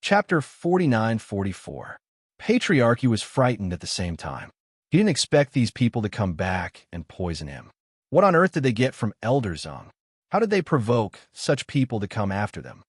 Chapter 49-44. Patriarchy was frightened at the same time. He didn't expect these people to come back and poison him. What on earth did they get from Elder Zung? How did they provoke such people to come after them?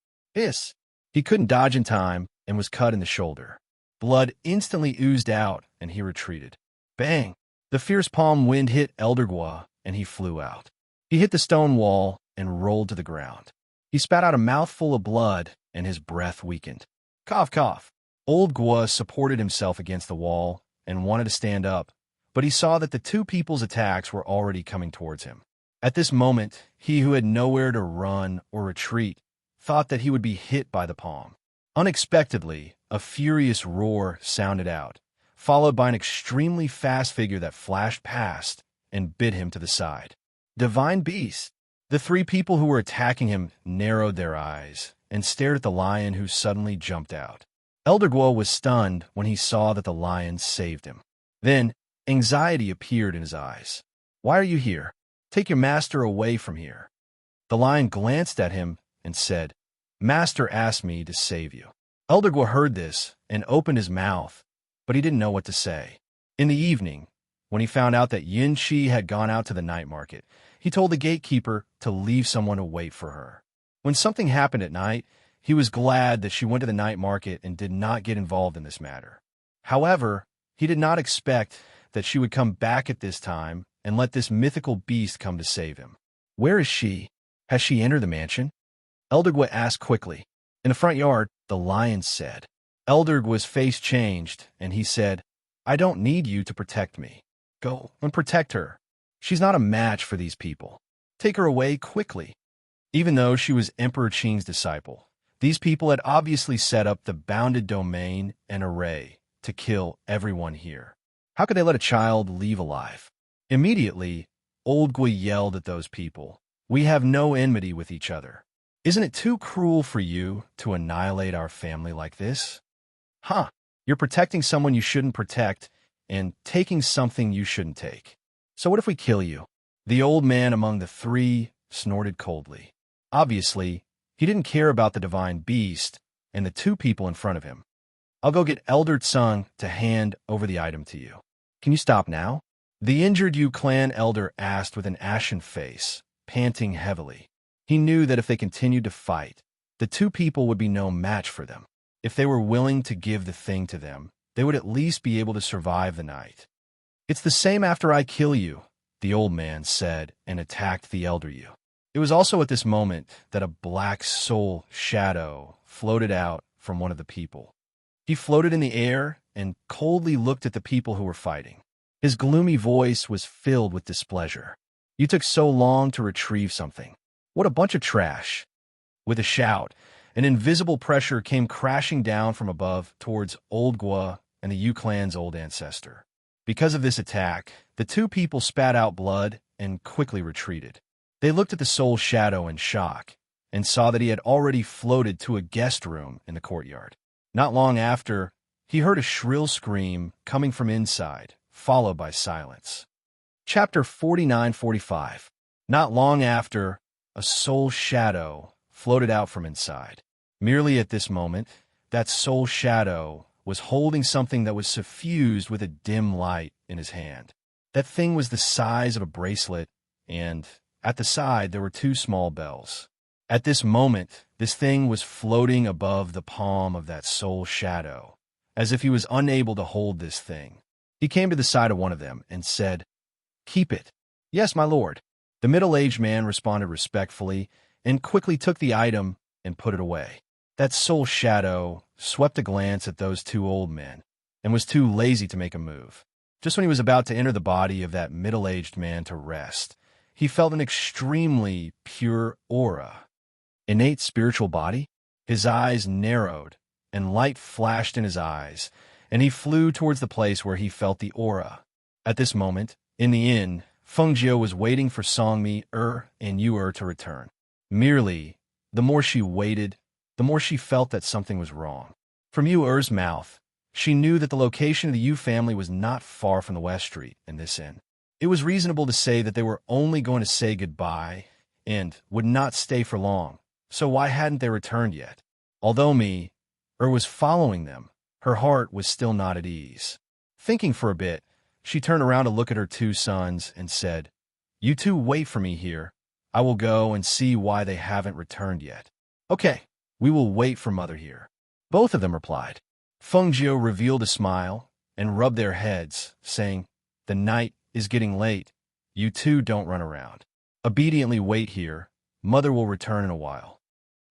He couldn't dodge in time and was cut in the shoulder. Blood instantly oozed out, and he retreated. Bang! The fierce palm wind hit Elder Gua, and he flew out. He hit the stone wall and rolled to the ground. He spat out a mouthful of blood, and his breath weakened. Cough, cough. Old Gua supported himself against the wall and wanted to stand up, but he saw that the two people's attacks were already coming towards him. At this moment, he who had nowhere to run or retreat thought that he would be hit by the palm. Unexpectedly, a furious roar sounded out, followed by an extremely fast figure that flashed past and bit him to the side. Divine Beast! The three people who were attacking him narrowed their eyes and stared at the lion who suddenly jumped out. Elder Guo was stunned when he saw that the lion saved him. Then, anxiety appeared in his eyes. Why are you here? Take your master away from here. The lion glanced at him and said, Master asked me to save you. Elder Guo heard this and opened his mouth, but he didn't know what to say. In the evening, when he found out that Yin Shi had gone out to the night market, he told the gatekeeper to leave someone to wait for her. When something happened at night, he was glad that she went to the night market and did not get involved in this matter. However, he did not expect that she would come back at this time and let this mythical beast come to save him. Where is she? Has she entered the mansion? Elder Gua asked quickly. In the front yard, the lion said. Elder Gua's face changed, and he said, I don't need you to protect me. Go and protect her. She's not a match for these people. Take her away quickly. Even though she was Emperor Qing's disciple, these people had obviously set up the bounded domain and array to kill everyone here. How could they let a child leave alive? Immediately, Old Gui yelled at those people. We have no enmity with each other. Isn't it too cruel for you to annihilate our family like this? You're protecting someone you shouldn't protect and taking something you shouldn't take. So what if we kill you? The old man among the three snorted coldly. Obviously, he didn't care about the divine beast and the two people in front of him. I'll go get Elder Tsung to hand over the item to you. Can you stop now? The injured Yu clan elder asked with an ashen face, panting heavily. He knew that if they continued to fight, the two people would be no match for them. If they were willing to give the thing to them, they would at least be able to survive the night. It's the same after I kill you, the old man said and attacked the elder Yu. It was also at this moment that a black soul shadow floated out from one of the people. He floated in the air and coldly looked at the people who were fighting. His gloomy voice was filled with displeasure. You took so long to retrieve something. What a bunch of trash. With a shout, an invisible pressure came crashing down from above towards Old Gua and the Yu clan's old ancestor. Because of this attack, the two people spat out blood and quickly retreated. They looked at the soul shadow in shock and saw that he had already floated to a guest room in the courtyard. Not long after, he heard a shrill scream coming from inside, followed by silence. Chapter 49-45. Not long after, a soul shadow floated out from inside. Merely at this moment, that soul shadow was holding something that was suffused with a dim light in his hand. That thing was the size of a bracelet, and at the side there were two small bells. At this moment, this thing was floating above the palm of that soul shadow, as if he was unable to hold this thing. He came to the side of one of them and said, Keep it. Yes, my lord. The middle-aged man responded respectfully and quickly took the item and put it away. That soul shadow swept a glance at those two old men and was too lazy to make a move. Just when he was about to enter the body of that middle-aged man to rest, he felt an extremely pure aura. Innate spiritual body? His eyes narrowed, and light flashed in his eyes, and he flew towards the place where he felt the aura. At this moment, in the inn, Feng Jiu was waiting for Songmi, and Yu to return. Merely, the more she waited, the more she felt that something was wrong. From Yu's mouth, she knew that the location of the Yu family was not far from the West Street in this inn. It was reasonable to say that they were only going to say goodbye and would not stay for long, so why hadn't they returned yet? Although was following them, her heart was still not at ease. Thinking for a bit, she turned around to look at her two sons and said, "You two wait for me here. I will go and see why they haven't returned yet." "Okay, we will wait for Mother here," both of them replied. Feng Jiu revealed a smile and rubbed their heads, saying, "The night is getting late. You two don't run around. Obediently wait here. Mother will return in a while."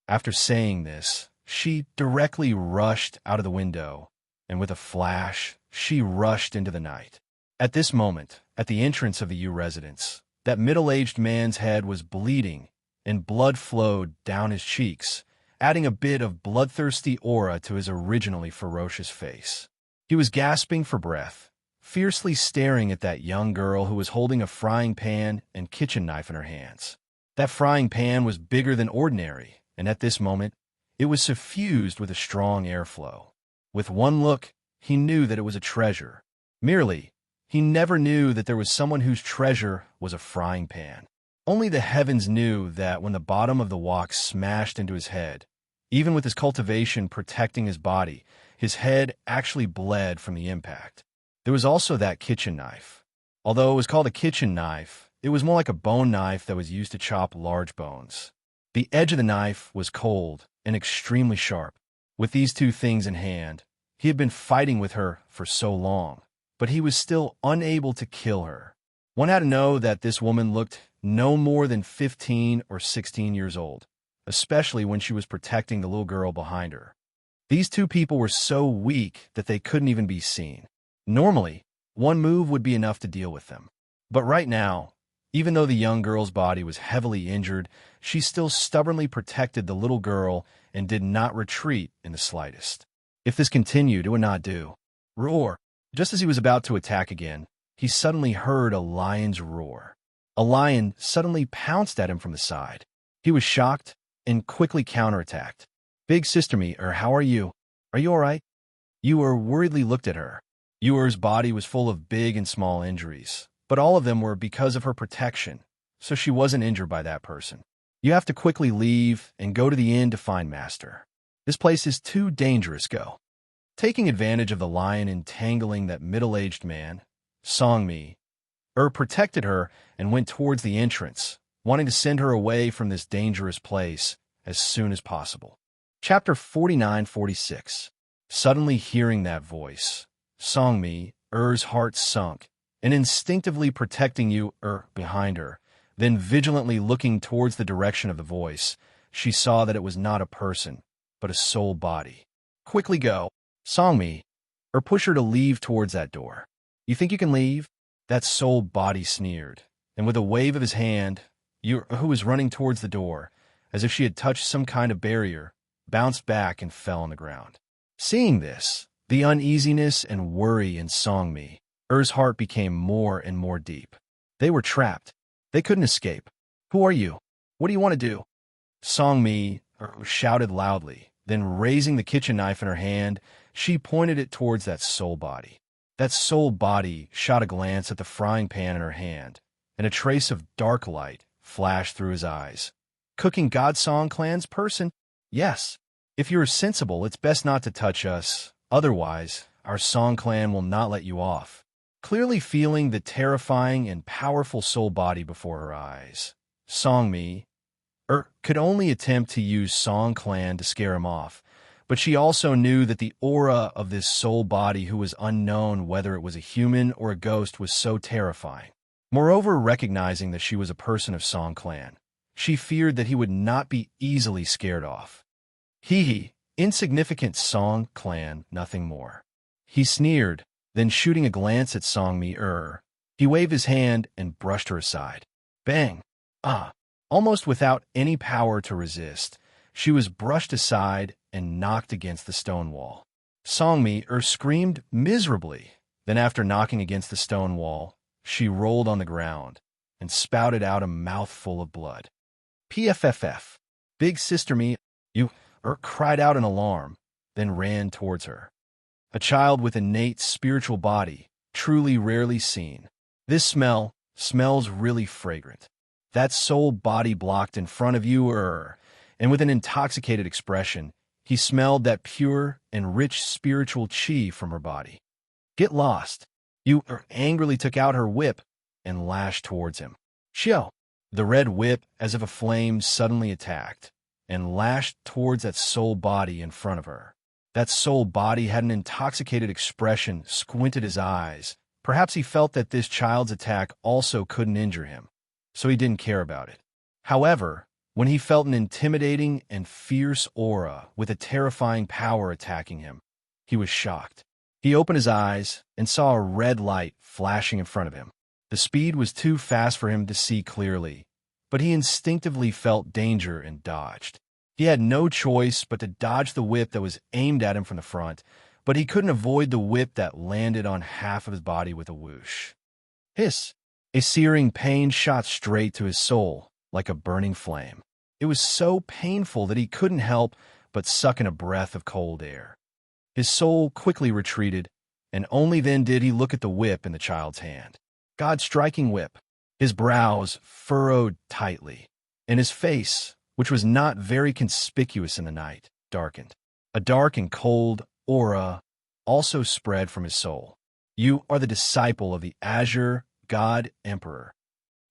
After saying this, she directly rushed out of the window, and with a flash, she rushed into the night. At this moment, at the entrance of the Yu residence, that middle-aged man's head was bleeding, and blood flowed down his cheeks, adding a bit of bloodthirsty aura to his originally ferocious face. He was gasping for breath, fiercely staring at that young girl who was holding a frying pan and kitchen knife in her hands. That frying pan was bigger than ordinary, and at this moment, it was suffused with a strong airflow. With one look, he knew that it was a treasure. Merely, he never knew that there was someone whose treasure was a frying pan. Only the heavens knew that when the bottom of the wok smashed into his head, even with his cultivation protecting his body, his head actually bled from the impact. There was also that kitchen knife. Although it was called a kitchen knife, it was more like a bone knife that was used to chop large bones. The edge of the knife was cold and extremely sharp. With these two things in hand, he had been fighting with her for so long, but he was still unable to kill her. One had to know that this woman looked no more than 15 or 16 years old, especially when she was protecting the little girl behind her. These two people were so weak that they couldn't even be seen. Normally, one move would be enough to deal with them. But right now, even though the young girl's body was heavily injured, she still stubbornly protected the little girl and did not retreat in the slightest. If this continued, it would not do. Roar! Just as he was about to attack again, he suddenly heard a lion's roar. A lion suddenly pounced at him from the side. He was shocked and quickly counterattacked. "Big sister me, how are you? Are you all right?" Yu worriedly looked at her. Yu's body was full of big and small injuries, but all of them were because of her protection, so she wasn't injured by that person. "You have to quickly leave and go to the inn to find Master. This place is too dangerous, go." Taking advantage of the lion entangling that middle-aged man, Songmi protected her and went towards the entrance, wanting to send her away from this dangerous place as soon as possible. Chapter 49-46. Suddenly hearing that voice, Songmi's heart sunk, and instinctively protecting Yu behind her, then vigilantly looking towards the direction of the voice, she saw that it was not a person, but a soul body. "Quickly go, Songmi, push her to leave towards that door." "You think you can leave?" That soul body sneered, and with a wave of his hand, Yu, who was running towards the door, as if she had touched some kind of barrier, bounced back and fell on the ground. Seeing this, the uneasiness and worry in Songmi's heart became more and more deep. They were trapped. They couldn't escape. "Who are you? What do you want to do?" Songmi shouted loudly, then raising the kitchen knife in her hand, she pointed it towards that soul body. That soul body shot a glance at the frying pan in her hand, and a trace of dark light flashed through his eyes. "Cooking God Song Clan's person? Yes. If you're sensible, it's best not to touch us. Otherwise, our Song Clan will not let you off." Clearly feeling the terrifying and powerful soul body before her eyes, Songmi could only attempt to use Song Clan to scare him off, but she also knew that the aura of this soul body who was unknown whether it was a human or a ghost was so terrifying. Moreover, recognizing that she was a person of Song Clan, she feared that he would not be easily scared off. Hee, insignificant Song Clan, nothing more. He sneered, then shooting a glance at Songmi he waved his hand and brushed her aside. Bang! Almost without any power to resist, she was brushed aside and knocked against the stone wall. Songmi screamed miserably. Then after knocking against the stone wall, she rolled on the ground and spouted out a mouthful of blood. PFFF. Big sister me, you cried out in alarm, then ran towards her. A child with innate spiritual body, truly rarely seen. This smells really fragrant. That soul body blocked in front of you, and with an intoxicated expression, He smelled that pure and rich spiritual chi from her body. "Get lost." You angrily took out her whip and lashed towards him. "Shio!" The red whip, as if a flame, suddenly attacked and lashed towards that soul body in front of her. That soul body had an intoxicated expression, squinted his eyes. Perhaps he felt that this child's attack also couldn't injure him, so he didn't care about it. However, when he felt an intimidating and fierce aura with a terrifying power attacking him, he was shocked. He opened his eyes and saw a red light flashing in front of him. The speed was too fast for him to see clearly, but he instinctively felt danger and dodged. He had no choice but to dodge the whip that was aimed at him from the front, but he couldn't avoid the whip that landed on half of his body with a whoosh. Hiss! A searing pain shot straight to his soul, like a burning flame. It was so painful that he couldn't help but suck in a breath of cold air. His soul quickly retreated, and only then did he look at the whip in the child's hand. God-striking whip. His brows furrowed tightly, and his face, which was not very conspicuous in the night, darkened. A dark and cold aura also spread from his soul. "You are the disciple of the Azure God Emperor."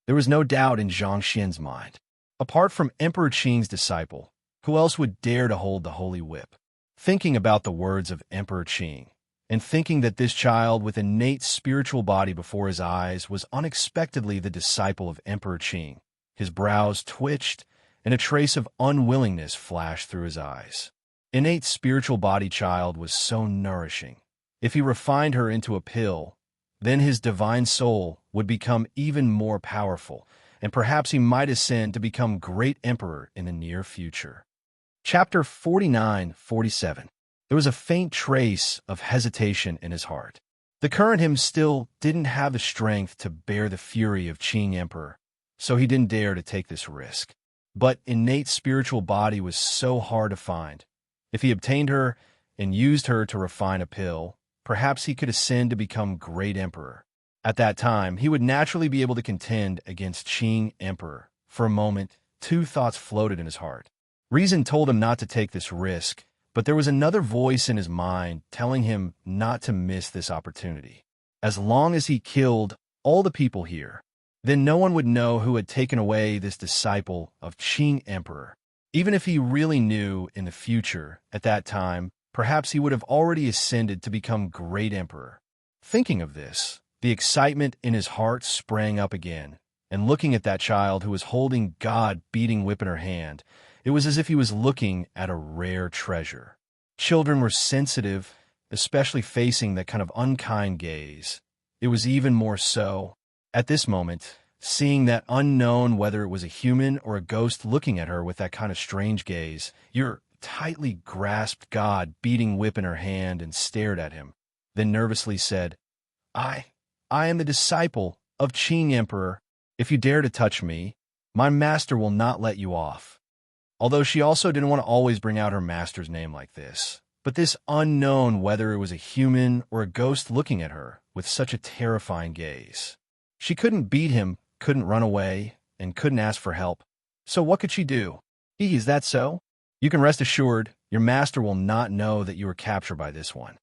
There was no doubt in Zhang Xian's mind. Apart from Emperor Qing's disciple, who else would dare to hold the holy whip? Thinking about the words of Emperor Qing, and thinking that this child with innate spiritual body before his eyes was unexpectedly the disciple of Emperor Qing, his brows twitched, and a trace of unwillingness flashed through his eyes. Innate spiritual body child was so nourishing. If he refined her into a pill, then his divine soul would become even more powerful, and perhaps he might ascend to become great emperor in the near future. Chapter 49-47. There was a faint trace of hesitation in his heart. The current him still didn't have the strength to bear the fury of Qing Emperor, so he didn't dare to take this risk. But innate spiritual body was so hard to find. If he obtained her and used her to refine a pill, perhaps he could ascend to become great emperor. At that time, he would naturally be able to contend against Qing Emperor. For a moment, two thoughts floated in his heart. Reason told him not to take this risk, but there was another voice in his mind telling him not to miss this opportunity. As long as he killed all the people here, then no one would know who had taken away this disciple of Qing Emperor. Even if he really knew in the future, at that time, perhaps he would have already ascended to become great emperor. Thinking of this, the excitement in his heart sprang up again, and looking at that child who was holding God-beating whip in her hand, it was as if he was looking at a rare treasure. Children were sensitive, especially facing that kind of unkind gaze. It was even more so at this moment, seeing that unknown, whether it was a human or a ghost looking at her with that kind of strange gaze. Your tightly grasped God-beating whip in her hand and stared at him, then nervously said, I am the disciple of Qing Emperor. If you dare to touch me, my master will not let you off." Although she also didn't want to always bring out her master's name like this. But this unknown, whether it was a human or a ghost looking at her with such a terrifying gaze. She couldn't beat him, couldn't run away, and couldn't ask for help. So what could she do? Is that so? You can rest assured, your master will not know that you were captured by this one.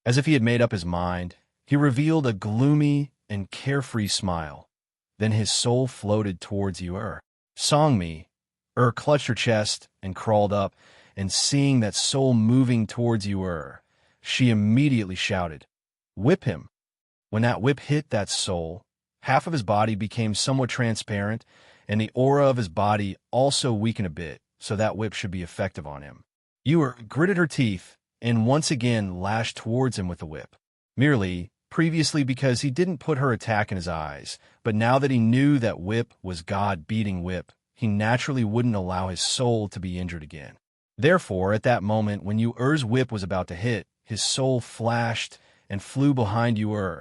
As if he had made up his mind, he revealed a gloomy and carefree smile. Then his soul floated towards you, Songmi. Clutched her chest and crawled up, and seeing that soul moving towards you, she immediately shouted, "Whip him!" When that whip hit that soul, half of his body became somewhat transparent, and the aura of his body also weakened a bit, so that whip should be effective on him. You gritted her teeth and once again lashed towards him with the whip. Merely, previously because he didn't put her attack in his eyes, but now that he knew that whip was God-beating whip, he naturally wouldn't allow his soul to be injured again. Therefore, at that moment when Yu's whip was about to hit, his soul flashed and flew behind Yu,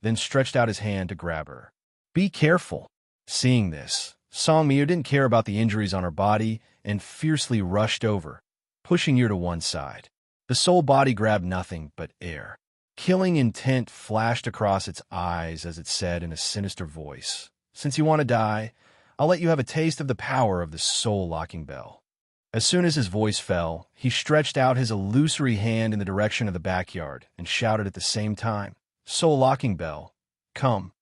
then stretched out his hand to grab her. "Be careful." Seeing this, Songmi didn't care about the injuries on her body and fiercely rushed over, pushing Yu to one side. The soul body grabbed nothing but air. Killing intent flashed across its eyes as it said in a sinister voice, "Since you want to die, I'll let you have a taste of the power of the soul-locking bell." As soon as his voice fell, he stretched out his illusory hand in the direction of the backyard and shouted at the same time, "Soul locking bell, come."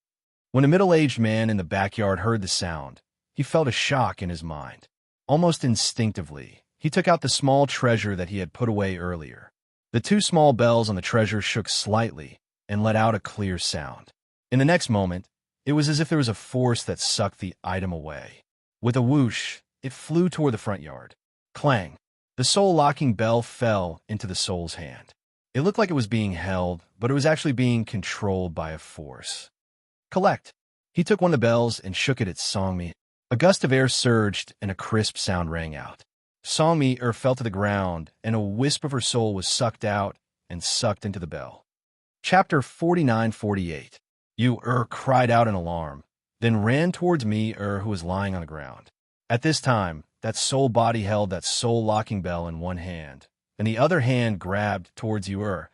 When a middle-aged man in the backyard heard the sound, he felt a shock in his mind. Almost instinctively, he took out the small treasure that he had put away earlier. The two small bells on the treasure shook slightly and let out a clear sound. In the next moment, it was as if there was a force that sucked the item away. With a whoosh, it flew toward the front yard. Clang! The soul-locking bell fell into the soul's hand. It looked like it was being held, but it was actually being controlled by a force. Collect! He took one of the bells and shook it at Songmi. A gust of air surged and a crisp sound rang out. Songmi fell to the ground, and a wisp of her soul was sucked out and sucked into the bell. Chapter 49-48. Yu cried out in alarm, then ran towards me who was lying on the ground. At this time, that soul body held that soul-locking bell in one hand, and the other hand grabbed towards Yu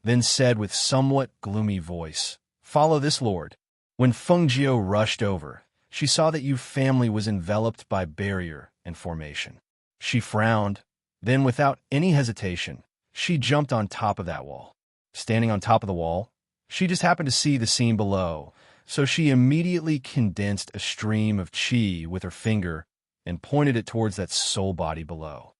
then said with somewhat gloomy voice, "Follow this lord." When Fengjiu rushed over, she saw that Yu's family was enveloped by barrier and formation. She frowned, then without any hesitation, she jumped on top of that wall. Standing on top of the wall, she just happened to see the scene below, so she immediately condensed a stream of qi with her finger and pointed it towards that soul body below.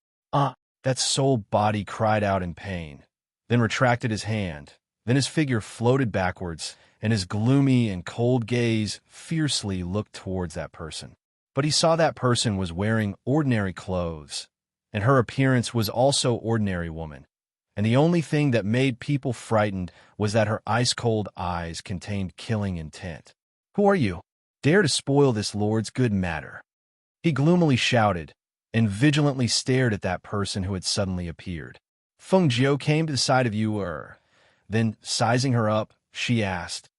That soul body cried out in pain, then retracted his hand. Then his figure floated backwards, and his gloomy and cold gaze fiercely looked towards that person. But he saw that person was wearing ordinary clothes, and her appearance was also ordinary woman. And the only thing that made people frightened was that her ice-cold eyes contained killing intent. "Who are you? Dare to spoil this lord's good matter?" He gloomily shouted, and vigilantly stared at that person who had suddenly appeared. Fengjiu came to the side of Yu. Then, sizing her up, she asked,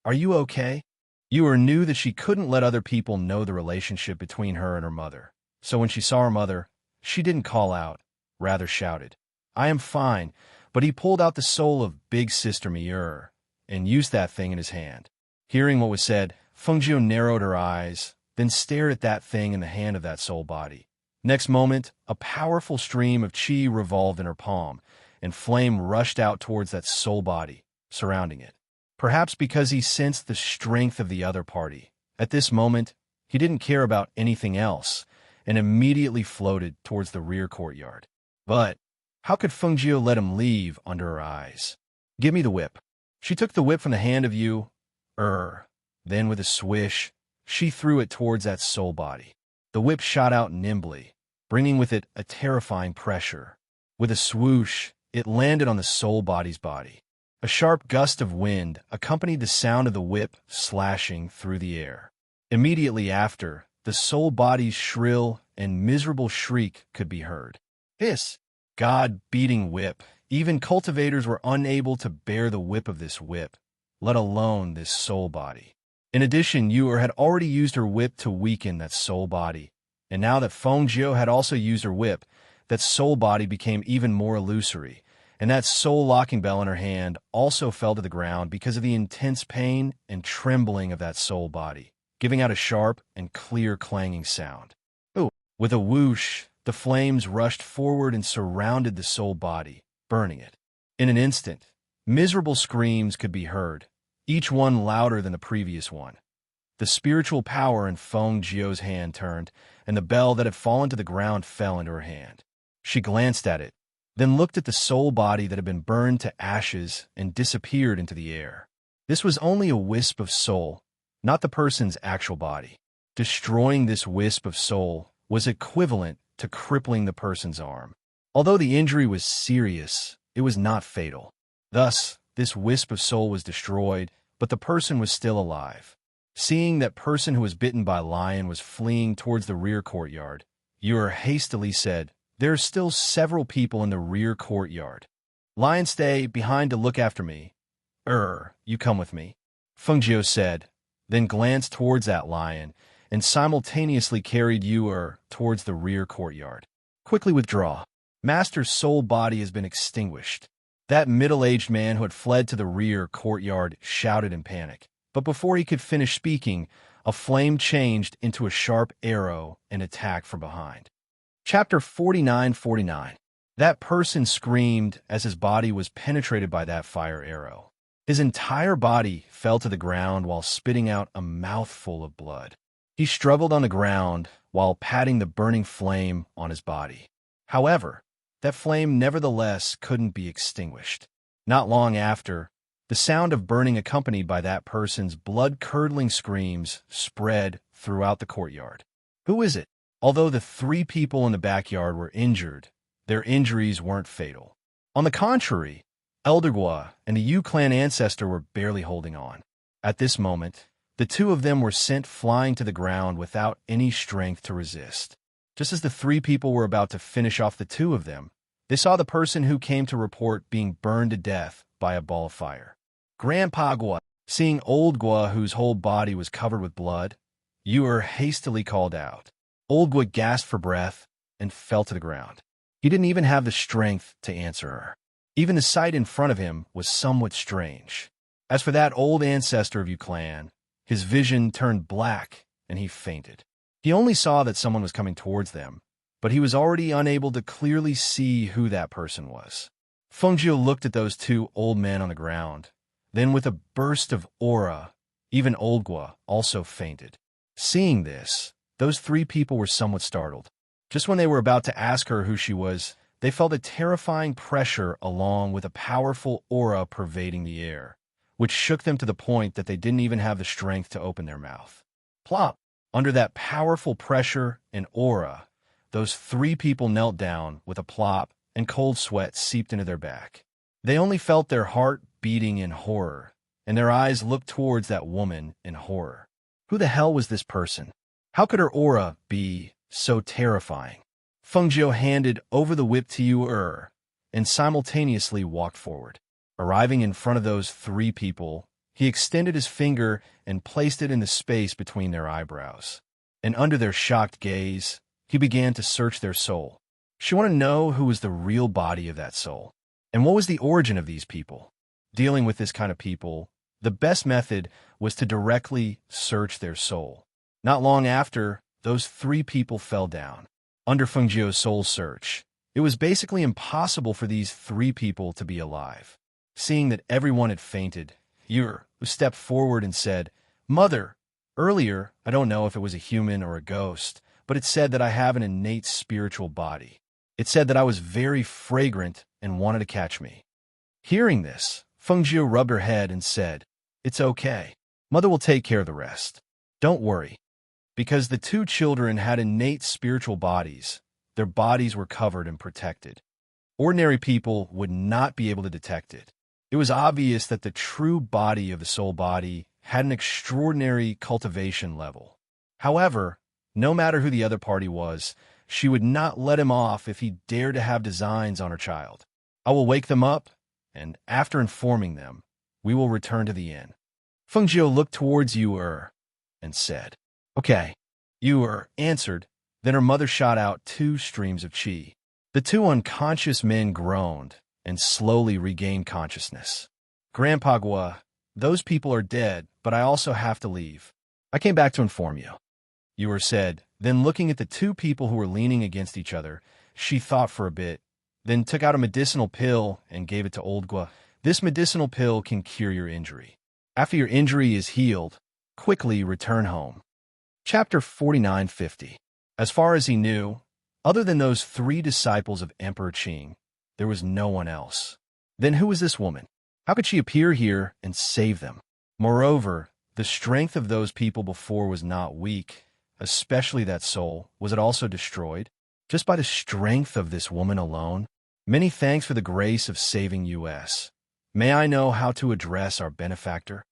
"Are you okay?" Yu knew that she couldn't let other people know the relationship between her and her mother. So when she saw her mother, she didn't call out, rather shouted, "I am fine," but he pulled out the soul of big sister Miur and used that thing in his hand. Hearing what was said, Fengjiu narrowed her eyes, then stared at that thing in the hand of that soul body. Next moment, a powerful stream of qi revolved in her palm, and flame rushed out towards that soul body, surrounding it. Perhaps because he sensed the strength of the other party. At this moment, he didn't care about anything else, and immediately floated towards the rear courtyard. But how could Fengjiu let him leave under her eyes? "Give me the whip." She took the whip from the hand of Yu. Then with a swish, she threw it towards that soul body. The whip shot out nimbly, bringing with it a terrifying pressure. With a swoosh, it landed on the soul body's body. A sharp gust of wind accompanied the sound of the whip slashing through the air. Immediately after, the soul body's shrill and miserable shriek could be heard. Hiss! God-beating whip. Even cultivators were unable to bear the whip of this whip, let alone this soul body. In addition, Yu had already used her whip to weaken that soul body, and now that Fengjiu had also used her whip, that soul body became even more illusory, and that soul-locking bell in her hand also fell to the ground because of the intense pain and trembling of that soul body, giving out a sharp and clear clanging sound. Ooh! With a whoosh, the flames rushed forward and surrounded the soul body, burning it. In an instant, miserable screams could be heard, each one louder than the previous one. The spiritual power in Fengjiu's hand turned, and the bell that had fallen to the ground fell into her hand. She glanced at it, then looked at the soul body that had been burned to ashes and disappeared into the air. This was only a wisp of soul, not the person's actual body. Destroying this wisp of soul was equivalent to crippling the person's arm. Although the injury was serious, it was not fatal. Thus, this wisp of soul was destroyed, but the person was still alive. Seeing that person who was bitten by a lion was fleeing towards the rear courtyard, Yu hastily said, "There are still several people in the rear courtyard. Lion, stay behind to look after me. You come with me," Fengjiu said, then glanced towards that lion, and simultaneously carried Yu towards the rear courtyard. "Quickly withdraw. Master's soul body has been extinguished." That middle-aged man who had fled to the rear courtyard shouted in panic. But before he could finish speaking, a flame changed into a sharp arrow and attacked from behind. Chapter 49:49. That person screamed as his body was penetrated by that fire arrow. His entire body fell to the ground while spitting out a mouthful of blood. He struggled on the ground while patting the burning flame on his body. However, that flame nevertheless couldn't be extinguished. Not long after, the sound of burning accompanied by that person's blood-curdling screams spread throughout the courtyard. Who is it? Although the 3 people in the backyard were injured, their injuries weren't fatal. On the contrary, Eldergwa and the Yu clan ancestor were barely holding on. At this moment, the 2 of them were sent flying to the ground without any strength to resist. Just as the 3 people were about to finish off the 2 of them, they saw the person who came to report being burned to death by a ball of fire. Grandpa Gwa, seeing Old Gwa whose whole body was covered with blood, Yu hastily called out. Old Gwa gasped for breath and fell to the ground. He didn't even have the strength to answer her. Even the sight in front of him was somewhat strange. As for that old ancestor of Yu clan, his vision turned black and he fainted. He only saw that someone was coming towards them, but he was already unable to clearly see who that person was. Fengjiu looked at those 2 old men on the ground. Then with a burst of aura, even Old Gwa also fainted. Seeing this, those 3 people were somewhat startled. Just when they were about to ask her who she was, they felt a terrifying pressure along with a powerful aura pervading the air, which shook them to the point that they didn't even have the strength to open their mouth. Plop! Under that powerful pressure and aura, those 3 people knelt down with a plop and cold sweat seeped into their back. They only felt their heart beating in horror, and their eyes looked towards that woman in horror. Who the hell was this person? How could her aura be so terrifying? Fengjiu handed over the whip to Yu and simultaneously walked forward. Arriving in front of those 3 people, he extended his finger and placed it in the space between their eyebrows. And under their shocked gaze, he began to search their soul. She wanted to know who was the real body of that soul. And what was the origin of these people? Dealing with this kind of people, the best method was to directly search their soul. Not long after, those 3 people fell down. Under Fengjiu's soul search, it was basically impossible for these 3 people to be alive. Seeing that everyone had fainted, Yu stepped forward and said, "Mother, earlier, I don't know if it was a human or a ghost, but it said that I have an innate spiritual body. It said that I was very fragrant and wanted to catch me." Hearing this, Fengjiu rubbed her head and said, "It's okay. Mother will take care of the rest. Don't worry." Because the 2 children had innate spiritual bodies, their bodies were covered and protected. Ordinary people would not be able to detect it. It was obvious that the true body of the soul body had an extraordinary cultivation level. However, no matter who the other party was, she would not let him off if he dared to have designs on her child. "I will wake them up, and after informing them, we will return to the inn." Fengjiu looked towards Yu and said, "Okay." Yu answered. Then her mother shot out 2 streams of qi. The 2 unconscious men groaned and slowly regained consciousness. "Grandpa Gwa, those people are dead, but I also have to leave. I came back to inform you," Yu said. Then looking at the 2 people who were leaning against each other, she thought for a bit, then took out a medicinal pill and gave it to Old Gwa. "This medicinal pill can cure your injury. After your injury is healed, quickly return home." Chapter 49:50. As far as he knew, other than those 3 disciples of Emperor Qing, there was no one else. Then who was this woman? How could she appear here and save them? Moreover, the strength of those people before was not weak, especially that soul. Was it also destroyed? Just by the strength of this woman alone? Many thanks for the grace of saving us. May I know how to address our benefactor?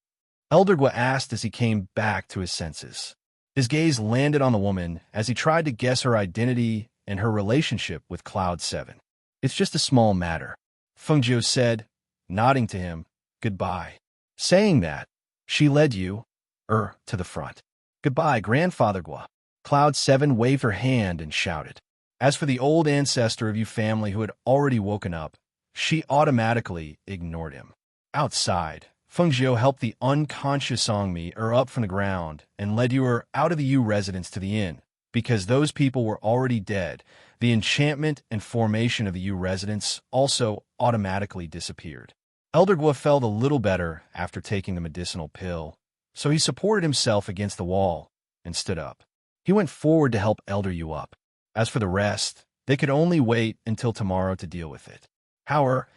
Elder Gwa asked as he came back to his senses. His gaze landed on the woman as he tried to guess her identity and her relationship with Cloud 7. "It's just a small matter," Fengjiu said, nodding to him. "Goodbye." Saying that, she led Yu to the front. "Goodbye, Grandfather Gwa." Cloud 7 waved her hand and shouted. As for the old ancestor of Yu family who had already woken up, she automatically ignored him. Outside, Fengjiu helped the unconscious Songmi up from the ground and led Yu out of the Yu residence to the inn. Because those people were already dead, The enchantment and formation of the U residence also automatically disappeared. Elder Gua felt a little better after taking the medicinal pill, so he supported himself against the wall and stood up. He went forward to help Elder Yu up. As for the rest, they could only wait until tomorrow to deal with it. Howard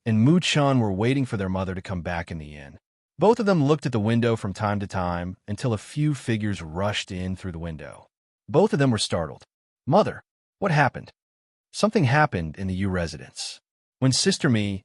and Mu-chan were waiting for their mother to come back in the inn. Both of them looked at the window from time to time until a few figures rushed in through the window. Both of them were startled. "Mother, what happened?" "Something happened in the U residence. When Sister Mi,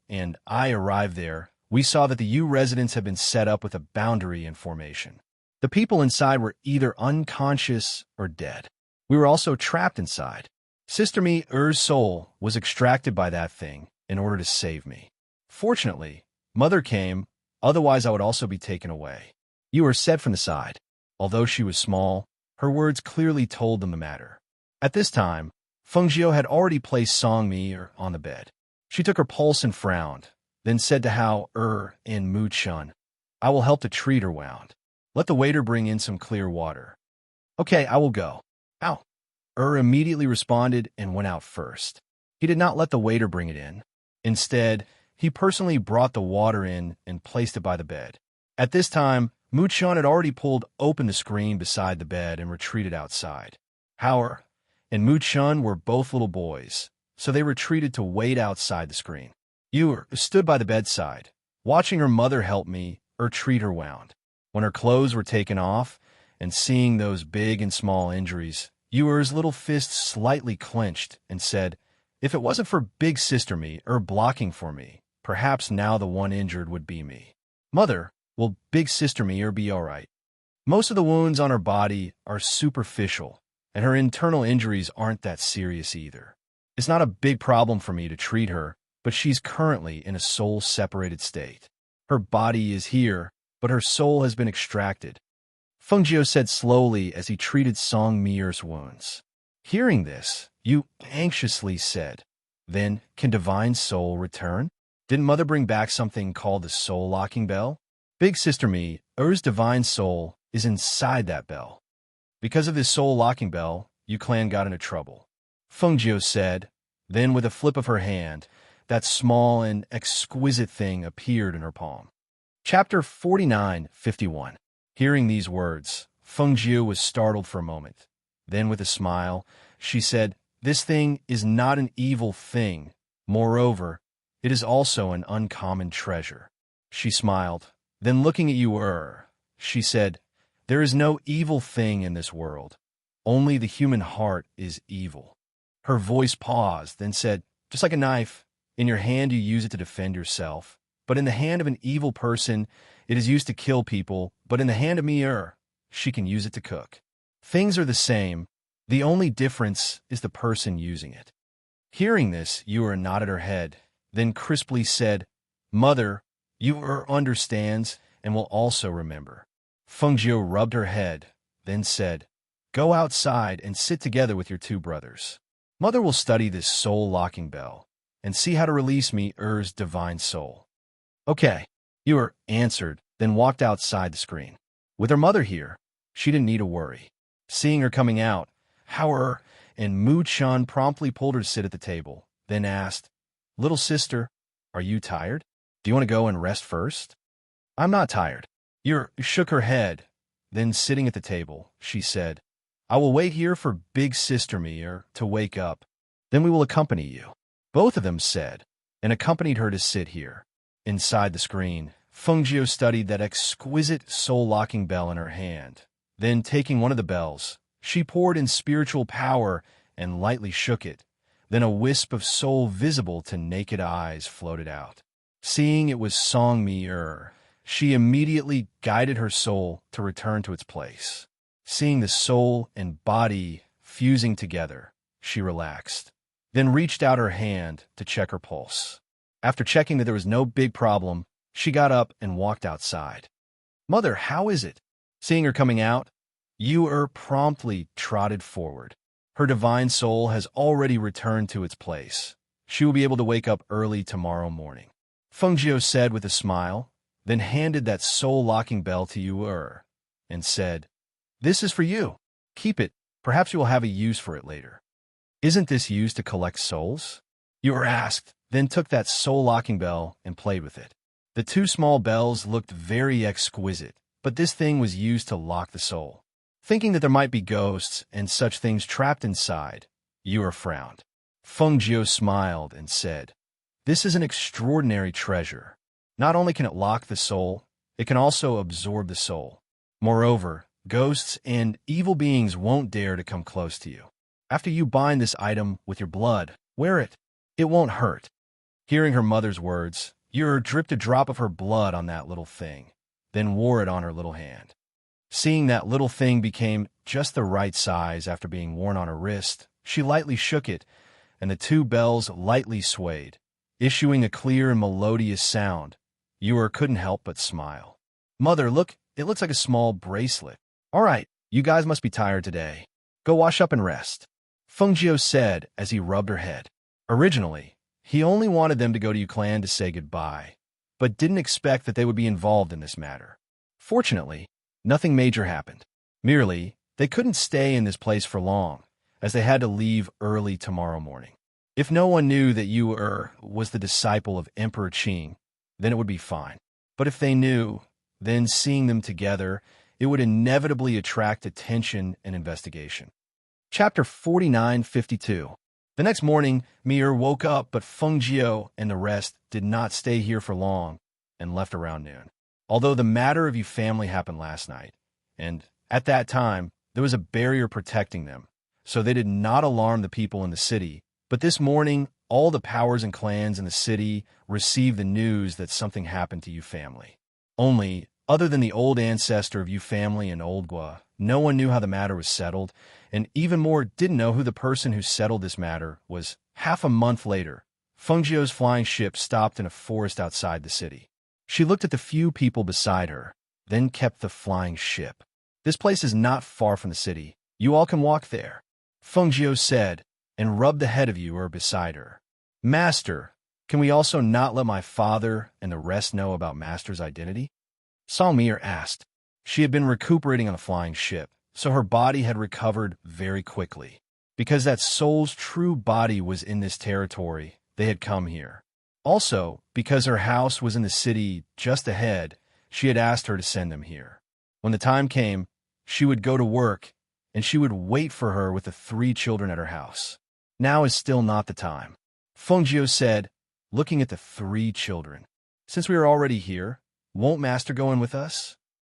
and I arrived there, we saw that the U residence had been set up with a boundary in formation. The people inside were either unconscious or dead. We were also trapped inside. Sister Mi's soul was extracted by that thing in order to save me. Fortunately, Mother came, otherwise I would also be taken away." You were said from the side. Although she was small, her words clearly told them the matter. At this time, Feng Jiu had already placed Song Mi on the bed. She took her pulse and frowned, then said to Hao and Mu-chan, "I will help to treat her wound. Let the waiter bring in some clear water." "Okay, I will go." "Ow." Immediately responded and went out first. He did not let the waiter bring it in. Instead, he personally brought the water in and placed it by the bed. At this time, Mu-chan had already pulled open the screen beside the bed and retreated outside. Howard and Mu-chan were both little boys, so they retreated to wait outside the screen. Yu stood by the bedside, watching her mother help me treat her wound. When her clothes were taken off, and seeing those big and small injuries, Yu's little fist slightly clenched and said, "If it wasn't for Big Sister Mi blocking for me, perhaps now the one injured would be me." "Mother, will Big Sister Mi be all right? Most of the wounds on her body are superficial, and her internal injuries aren't that serious either. It's not a big problem for me to treat her, but she's currently in a soul-separated state. Her body is here, but her soul has been extracted," Feng Jiu said slowly as he treated Song Mi's wounds. Hearing this, Yu anxiously said, "Then, can Divine Soul return? Didn't Mother bring back something called the Soul Locking Bell?" "Big Sister Mi's Divine Soul is inside that bell. Because of this Soul Locking Bell, Yu clan got into trouble," Feng Jiu said. Then, with a flip of her hand, that small and exquisite thing appeared in her palm. Chapter 49:51. Hearing these words, Feng Jiu was startled for a moment. Then, with a smile, she said, "This thing is not an evil thing. Moreover, it is also an uncommon treasure." She smiled. Then, looking at Yu, she said, "There is no evil thing in this world. Only the human heart is evil." Her voice paused, then said, "Just like a knife, in your hand you use it to defend yourself, but in the hand of an evil person, it is used to kill people, but in the hand of me, she can use it to cook. Things are the same. The only difference is the person using it." Hearing this, Yu nodded her head, then crisply said, "Mother, Yu understands and will also remember." Feng Jiu rubbed her head, then said, "Go outside and sit together with your two brothers. Mother will study this soul-locking bell and see how to release Mi's divine soul." "Okay," Yu answered, then walked outside the screen. With her mother here, she didn't need to worry. Seeing her coming out, Howard and Mu-chan promptly pulled her to sit at the table, then asked, "Little sister, are you tired? Do you want to go and rest first?" "I'm not tired." Yu shook her head. Then, sitting at the table, she said, "I will wait here for Big Sister Mi to wake up. Then we will accompany you." Both of them said, and accompanied her to sit here. Inside the screen, Feng Jiu studied that exquisite soul-locking bell in her hand. Then, taking one of the bells, she poured in spiritual power and lightly shook it. Then a wisp of soul visible to naked eyes floated out. Seeing it was Song Mi, she immediately guided her soul to return to its place. Seeing the soul and body fusing together, she relaxed, then reached out her hand to check her pulse. After checking that there was no big problem, she got up and walked outside. "Mother, how is it?" Seeing her coming out, Yu promptly trotted forward. Her divine soul has already returned to its place. She will be able to wake up early tomorrow morning, Feng Jiu said with a smile, then handed that soul-locking bell to Yu and said, "This is for you. Keep it. Perhaps you will have a use for it later." Isn't this used to collect souls? You were asked, then took that soul-locking bell and played with it. The two small bells looked very exquisite, but this thing was used to lock the soul. Thinking that there might be ghosts and such things trapped inside, Yura frowned. Feng Jiu smiled and said, "This is an extraordinary treasure. Not only can it lock the soul, it can also absorb the soul. Moreover, ghosts and evil beings won't dare to come close to you. After you bind this item with your blood, wear it. It won't hurt." Hearing her mother's words, Yura dripped a drop of her blood on that little thing, then wore it on her little hand. Seeing that little thing became just the right size after being worn on her wrist, she lightly shook it, and the two bells lightly swayed, issuing a clear and melodious sound. Yura couldn't help but smile. "Mother, look, it looks like a small bracelet. All right, you guys must be tired today. Go wash up and rest," Feng Jiu said as he rubbed her head. Originally, he only wanted them to go to Yuklan to say goodbye, but didn't expect that they would be involved in this matter. Fortunately, nothing major happened. Merely, they couldn't stay in this place for long, as they had to leave early tomorrow morning. If no one knew that Yu was the disciple of Emperor Qing, then it would be fine. But if they knew, then seeing them together, it would inevitably attract attention and investigation. Chapter 4952. The next morning, Mir woke up, but Feng Jiu and the rest did not stay here for long and left around noon. Although the matter of Yu family happened last night, and at that time, there was a barrier protecting them, so they did not alarm the people in the city. But this morning, all the powers and clans in the city received the news that something happened to Yu family. Only, other than the old ancestor of Yu family and Old Gua, no one knew how the matter was settled, and even more didn't know who the person who settled this matter was. Half a month later, Feng Jiu's flying ship stopped in a forest outside the city. She looked at the few people beside her, then kept the flying ship. "This place is not far from the city. You all can walk there," Feng Jiu said, and rubbed the head of Yu beside her. "Master, can we also not let my father and the rest know about Master's identity?" Song Mir asked. She had been recuperating on the flying ship, so her body had recovered very quickly. Because that soul's true body was in this territory, they had come here. Also, because her house was in the city just ahead, she had asked her to send them here. When the time came, she would go to work, and she would wait for her with the 3 children at her house. "Now is still not the time," Feng Jiu said, looking at the 3 children. "Since we are already here, won't Master go in with us?"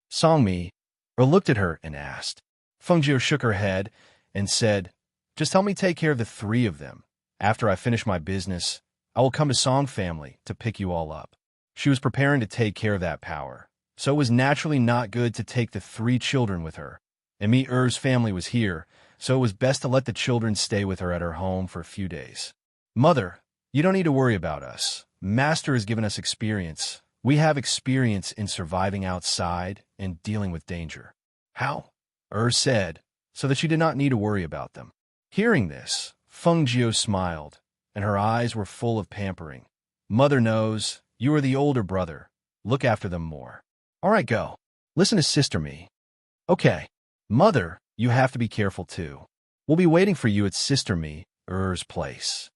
Song Mi looked at her and asked. Feng Jiu shook her head and said, "Just help me take care of the 3 of them. After I finish my business, I will come to Song family to pick you all up." She was preparing to take care of that power, so it was naturally not good to take the 3 children with her. And Mi-er's family was here, so it was best to let the children stay with her at her home for a few days. "Mother, you don't need to worry about us. Master has given us experience. We have experience in surviving outside and dealing with danger." "How?" said, so that she did not need to worry about them. Hearing this, Feng Jiu smiled, and her eyes were full of pampering. "Mother knows. You are the older brother. Look after them more." "All right, go. Listen to Sister Mi." "Okay. Mother, you have to be careful too. We'll be waiting for you at Sister Mi-er's place."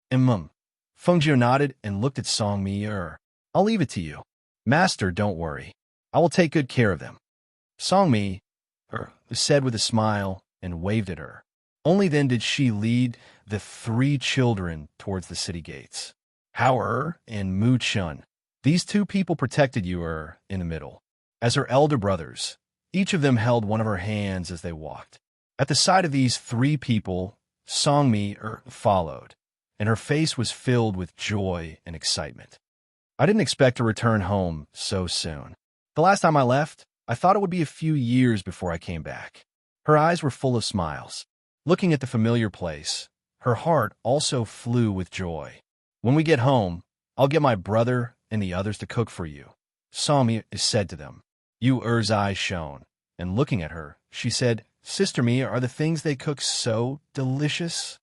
Feng Jiu nodded and looked at Song Mi-er. "I'll leave it to you. Master, don't worry. I will take good care of them." Song Mi-er said with a smile and waved at her. Only then did she lead the 3 children towards the city gates. Hao and Mu Chun. These 2 people protected Yu in the middle. As her elder brothers, each of them held one of her hands as they walked. At the sight of these 3 people, Song Mi followed, and her face was filled with joy and excitement. "I didn't expect to return home so soon. The last time I left, I thought it would be a few years before I came back." Her eyes were full of smiles. Looking at the familiar place, her heart also flew with joy. "When we get home, I'll get my brother and the others to cook for you," Song Mi said to them. Yu-er's eyes shone, and looking at her, she said, "Sister Mi, are the things they cook so delicious?"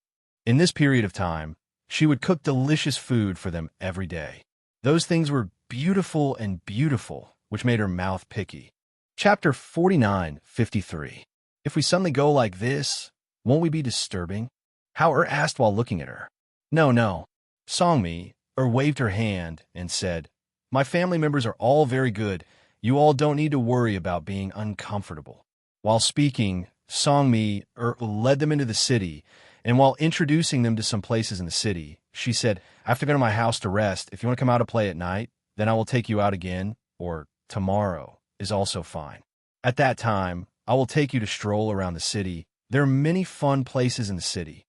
In this period of time, she would cook delicious food for them every day. Those things were beautiful and beautiful, which made her mouth picky. Chapter 4953. If we suddenly go like this, won't we be disturbing? How asked while looking at her. No, no. Songmi waved her hand and said, my family members are all very good. You all don't need to worry about being uncomfortable. While speaking, Songmi led them into the city, and while introducing them to some places in the city, she said, I have to go to my house to rest. If you want to come out to play at night, then I will take you out again, or tomorrow is also fine. At that time, I will take you to stroll around the city. There are many fun places in the city.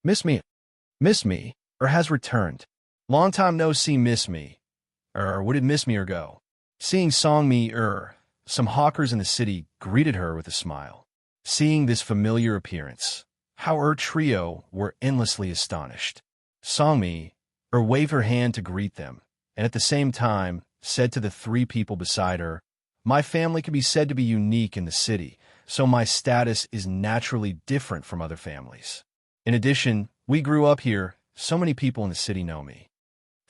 Miss me, has returned. Long time no see, miss me. Where did miss me go? Seeing Songmi some hawkers in the city greeted her with a smile. Seeing this familiar appearance, how trio were endlessly astonished. Songmi waved her hand to greet them, and at the same time said to the three people beside her, my family can be said to be unique in the city, so my status is naturally different from other families. In addition, we grew up here, so many people in the city know me.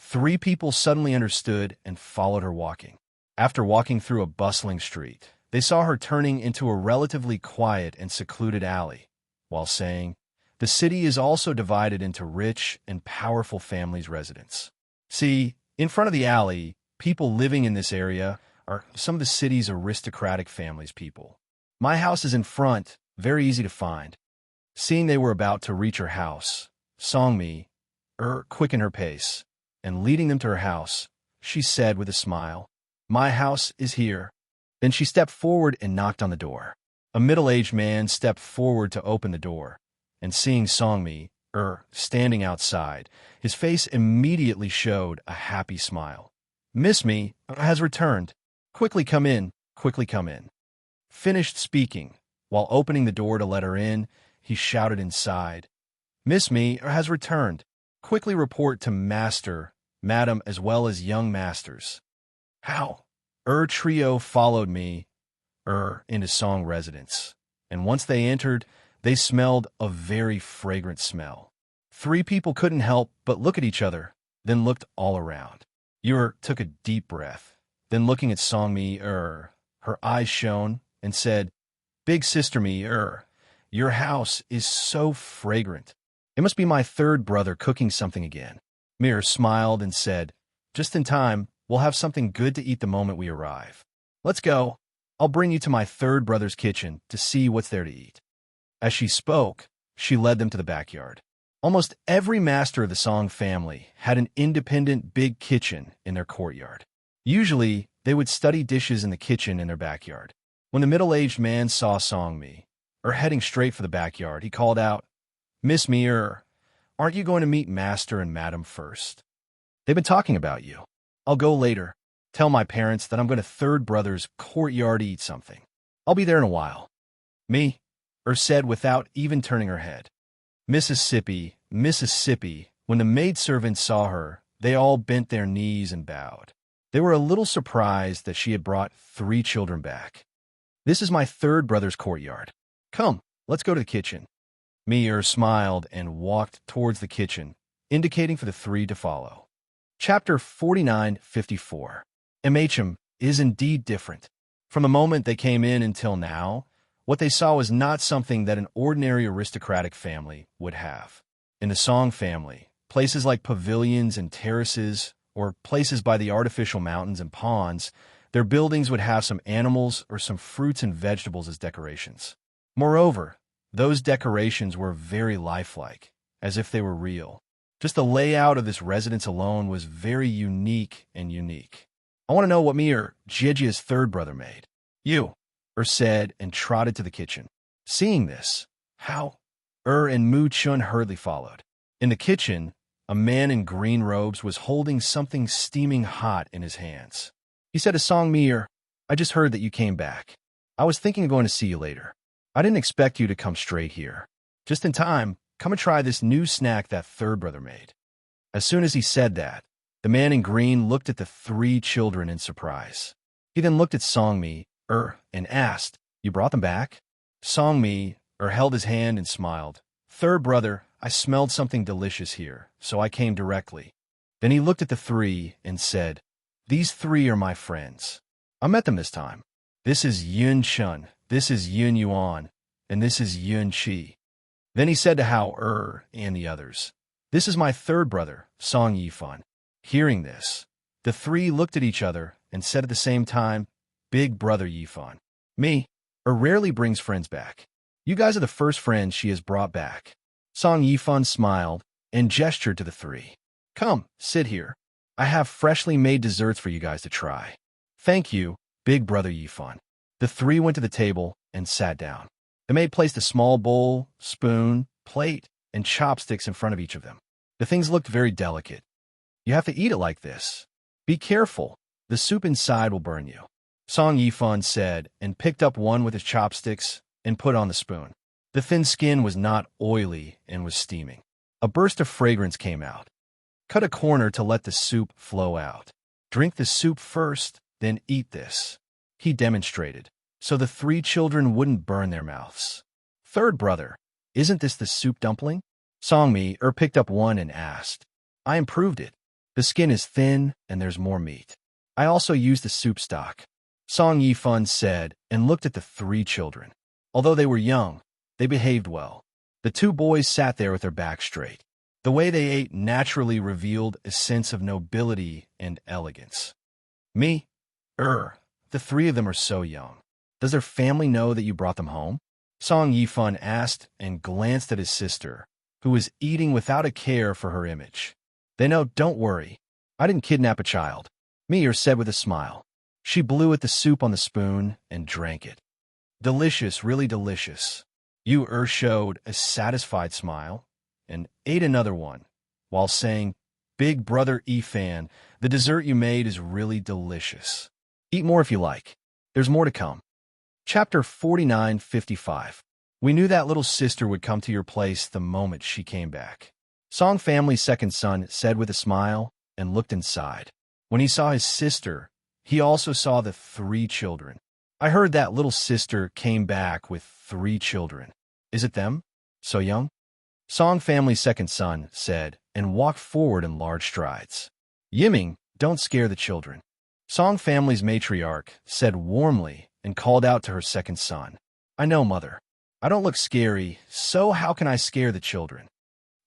Three people suddenly understood and followed her walking. After walking through a bustling street, they saw her turning into a relatively quiet and secluded alley, while saying, the city is also divided into rich and powerful families' residents. See, in front of the alley, people living in this area are some of the city's aristocratic families' people. My house is in front, very easy to find. Seeing they were about to reach her house, Songmi quickened her pace, and leading them to her house, she said with a smile, my house is here. Then she stepped forward and knocked on the door. A middle-aged man stepped forward to open the door, and seeing Songmi standing outside, his face immediately showed a happy smile. Miss Me has returned. Quickly come in, quickly come in. Finished speaking, while opening the door to let her in, he shouted inside, Miss Me has returned. Quickly report to Master, Madam, as well as young masters. How? Trio followed me, into Song residence, and once they entered, they smelled a very fragrant smell. Three people couldn't help but look at each other, then looked all around. Yer took a deep breath, then looking at Songmi, her eyes shone, and said, Big sister me, your house is so fragrant. It must be my third brother cooking something again. Mir smiled and said, just in time, we'll have something good to eat the moment we arrive. Let's go. I'll bring you to my third brother's kitchen to see what's there to eat. As she spoke, she led them to the backyard. Almost every master of the Song family had an independent big kitchen in their courtyard. Usually, they would study dishes in the kitchen in their backyard. When the middle-aged man saw Songmi, heading straight for the backyard, he called out, Miss Me, aren't you going to meet Master and Madam first? They've been talking about you. I'll go later. Tell my parents that I'm going to third brother's courtyard to eat something. I'll be there in a while. Me, said without even turning her head. Mississippi, when the maidservants saw her, they all bent their knees and bowed. They were a little surprised that she had brought 3 children back. This is my third brother's courtyard. Come, let's go to the kitchen. Me smiled and walked towards the kitchen, indicating for the 3 to follow. Chapter 49:54. MHM is indeed different. From the moment they came in until now, what they saw was not something that an ordinary aristocratic family would have. In the Song family, places like pavilions and terraces, or places by the artificial mountains and ponds, their buildings would have some animals or some fruits and vegetables as decorations. Moreover, those decorations were very lifelike, as if they were real. Just the layout of this residence alone was very unique. I want to know what me or Jejia's third brother made. You, said and trotted to the kitchen. Seeing this, how? And Mu Chun hurriedly followed. In the kitchen, a man in green robes was holding something steaming hot in his hands. He said to Song Mi, I just heard that you came back. I was thinking of going to see you later. I didn't expect you to come straight here. Just in time, come and try this new snack that third brother made. As soon as he said that, the man in green looked at the 3 children in surprise. He then looked at Songmi, and asked, You brought them back? Songmi, held his hand and smiled. Third brother, I smelled something delicious here, so I came directly. Then he looked at the 3 and said, These 3 are my friends. I met them this time. This is Yun Chun, this is Yun Yuan, and this is Yun Chi. Then he said to Hao and the others, "This is my third brother, Song Yifan." Hearing this, the three looked at each other and said at the same time, "Big brother Yifan. Me, rarely brings friends back. You guys are the first friends she has brought back." Song Yifan smiled and gestured to the three. "Come, sit here. I have freshly made desserts for you guys to try." "Thank you, big brother Yifan." The three went to the table and sat down. The maid placed a small bowl, spoon, plate, and chopsticks in front of each of them. The things looked very delicate. "You have to eat it like this. Be careful. The soup inside will burn you," Song Yifan said, and picked up one with his chopsticks and put on the spoon. The thin skin was not oily and was steaming. A burst of fragrance came out. "Cut a corner to let the soup flow out. Drink the soup first, then eat this," he demonstrated, so the three children wouldn't burn their mouths. "Third brother, isn't this the soup dumpling?" Songmi picked up one and asked. "I improved it. The skin is thin and there's more meat. I also used the soup stock," Song Yifan said and looked at the three children. Although they were young, they behaved well. The two boys sat there with their backs straight. The way they ate naturally revealed a sense of nobility and elegance. "Me? The three of them are so young. Does their family know that you brought them home?" Song Yifan asked and glanced at his sister, who was eating without a care for her image. "They know, don't worry. I didn't kidnap a child," Mir said with a smile. She blew at the soup on the spoon and drank it. "Delicious, really delicious." Yu showed a satisfied smile and ate another one, while saying, "Big brother Ifan, the dessert you made is really delicious. Eat more if you like. There's more to come." Chapter 49:55. We knew that little sister would come to your place the moment she came back, Song family's second son said with a smile and looked inside. When he saw his sister, he also saw the three children. "I heard that little sister came back with three children. Is it them? So young?" Song family's second son said and walked forward in large strides. "Yiming, don't scare the children," Song family's matriarch said warmly and called out to her second son. "I know, mother. I don't look scary, so how can I scare the children?"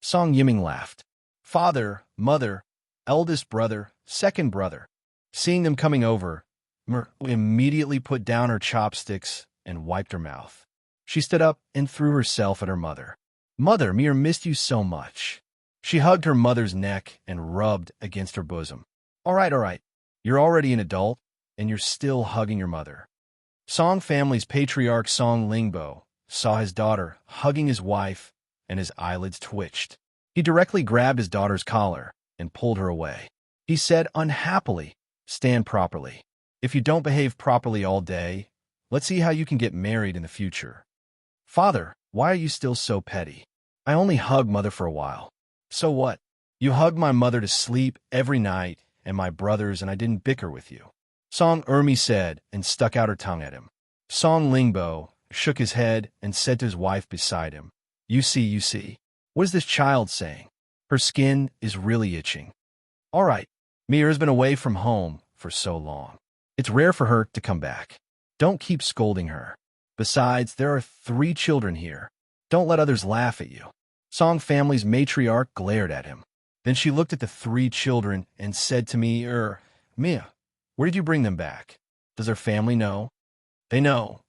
Song Yiming laughed. "Father, mother, eldest brother, second brother." Seeing them coming over, Mer immediately put down her chopsticks and wiped her mouth. She stood up and threw herself at her mother. "Mother, Mir missed you so much." She hugged her mother's neck and rubbed against her bosom. All right. You're already an adult, and you're still hugging your mother." Song family's patriarch Song Lingbo saw his daughter hugging his wife, and his eyelids twitched. He directly grabbed his daughter's collar and pulled her away. He said unhappily, "Stand properly. If you don't behave properly all day, let's see how you can get married in the future." "Father, why are you still so petty? I only hug mother for a while." "So what? You hugged my mother to sleep every night and my brothers, and I didn't bicker with you," Song Ermi said and stuck out her tongue at him. Song Lingbo shook his head and said to his wife beside him, You see. What is this child saying? Her skin is really itching." "All right. Mir has been away from home for so long. It's rare for her to come back. Don't keep scolding her. Besides, there are three children here. Don't let others laugh at you." Song family's matriarch glared at him. Then she looked at the three children and said to me, Mia, where did you bring them back? Does their family know?" They know.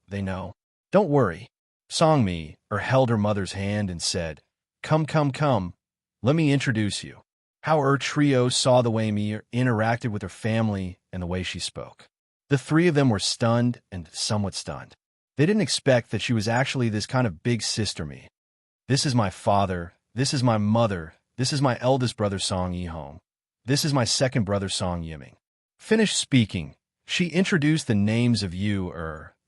Don't worry." Songmi held her mother's hand and said, Come. Let me introduce you." How her trio saw the way Mia interacted with her family and the way she spoke. The three of them were stunned and somewhat stunned. They didn't expect that she was actually this kind of big sister me. "This is my father. This is my mother. This is my eldest brother Song Yihong. This is my second brother Song Yiming." Finished speaking, she introduced the names of you,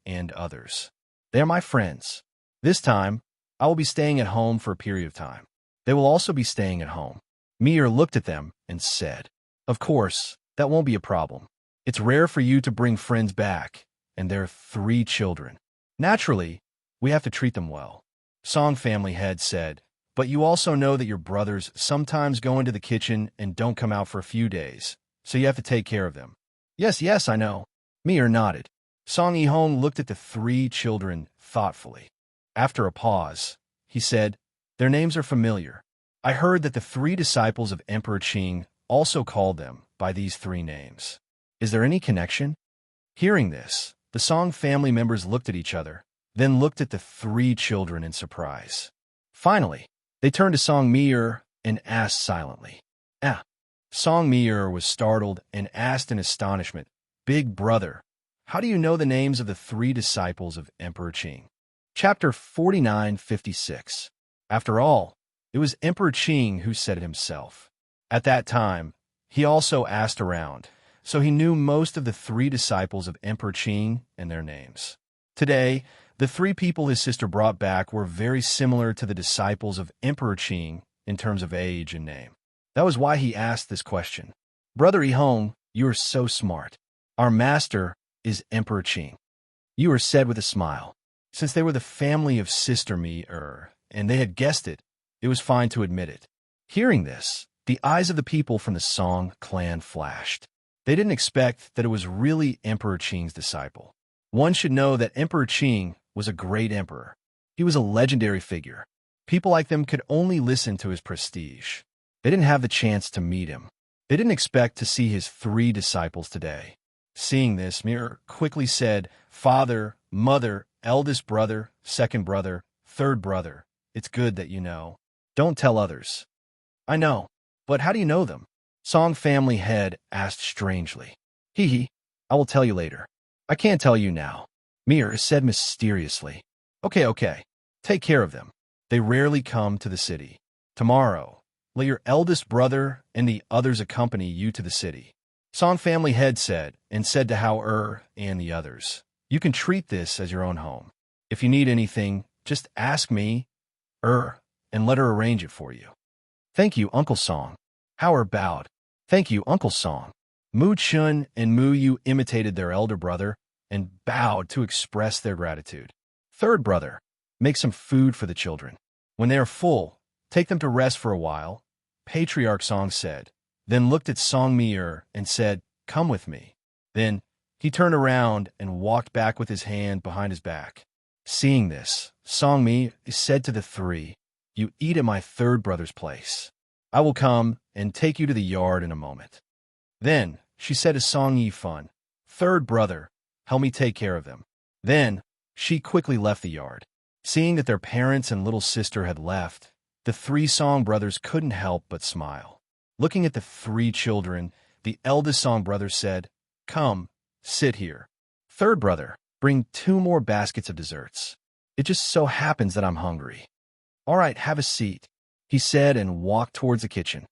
and others. "They are my friends. This time, I will be staying at home for a period of time. They will also be staying at home." Mir looked at them and said, "Of course, that won't be a problem. It's rare for you to bring friends back, and there are three children. Naturally, we have to treat them well." Song family head said, "But you also know that your brothers sometimes go into the kitchen and don't come out for a few days, so you have to take care of them." Yes, I know." Mir nodded. Song Yihong looked at the three children thoughtfully. After a pause, he said, Their names are familiar. I heard that the 3 disciples of Emperor Qing also called them by these 3 names. Is there any connection? Hearing this, the Song family members looked at each other, then looked at the 3 children in surprise. Finally, they turned to Song Mir and asked silently. Song Mir was startled and asked in astonishment, "Big brother, how do you know the names of the 3 disciples of Emperor Qing?" Chapter 49:56. After all, it was Emperor Qing who said it himself. At that time, he also asked around, so he knew most of the 3 disciples of Emperor Qing and their names. Today, the 3 people his sister brought back were very similar to the disciples of Emperor Qing in terms of age and name. That was why he asked this question. "Brother Yihong, you are so smart. Our master is Emperor Qing." You are said with a smile. Since they were the family of Sister Mi-er, and they had guessed it, it was fine to admit it. Hearing this, the eyes of the people from the Song clan flashed. They didn't expect that it was really Emperor Qing's disciple. One should know that Emperor Qing was a great emperor. He was a legendary figure. People like them could only listen to his prestige. They didn't have the chance to meet him. They didn't expect to see his 3 disciples today. Seeing this, Mir quickly said, "Father, mother, eldest brother, second brother, third brother, it's good that you know. Don't tell others." "I know, but how do you know them?" Song family head asked strangely. "Hee, I will tell you later. I can't tell you now," Mir said mysteriously. Okay, take care of them. They rarely come to the city. Tomorrow, let your eldest brother and the others accompany you to the city." Song family head said, and said to Hao and the others, "You can treat this as your own home. If you need anything, just ask me, and let her arrange it for you." "Thank you, Uncle Song." Hao bowed. "Thank you, Uncle Song." Mu Chun and Mu Yu imitated their elder brother and bowed to express their gratitude. "Third brother, make some food for the children. When they are full, take them to rest for a while," Patriarch Song said, then looked at Song Mir and said, "Come with me." Then he turned around and walked back with his hand behind his back. Seeing this, Song Mi said to the 3, "You eat at my third brother's place. I will come and take you to the yard in a moment." Then she said to Song Yifan, "Third brother, help me take care of them." Then she quickly left the yard. Seeing that their parents and little sister had left, the 3 Song brothers couldn't help but smile. Looking at the 3 children, the eldest Song brother said, "Come, sit here. Third brother, bring 2 more baskets of desserts. It just so happens that I'm hungry." "All right, have a seat," he said and walked towards the kitchen.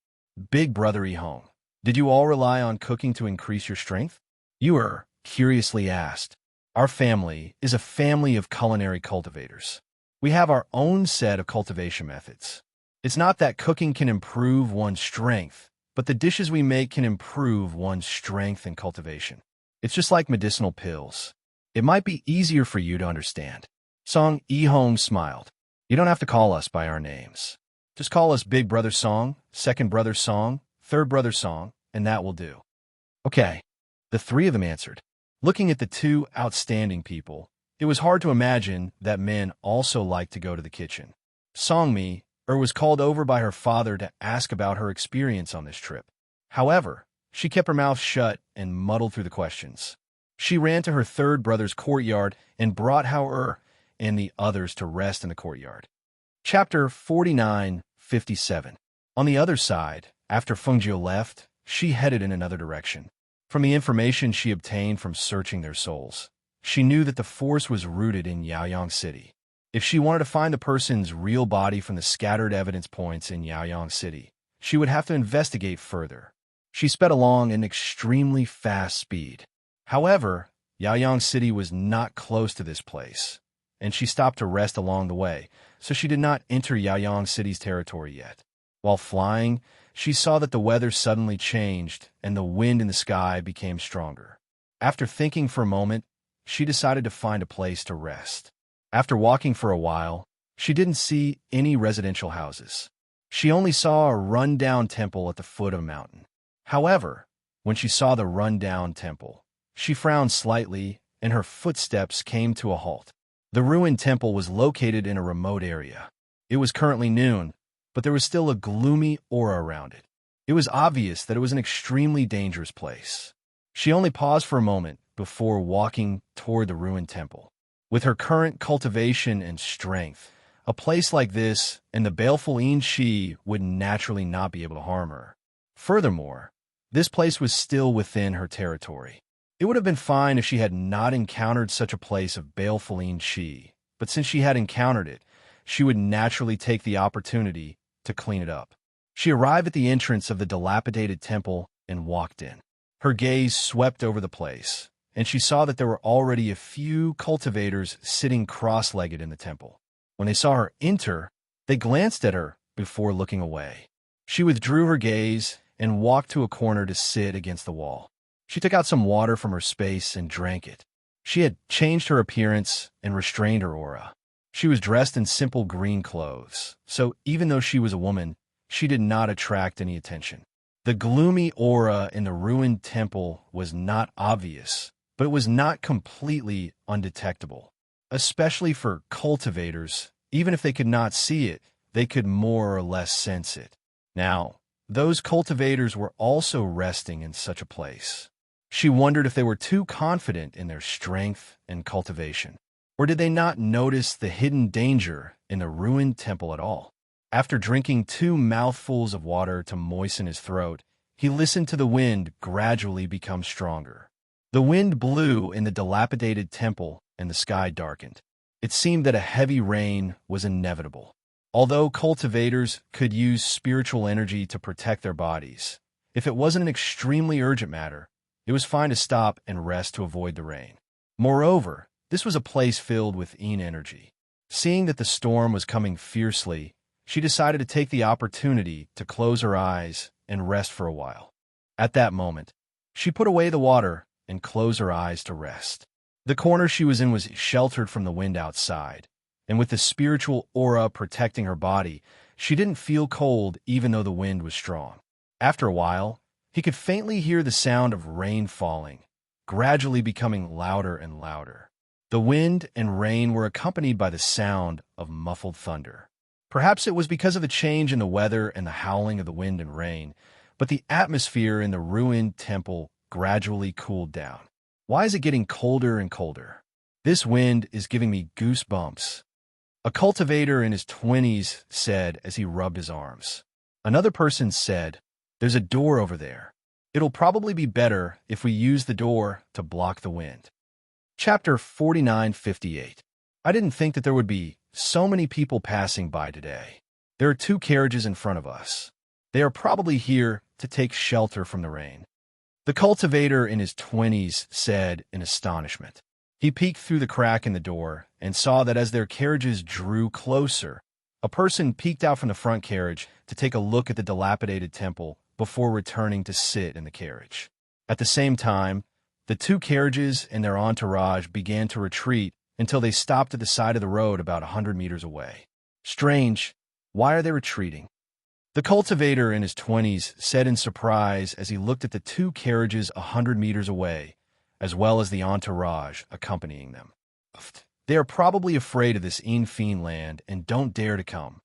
"Big brother Yihong, did you all rely on cooking to increase your strength?" Yu curiously asked. "Our family is a family of culinary cultivators. We have our own set of cultivation methods. It's not that cooking can improve one's strength, but the dishes we make can improve one's strength and cultivation. It's just like medicinal pills. It might be easier for you to understand." Song Yihong smiled. "You don't have to call us by our names. Just call us Big Brother Song, Second Brother Song, Third Brother Song, and that will do." "Okay," the 3 of them answered. Looking at the 2 outstanding people, it was hard to imagine that men also liked to go to the kitchen. Song Mi was called over by her father to ask about her experience on this trip. However, she kept her mouth shut and muddled through the questions. She ran to her third brother's courtyard and brought Hao and the others to rest in the courtyard. Chapter 49:57. On the other side, after Fengjiu left, she headed in another direction. From the information she obtained from searching their souls, she knew that the force was rooted in Yaoyang City. If she wanted to find the person's real body from the scattered evidence points in Yaoyang City, she would have to investigate further. She sped along at an extremely fast speed. However, Yaoyang City was not close to this place, and she stopped to rest along the way, so she did not enter Yaoyang City's territory yet. While flying, she saw that the weather suddenly changed and the wind in the sky became stronger. After thinking for a moment, she decided to find a place to rest. After walking for a while, she didn't see any residential houses. She only saw a run-down temple at the foot of a mountain. However, when she saw the run-down temple, she frowned slightly and her footsteps came to a halt. The ruined temple was located in a remote area. It was currently noon, but there was still a gloomy aura around it. It was obvious that it was an extremely dangerous place. She only paused for a moment before walking toward the ruined temple. With her current cultivation and strength, a place like this and the baleful Shi would naturally not be able to harm her. Furthermore, this place was still within her territory. It would have been fine if she had not encountered such a place of baleful Shi, but since she had encountered it, she would naturally take the opportunity to clean it up. She arrived at the entrance of the dilapidated temple and walked in. Her gaze swept over the place, and she saw that there were already a few cultivators sitting cross-legged in the temple. When they saw her enter, they glanced at her before looking away. She withdrew her gaze and walked to a corner to sit against the wall. She took out some water from her space and drank it. She had changed her appearance and restrained her aura. She was dressed in simple green clothes, so even though she was a woman, she did not attract any attention. The gloomy aura in the ruined temple was not obvious, but it was not completely undetectable. Especially for cultivators, even if they could not see it, they could more or less sense it. Now, those cultivators were also resting in such a place. She wondered if they were too confident in their strength and cultivation, or did they not notice the hidden danger in the ruined temple at all? After drinking 2 mouthfuls of water to moisten his throat, he listened to the wind gradually become stronger. The wind blew in the dilapidated temple and the sky darkened. It seemed that a heavy rain was inevitable. Although cultivators could use spiritual energy to protect their bodies, if it wasn't an extremely urgent matter, it was fine to stop and rest to avoid the rain. Moreover, this was a place filled with energy. Seeing that the storm was coming fiercely, she decided to take the opportunity to close her eyes and rest for a while. At that moment, she put away the water and closed her eyes to rest. The corner she was in was sheltered from the wind outside, and with the spiritual aura protecting her body, she didn't feel cold even though the wind was strong. After a while, he could faintly hear the sound of rain falling, gradually becoming louder and louder. The wind and rain were accompanied by the sound of muffled thunder. Perhaps it was because of the change in the weather and the howling of the wind and rain, but the atmosphere in the ruined temple gradually cooled down. Why is it getting colder and colder? This wind is giving me goosebumps, a cultivator in his 20s said as he rubbed his arms. Another person said, "There's a door over there. It'll probably be better if we use the door to block the wind." Chapter 49:58. I didn't think that there would be so many people passing by today. There are 2 carriages in front of us. They are probably here to take shelter from the rain. The cultivator in his 20s said in astonishment. He peeked through the crack in the door and saw that as their carriages drew closer, a person peeked out from the front carriage to take a look at the dilapidated temple before returning to sit in the carriage. At the same time, the 2 carriages and their entourage began to retreat until they stopped at the side of the road about 100 meters away. Strange, why are they retreating? The cultivator in his 20s said in surprise as he looked at the 2 carriages 100 meters away, as well as the entourage accompanying them. They are probably afraid of this fiend land and don't dare to come.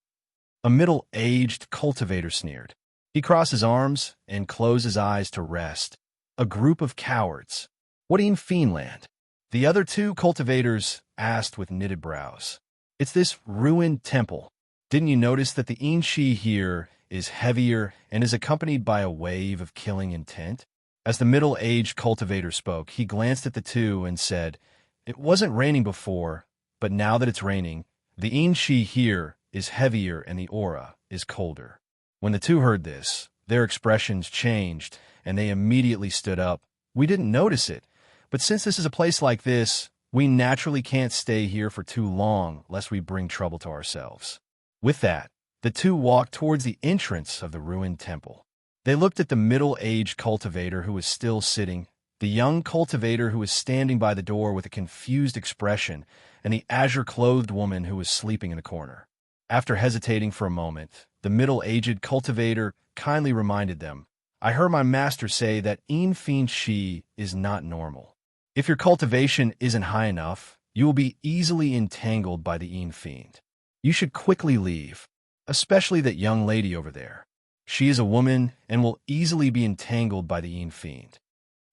A middle-aged cultivator sneered. He crossed his arms and closed his eyes to rest. A group of cowards. What fiend land? The other 2 cultivators asked with knitted brows. It's this ruined temple. Didn't you notice that the Shi here is heavier and is accompanied by a wave of killing intent? As the middle-aged cultivator spoke, he glanced at the 2 and said, "It wasn't raining before, but now that it's raining, the Shi here is heavier and the aura is colder." When the 2 heard this, their expressions changed and they immediately stood up. "We didn't notice it, but since this is a place like this, we naturally can't stay here for too long lest we bring trouble to ourselves." With that, the 2 walked towards the entrance of the ruined temple. They looked at the middle-aged cultivator who was still sitting, the young cultivator who was standing by the door with a confused expression, and the azure-clothed woman who was sleeping in the corner. After hesitating for a moment, the middle-aged cultivator kindly reminded them, "I heard my master say that fiend Shi is not normal. If your cultivation isn't high enough, you will be easily entangled by the fiend. You should quickly leave, especially that young lady over there. She is a woman and will easily be entangled by the Yin fiend."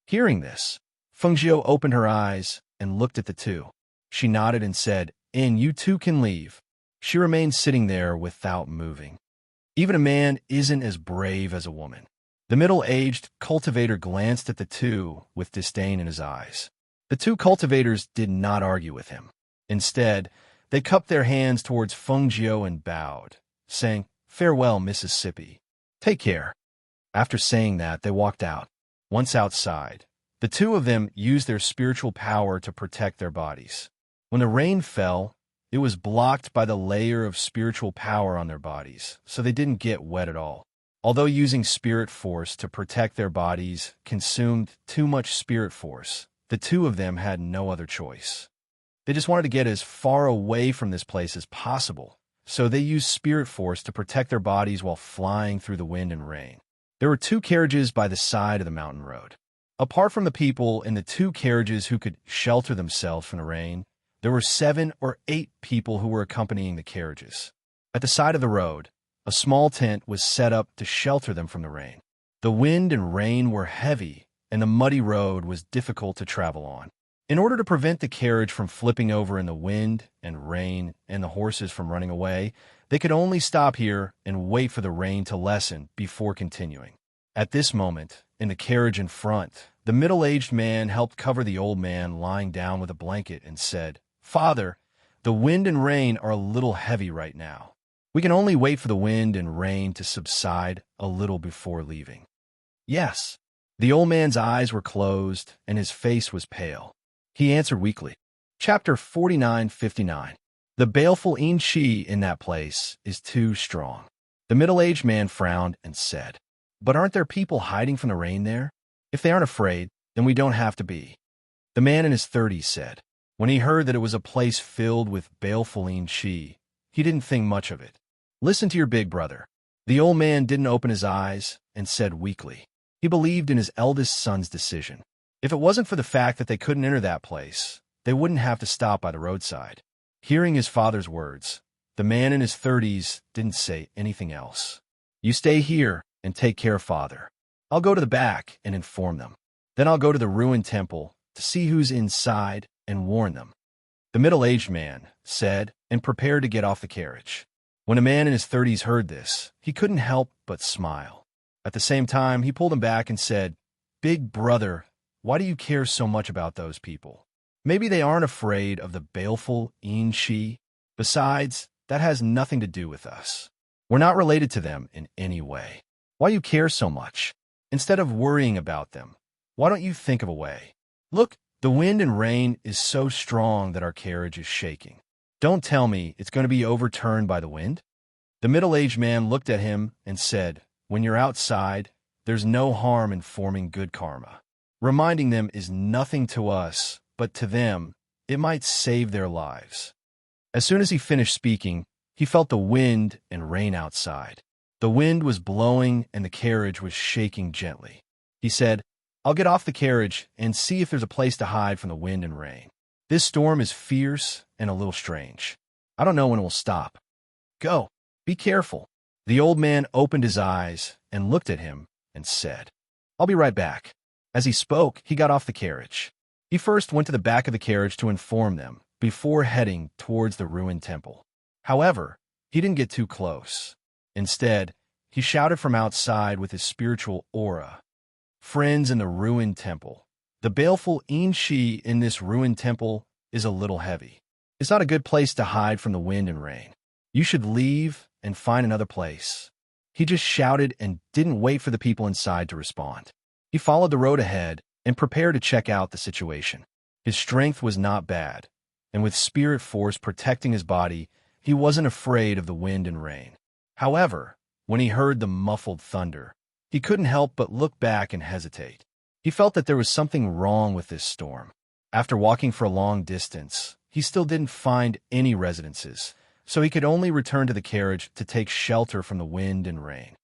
Hearing this, Fengjiu opened her eyes and looked at the two. She nodded and said, "In, you two can leave." She remained sitting there without moving. Even a man isn't as brave as a woman. The middle-aged cultivator glanced at the two with disdain in his eyes. The two cultivators did not argue with him. Instead, they cupped their hands towards Fengjiu and bowed, saying, "Farewell, Mississippi. Take care." After saying that, they walked out. Once outside, the two of them used their spiritual power to protect their bodies. When the rain fell, it was blocked by the layer of spiritual power on their bodies, so they didn't get wet at all. Although using spirit force to protect their bodies consumed too much spirit force, the two of them had no other choice. They just wanted to get as far away from this place as possible, so they used spirit force to protect their bodies while flying through the wind and rain. There were two carriages by the side of the mountain road. Apart from the people in the two carriages who could shelter themselves from the rain, there were 7 or 8 people who were accompanying the carriages. At the side of the road, a small tent was set up to shelter them from the rain. The wind and rain were heavy, and the muddy road was difficult to travel on. In order to prevent the carriage from flipping over in the wind and rain and the horses from running away, they could only stop here and wait for the rain to lessen before continuing. At this moment, in the carriage in front, the middle-aged man helped cover the old man lying down with a blanket and said, "Father, the wind and rain are a little heavy right now. We can only wait for the wind and rain to subside a little before leaving." "Yes." The old man's eyes were closed and his face was pale. He answered weakly. Chapter 49:59. The baleful Yin Qi in that place is too strong. The middle-aged man frowned and said, "But aren't there people hiding from the rain there? If they aren't afraid, then we don't have to be." The man in his 30s said. When he heard that it was a place filled with baleful Yin Qi, he didn't think much of it. "Listen to your big brother." The old man didn't open his eyes and said weakly. He believed in his eldest son's decision. If it wasn't for the fact that they couldn't enter that place, they wouldn't have to stop by the roadside. Hearing his father's words, the man in his 30s didn't say anything else. "You stay here and take care, father. I'll go to the back and inform them. Then I'll go to the ruined temple to see who's inside and warn them." The middle-aged man said and prepared to get off the carriage. When a man in his 30s heard this, he couldn't help but smile. At the same time, he pulled him back and said, "Big brother, why do you care so much about those people? Maybe they aren't afraid of the baleful Yin Qi. Besides, that has nothing to do with us. We're not related to them in any way. Why you care so much? Instead of worrying about them, why don't you think of a way? Look, the wind and rain is so strong that our carriage is shaking. Don't tell me it's going to be overturned by the wind?" The middle-aged man looked at him and said, "When you're outside, there's no harm in forming good karma. Reminding them is nothing to us, but to them, it might save their lives." As soon as he finished speaking, he felt the wind and rain outside. The wind was blowing and the carriage was shaking gently. He said, "I'll get off the carriage and see if there's a place to hide from the wind and rain. This storm is fierce and a little strange. I don't know when it will stop. Go, be careful." The old man opened his eyes and looked at him and said, "I'll be right back." As he spoke, he got off the carriage. He first went to the back of the carriage to inform them before heading towards the ruined temple. However, he didn't get too close. Instead, he shouted from outside with his spiritual aura, "Friends in the ruined temple, the baleful Yin Qi in this ruined temple is a little heavy. It's not a good place to hide from the wind and rain. You should leave and find another place." He just shouted and didn't wait for the people inside to respond. He followed the road ahead and prepared to check out the situation. His strength was not bad, and with spirit force protecting his body, he wasn't afraid of the wind and rain. However, when he heard the muffled thunder, he couldn't help but look back and hesitate. He felt that there was something wrong with this storm. After walking for a long distance, he still didn't find any residences, so he could only return to the carriage to take shelter from the wind and rain.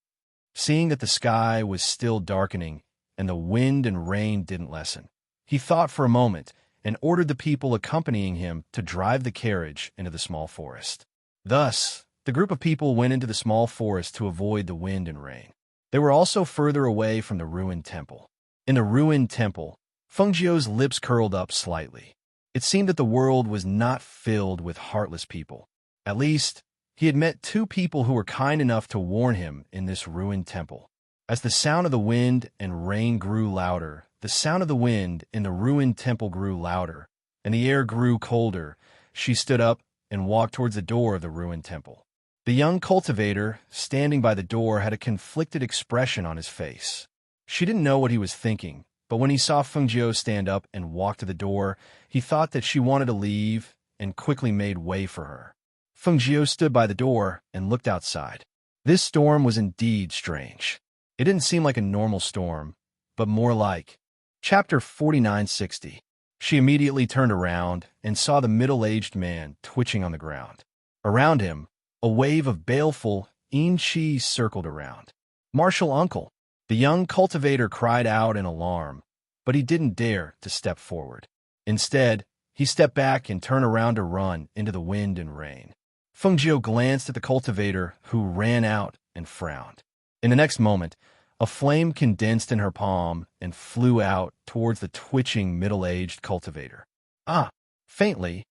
Seeing that the sky was still darkening and the wind and rain didn't lessen, he thought for a moment and ordered the people accompanying him to drive the carriage into the small forest. Thus, the group of people went into the small forest to avoid the wind and rain. They were also further away from the ruined temple. In the ruined temple, Feng Jiu's lips curled up slightly. It seemed that the world was not filled with heartless people. At least, he had met two people who were kind enough to warn him in this ruined temple. As the sound of the wind and rain grew louder, the sound of the wind in the ruined temple grew louder, and the air grew colder. She stood up and walked towards the door of the ruined temple. The young cultivator, standing by the door, had a conflicted expression on his face. She didn't know what he was thinking, but when he saw Feng Jiu stand up and walk to the door, he thought that she wanted to leave and quickly made way for her. Feng Jiu stood by the door and looked outside. This storm was indeed strange. It didn't seem like a normal storm, but more like Chapter 4960. She immediately turned around and saw the middle-aged man twitching on the ground. Around him, a wave of baleful yin qi circled around. "Martial uncle!" The young cultivator cried out in alarm, but he didn't dare to step forward. Instead, he stepped back and turned around to run into the wind and rain. Feng Jiu glanced at the cultivator, who ran out and frowned. In the next moment, a flame condensed in her palm and flew out towards the twitching middle-aged cultivator. Ah! Faintly,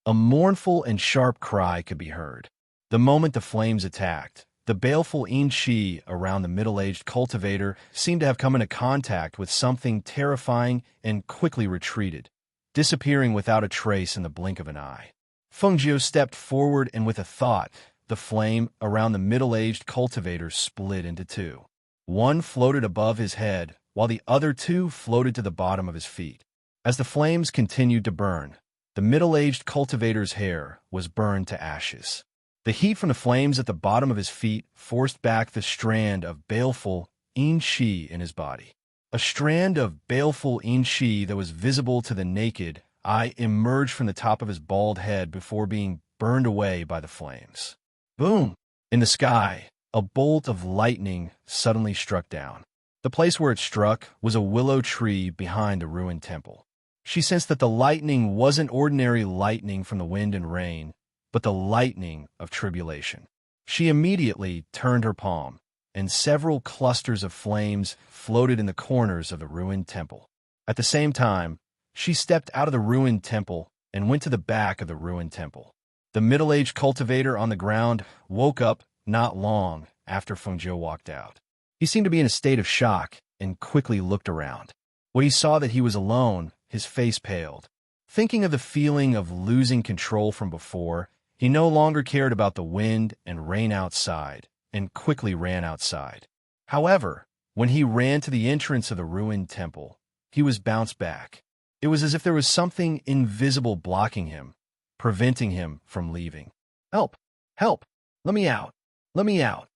a mournful and sharp cry could be heard. The moment the flames attacked, the baleful yin qi around the middle-aged cultivator seemed to have come into contact with something terrifying and quickly retreated, disappearing without a trace in the blink of an eye. Feng Jiu stepped forward, and with a thought, the flame around the middle-aged cultivator split into two. One floated above his head, while the other two floated to the bottom of his feet. As the flames continued to burn, the middle-aged cultivator's hair was burned to ashes. The heat from the flames at the bottom of his feet forced back the strand of baleful yin qi in his body. A strand of baleful yin qi that was visible to the naked eye emerged from the top of his bald head before being burned away by the flames. Boom! In the sky, a bolt of lightning suddenly struck down. The place where it struck was a willow tree behind the ruined temple. She sensed that the lightning wasn't ordinary lightning from the wind and rain, but the lightning of tribulation. She immediately turned her palm, and several clusters of flames floated in the corners of the ruined temple. At the same time, she stepped out of the ruined temple and went to the back of the ruined temple. The middle-aged cultivator on the ground woke up not long after Feng Jiu walked out. He seemed to be in a state of shock and quickly looked around. When he saw that he was alone, his face paled. Thinking of the feeling of losing control from before, he no longer cared about the wind and rain outside and quickly ran outside. However, when he ran to the entrance of the ruined temple, he was bounced back. It was as if there was something invisible blocking him, preventing him from leaving. "Help! Help! Let me out! Let me out!"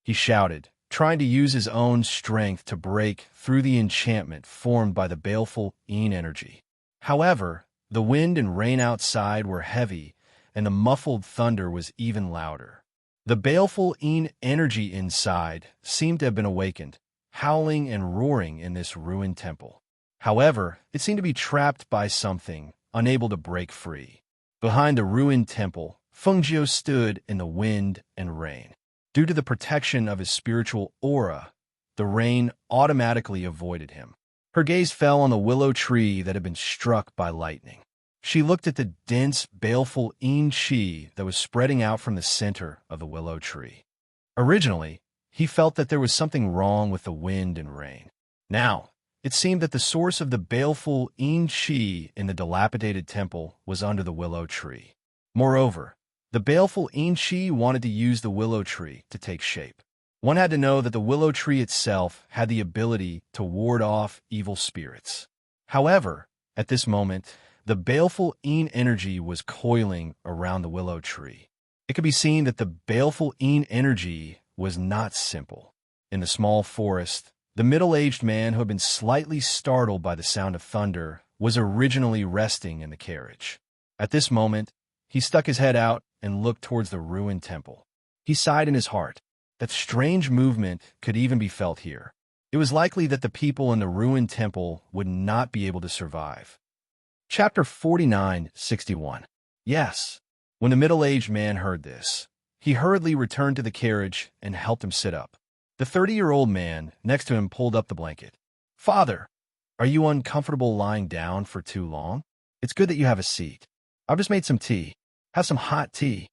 he shouted, trying to use his own strength to break through the enchantment formed by the baleful yin energy. However, the wind and rain outside were heavy, and the muffled thunder was even louder. The baleful yin energy inside seemed to have been awakened, howling and roaring in this ruined temple. However, it seemed to be trapped by something, unable to break free. Behind the ruined temple, Feng Jiu stood in the wind and rain. Due to the protection of his spiritual aura, the rain automatically avoided him. Her gaze fell on the willow tree that had been struck by lightning. She looked at the dense, baleful yin qi that was spreading out from the center of the willow tree. Originally, he felt that there was something wrong with the wind and rain. Now, it seemed that the source of the baleful yin qi in the dilapidated temple was under the willow tree. Moreover, the baleful yin qi wanted to use the willow tree to take shape. One had to know that the willow tree itself had the ability to ward off evil spirits. However, at this moment, the baleful yin energy was coiling around the willow tree. It could be seen that the baleful yin energy was not simple. In the small forest, the middle-aged man who had been slightly startled by the sound of thunder was originally resting in the carriage. At this moment, he stuck his head out and looked towards the ruined temple. He sighed in his heart. That strange movement could even be felt here. It was likely that the people in the ruined temple would not be able to survive. Chapter 4961. Yes, When the middle-aged man heard this, he hurriedly returned to the carriage and helped him sit up. The 30-year-old man next to him pulled up the blanket. "Father, are you uncomfortable lying down for too long? It's good that you have a seat. I've just made some tea. Have some hot tea."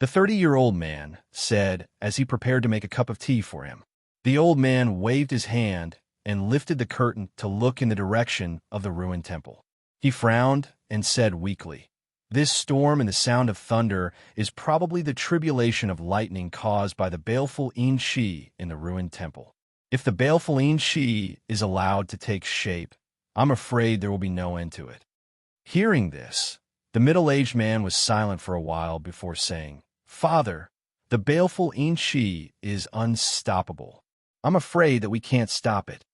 The 30-year-old man said as he prepared to make a cup of tea for him. The old man waved his hand and lifted the curtain to look in the direction of the ruined temple. He frowned and said weakly, "This storm and the sound of thunder is probably the tribulation of lightning caused by the baleful In-shi in the ruined temple. If the baleful In-shi is allowed to take shape, I'm afraid there will be no end to it." Hearing this, the middle-aged man was silent for a while before saying, "Father, the baleful In-shi is unstoppable. I'm afraid that we can't stop it."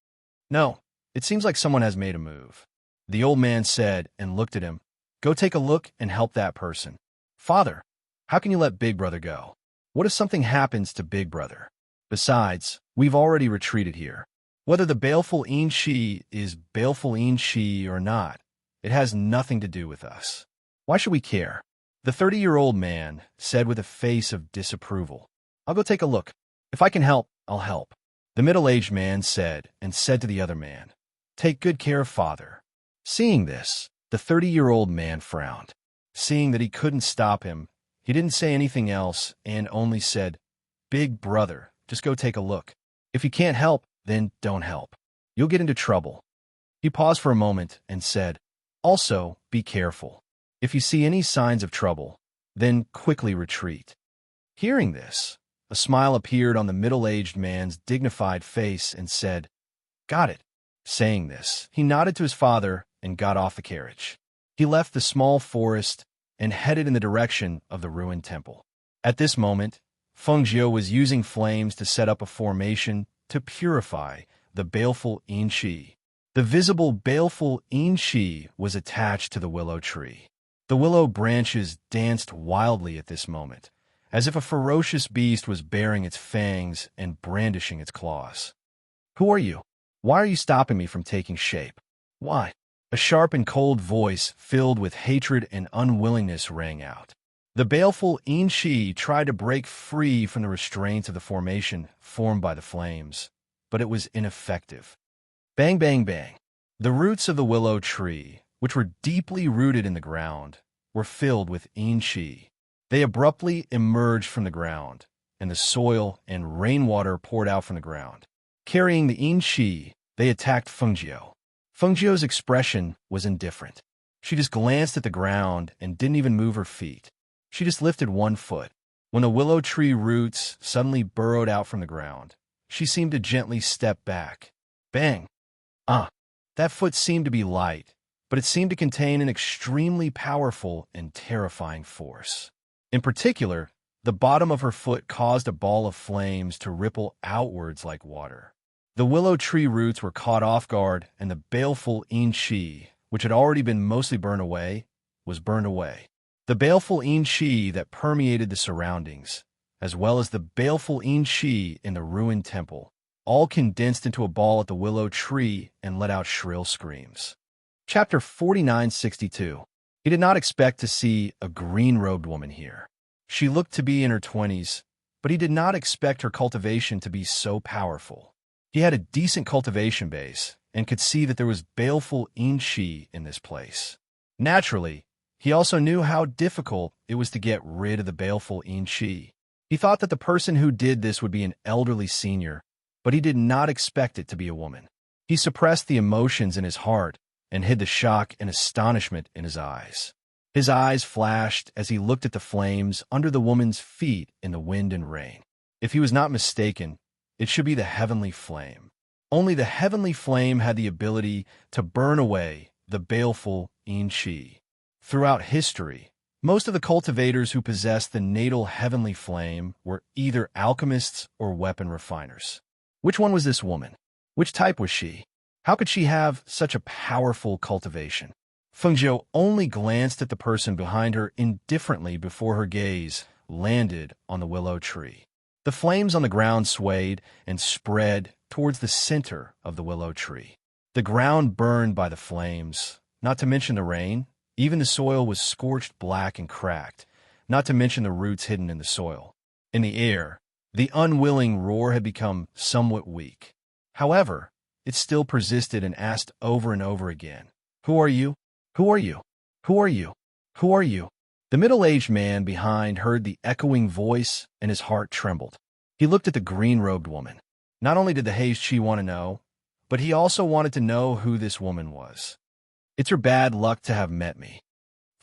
"No, it seems like someone has made a move," the old man said and looked at him. "Go take a look and help that person." "Father, how can you let Big Brother go? What if something happens to Big Brother? Besides, we've already retreated here. Whether the baleful In-shi is baleful In-shi or not, it has nothing to do with us. Why should we care?" The 30-year-old man said with a face of disapproval. "I'll go take a look. If I can help, I'll help." The middle-aged man said to the other man, "Take good care of Father." Seeing this, the 30-year-old man frowned. Seeing that he couldn't stop him, he didn't say anything else and only said, "Big Brother, just go take a look. If you can't help, then don't help. You'll get into trouble." He paused for a moment and said, "Also, be careful. If you see any signs of trouble, then quickly retreat." Hearing this, a smile appeared on the middle-aged man's dignified face and said, "Got it." Saying this, he nodded to his father and got off the carriage. He left the small forest and headed in the direction of the ruined temple. At this moment, Feng Jiu was using flames to set up a formation to purify the baleful In-shi. The visible baleful In-shi was attached to the willow tree. The willow branches danced wildly at this moment, as if a ferocious beast was baring its fangs and brandishing its claws. "Who are you? Why are you stopping me from taking shape? Why?" A sharp and cold voice filled with hatred and unwillingness rang out. The baleful In-shi tried to break free from the restraints of the formation formed by the flames, but it was ineffective. Bang, bang, bang. The roots of the willow tree, which were deeply rooted in the ground, were filled with In-shi. They abruptly emerged from the ground, and the soil and rainwater poured out from the ground. Carrying the In-shi, they attacked Feng Jiu. Feng Jiu's expression was indifferent. She just glanced at the ground and didn't even move her feet. She just lifted one foot. When the willow tree roots suddenly burrowed out from the ground, she seemed to gently step back. Bang! That foot seemed to be light, but it seemed to contain an extremely powerful and terrifying force. In particular, the bottom of her foot caused a ball of flames to ripple outwards like water. The willow tree roots were caught off guard, and the baleful In-shi, which had already been mostly burned away, was burned away. The baleful In-shi that permeated the surroundings, as well as the baleful In-shi in the ruined temple, all condensed into a ball at the willow tree and let out shrill screams. Chapter 4962. He did not expect to see a green-robed woman here. She looked to be in her 20s, but he did not expect her cultivation to be so powerful. He had a decent cultivation base and could see that there was baleful In-shi in this place. Naturally, he also knew how difficult it was to get rid of the baleful In-shi. He thought that the person who did this would be an elderly senior, but he did not expect it to be a woman. He suppressed the emotions in his heart and hid the shock and astonishment in his eyes. His eyes flashed as he looked at the flames under the woman's feet in the wind and rain. If he was not mistaken, it should be the heavenly flame. Only the heavenly flame had the ability to burn away the baleful In-shi. Throughout history, most of the cultivators who possessed the natal heavenly flame were either alchemists or weapon refiners. Which one was this woman? Which type was she? How could she have such a powerful cultivation? Feng Jiu only glanced at the person behind her indifferently before her gaze landed on the willow tree. The flames on the ground swayed and spread towards the center of the willow tree. The ground burned by the flames, not to mention the rain. Even the soil was scorched black and cracked, not to mention the roots hidden in the soil. In the air, the unwilling roar had become somewhat weak. However, it still persisted and asked over and over again, "Who are you? Who are you? Who are you? Who are you?" The middle-aged man behind heard the echoing voice, and his heart trembled. He looked at the green-robed woman. Not only did the Heishi want to know, but he also wanted to know who this woman was. "It's her bad luck to have met me."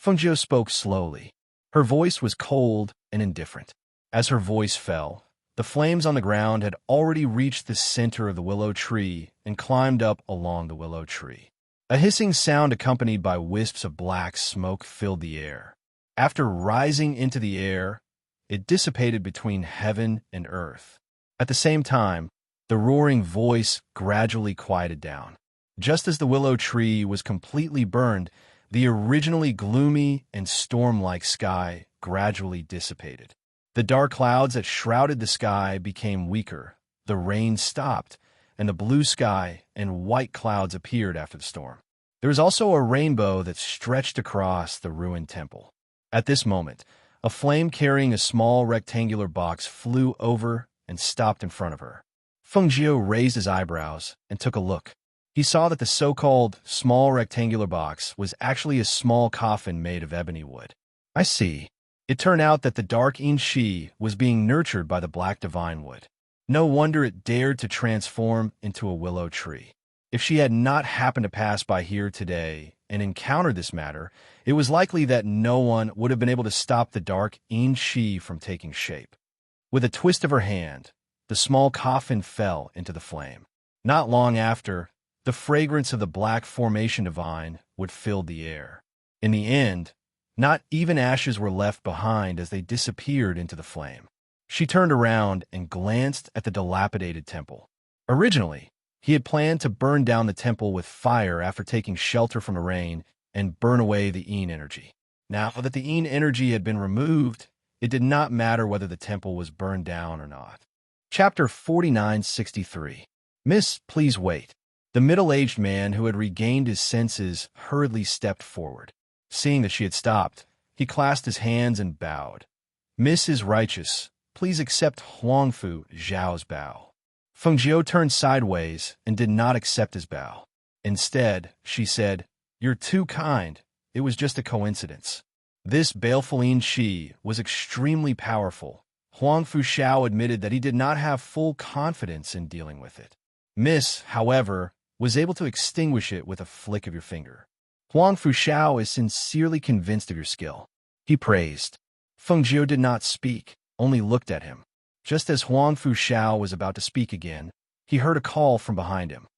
Fengjiu spoke slowly. Her voice was cold and indifferent. As her voice fell, the flames on the ground had already reached the center of the willow tree and climbed up along the willow tree. A hissing sound accompanied by wisps of black smoke filled the air. After rising into the air, it dissipated between heaven and earth. At the same time, the roaring voice gradually quieted down. Just as the willow tree was completely burned, the originally gloomy and storm-like sky gradually dissipated. The dark clouds that shrouded the sky became weaker, the rain stopped, and the blue sky and white clouds appeared after the storm. There was also a rainbow that stretched across the ruined temple. At this moment, a flame carrying a small rectangular box flew over and stopped in front of her. Fengjiu raised his eyebrows and took a look. He saw that the so-called small rectangular box was actually a small coffin made of ebony wood. "I see." It turned out that the dark Yin-Shi was being nurtured by the black divine wood. No wonder it dared to transform into a willow tree. If she had not happened to pass by here today and encountered this matter, it was likely that no one would have been able to stop the dark Yin-Shi from taking shape. With a twist of her hand, the small coffin fell into the flame. Not long after, the fragrance of the black formation divine would fill the air. In the end, not even ashes were left behind as they disappeared into the flame. She turned around and glanced at the dilapidated temple. Originally, he had planned to burn down the temple with fire after taking shelter from the rain and burn away the Yin energy. Now that the Yin energy had been removed, it did not matter whether the temple was burned down or not. Chapter 4963. "Miss, please wait." The middle-aged man who had regained his senses hurriedly stepped forward. Seeing that she had stopped, he clasped his hands and bowed. "Miss is righteous. Please accept Huangfu Zhao's bow." Fengjiu turned sideways and did not accept his bow. Instead, she said, "You're too kind. It was just a coincidence." This baleful Yin-Shi was extremely powerful. Huangfu Zhao admitted that he did not have full confidence in dealing with it. Miss, however, was able to extinguish it with a flick of your finger. "Huangfu Zhao is sincerely convinced of your skill," he praised. Fengjiu did not speak, only looked at him. Just as Huangfu Zhao was about to speak again, he heard a call from behind him.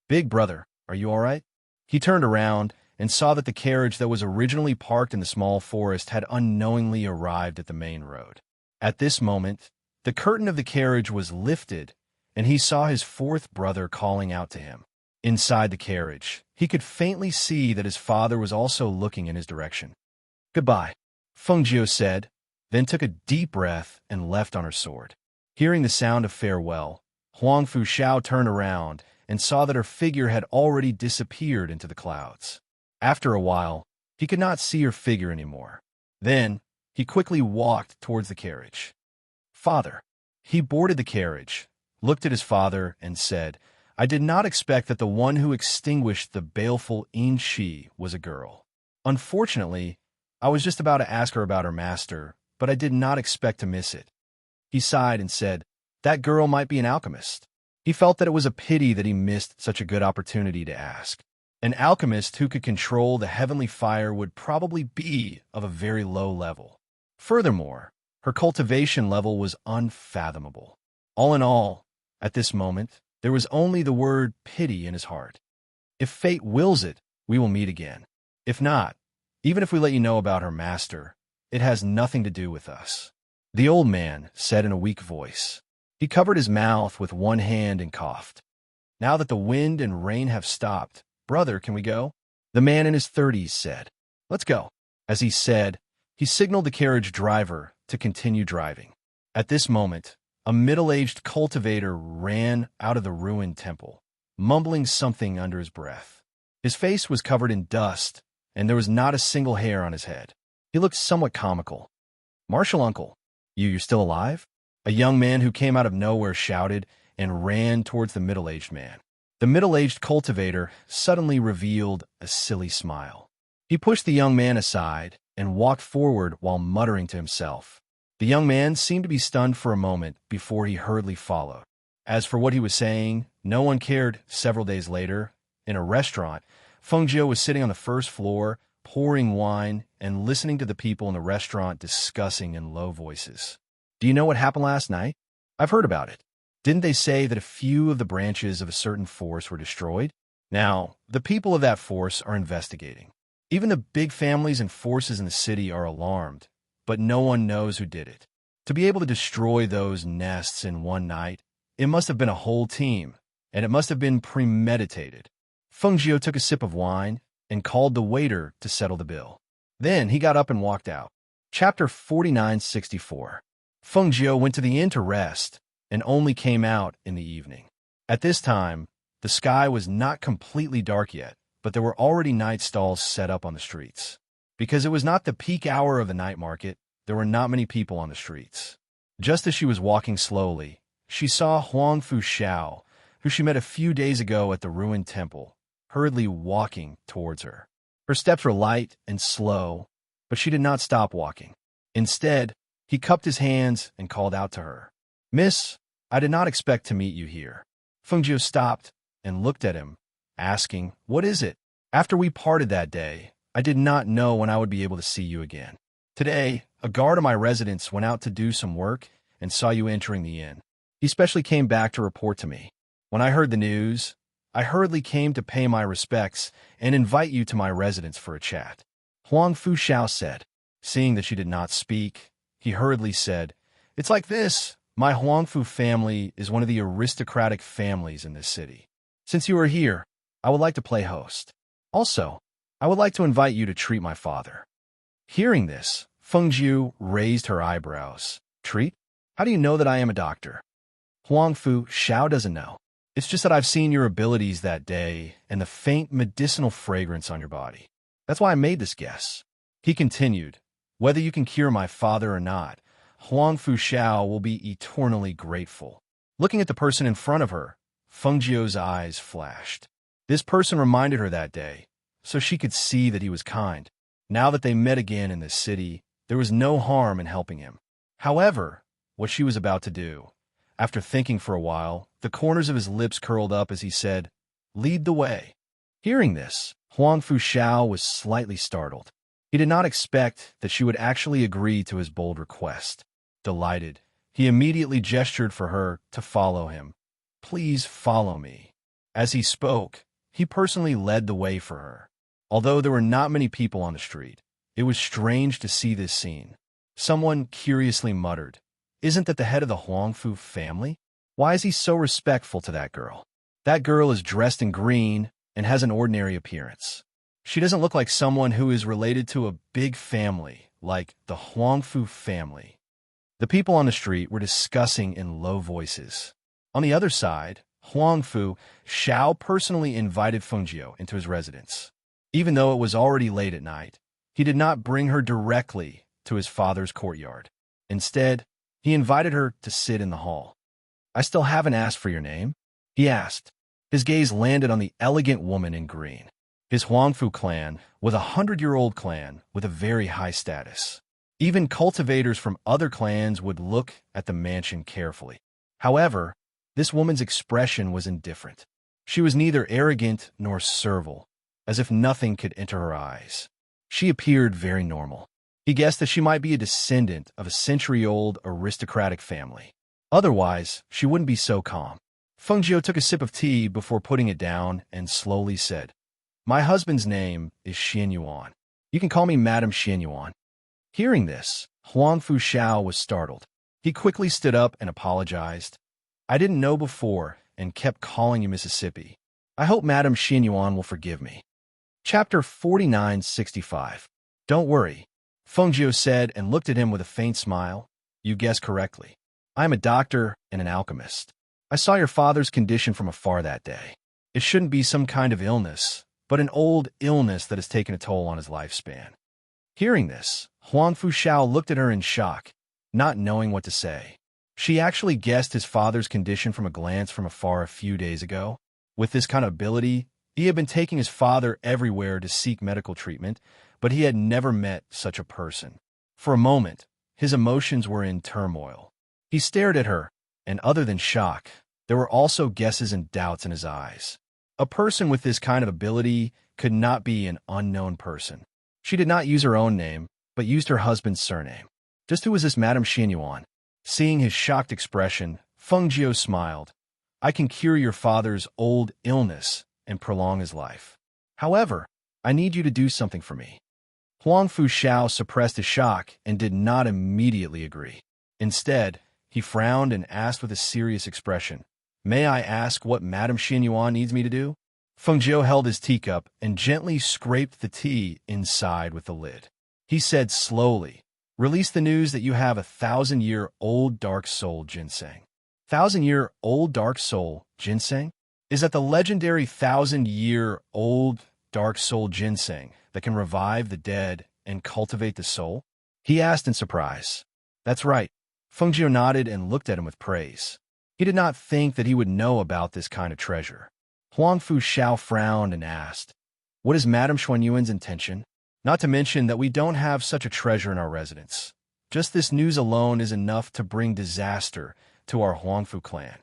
"Big brother, are you all right?" He turned around and saw that the carriage that was originally parked in the small forest had unknowingly arrived at the main road. At this moment, the curtain of the carriage was lifted, and he saw his fourth brother calling out to him. Inside the carriage, he could faintly see that his father was also looking in his direction. "Goodbye," Fengjiu said, then took a deep breath and left on her sword. Hearing the sound of farewell, Huangfu Zhao turned around and saw that her figure had already disappeared into the clouds. After a while, he could not see her figure anymore. Then, he quickly walked towards the carriage. "Father." He boarded the carriage, looked at his father, and said, "I did not expect that the one who extinguished the baleful Yin-Shi was a girl. Unfortunately, I was just about to ask her about her master, but I did not expect to miss it." He sighed and said, "That girl might be an alchemist." He felt that it was a pity that he missed such a good opportunity to ask. An alchemist who could control the heavenly fire would probably be of a very low level. Furthermore, her cultivation level was unfathomable. All in all, at this moment, there was only the word pity in his heart. If fate wills it, we will meet again. If not, even if we let you know about her master, it has nothing to do with us." The old man said in a weak voice. He covered his mouth with one hand and coughed. "Now that the wind and rain have stopped, brother, can we go?" The man in his 30s said, "Let's go." As he said, he signaled the carriage driver to continue driving. At this moment, a middle-aged cultivator ran out of the ruined temple, mumbling something under his breath. His face was covered in dust, and there was not a single hair on his head. He looked somewhat comical. Marshal uncle, you're still alive? A young man who came out of nowhere shouted and ran towards the middle-aged man. The middle-aged cultivator suddenly revealed a silly smile. He pushed the young man aside and walked forward while muttering to himself. The young man seemed to be stunned for a moment before he hurriedly followed. As for what he was saying, no one cared. Several days later, in a restaurant, Feng Jiu was sitting on the first floor, pouring wine and listening to the people in the restaurant discussing in low voices. Do you know what happened last night? I've heard about it. Didn't they say that a few of the branches of a certain force were destroyed? Now, the people of that force are investigating. Even the big families and forces in the city are alarmed, but no one knows who did it. To be able to destroy those nests in one night, it must have been a whole team, and it must have been premeditated. Feng Jiu took a sip of wine and called the waiter to settle the bill. Then he got up and walked out. Chapter 4964. Feng Jiu went to the inn to rest and only came out in the evening. At this time, the sky was not completely dark yet, but there were already night stalls set up on the streets. Because it was not the peak hour of the night market, there were not many people on the streets. Just as she was walking slowly, she saw Huang Fu Xiao, who she met a few days ago at the ruined temple, hurriedly walking towards her. Her steps were light and slow, but she did not stop walking. Instead, he cupped his hands and called out to her. Miss, I did not expect to meet you here. Feng Jiu stopped and looked at him, asking, What is it? After we parted that day, I did not know when I would be able to see you again. Today, a guard of my residence went out to do some work and saw you entering the inn. He specially came back to report to me. When I heard the news, I hurriedly came to pay my respects and invite you to my residence for a chat. Huang Fu Xiao said. Seeing that she did not speak, he hurriedly said, It's like this. My Huangfu family is one of the aristocratic families in this city. Since you are here, I would like to play host. Also, I would like to invite you to treat my father. Hearing this, Feng Jiu raised her eyebrows. Treat? How do you know that I am a doctor? Huangfu Xiao doesn't know. It's just that I've seen your abilities that day and the faint medicinal fragrance on your body. That's why I made this guess. He continued, Whether you can cure my father or not, Huang Fu Xiao will be eternally grateful. Looking at the person in front of her, Feng Jiu's eyes flashed. This person reminded her that day, so she could see that he was kind. Now that they met again in the city, there was no harm in helping him. However, what she was about to do, after thinking for a while, the corners of his lips curled up as he said, Lead the way. Hearing this, Huang Fu Xiao was slightly startled. He did not expect that she would actually agree to his bold request. Delighted, he immediately gestured for her to follow him. Please follow me. As he spoke, he personally led the way for her. Although there were not many people on the street, it was strange to see this scene. Someone curiously muttered, Isn't that the head of the Huangfu family? Why is he so respectful to that girl? That girl is dressed in green and has an ordinary appearance. She doesn't look like someone who is related to a big family, like the Huangfu family. The people on the street were discussing in low voices. On the other side, Huang Fu Xiao personally invited Feng Jiu into his residence. Even though it was already late at night, he did not bring her directly to his father's courtyard. Instead, he invited her to sit in the hall. I still haven't asked for your name, he asked. His gaze landed on the elegant woman in green. His Huangfu clan was a 100-year-old clan with a very high status. Even cultivators from other clans would look at the mansion carefully. However, this woman's expression was indifferent. She was neither arrogant nor servile, as if nothing could enter her eyes. She appeared very normal. He guessed that she might be a descendant of a century-old aristocratic family. Otherwise, she wouldn't be so calm. Feng Jiu took a sip of tea before putting it down and slowly said, My husband's name is Xian Yuan. You can call me Madam Xian Yuan. Hearing this, Huang Fu Xiao was startled. He quickly stood up and apologized. I didn't know before and kept calling you Mississippi. I hope Madam Xian Yuan will forgive me. Chapter 4965. Don't worry, Feng Jiu said and looked at him with a faint smile. You guessed correctly. I am a doctor and an alchemist. I saw your father's condition from afar that day. It shouldn't be some kind of illness, but an old illness that has taken a toll on his lifespan. Hearing this, Huang Fushao looked at her in shock, not knowing what to say. She actually guessed his father's condition from a glance from afar a few days ago. With this kind of ability, he had been taking his father everywhere to seek medical treatment, but he had never met such a person. For a moment, his emotions were in turmoil. He stared at her, and other than shock, there were also guesses and doubts in his eyes. A person with this kind of ability could not be an unknown person. She did not use her own name, but used her husband's surname. Just who was this Madame Xianyuan? Seeing his shocked expression, Feng Jiu smiled. I can cure your father's old illness and prolong his life. However, I need you to do something for me. Huang Fushao suppressed his shock and did not immediately agree. Instead, he frowned and asked with a serious expression, May I ask what Madame Xianyuan needs me to do? Feng Jiu held his teacup and gently scraped the tea inside with the lid. He said slowly, Release the news that you have 1,000-year-old dark soul ginseng. 1,000-year-old dark soul ginseng? Is that the legendary 1,000-year-old dark soul ginseng that can revive the dead and cultivate the soul? He asked in surprise. That's right. Feng Jiu nodded and looked at him with praise. He did not think that he would know about this kind of treasure. Huang Fushao frowned and asked, What is Madame Xuanyuan's intention? Not to mention that we don't have such a treasure in our residence. Just this news alone is enough to bring disaster to our Huangfu clan.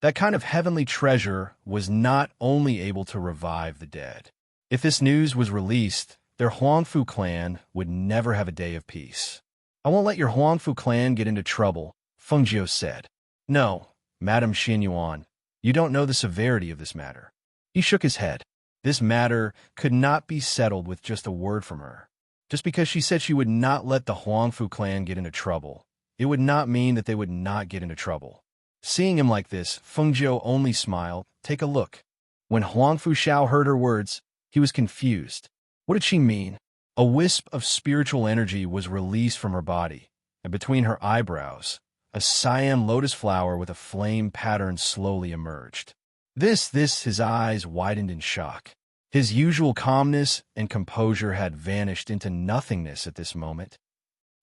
That kind of heavenly treasure was not only able to revive the dead. If this news was released, their Huangfu clan would never have a day of peace. I won't let your Huangfu clan get into trouble, Feng Jiu said. No, Madame Xianyuan, you don't know the severity of this matter. He shook his head. This matter could not be settled with just a word from her. Just because she said she would not let the Huangfu clan get into trouble, it would not mean that they would not get into trouble. Seeing him like this, Feng Jiu only smiled. Take a look. When Huang Fushao heard her words, he was confused. What did she mean? A wisp of spiritual energy was released from her body, and between her eyebrows, a cyan lotus flower with a flame pattern slowly emerged. His eyes widened in shock. His usual calmness and composure had vanished into nothingness at this moment.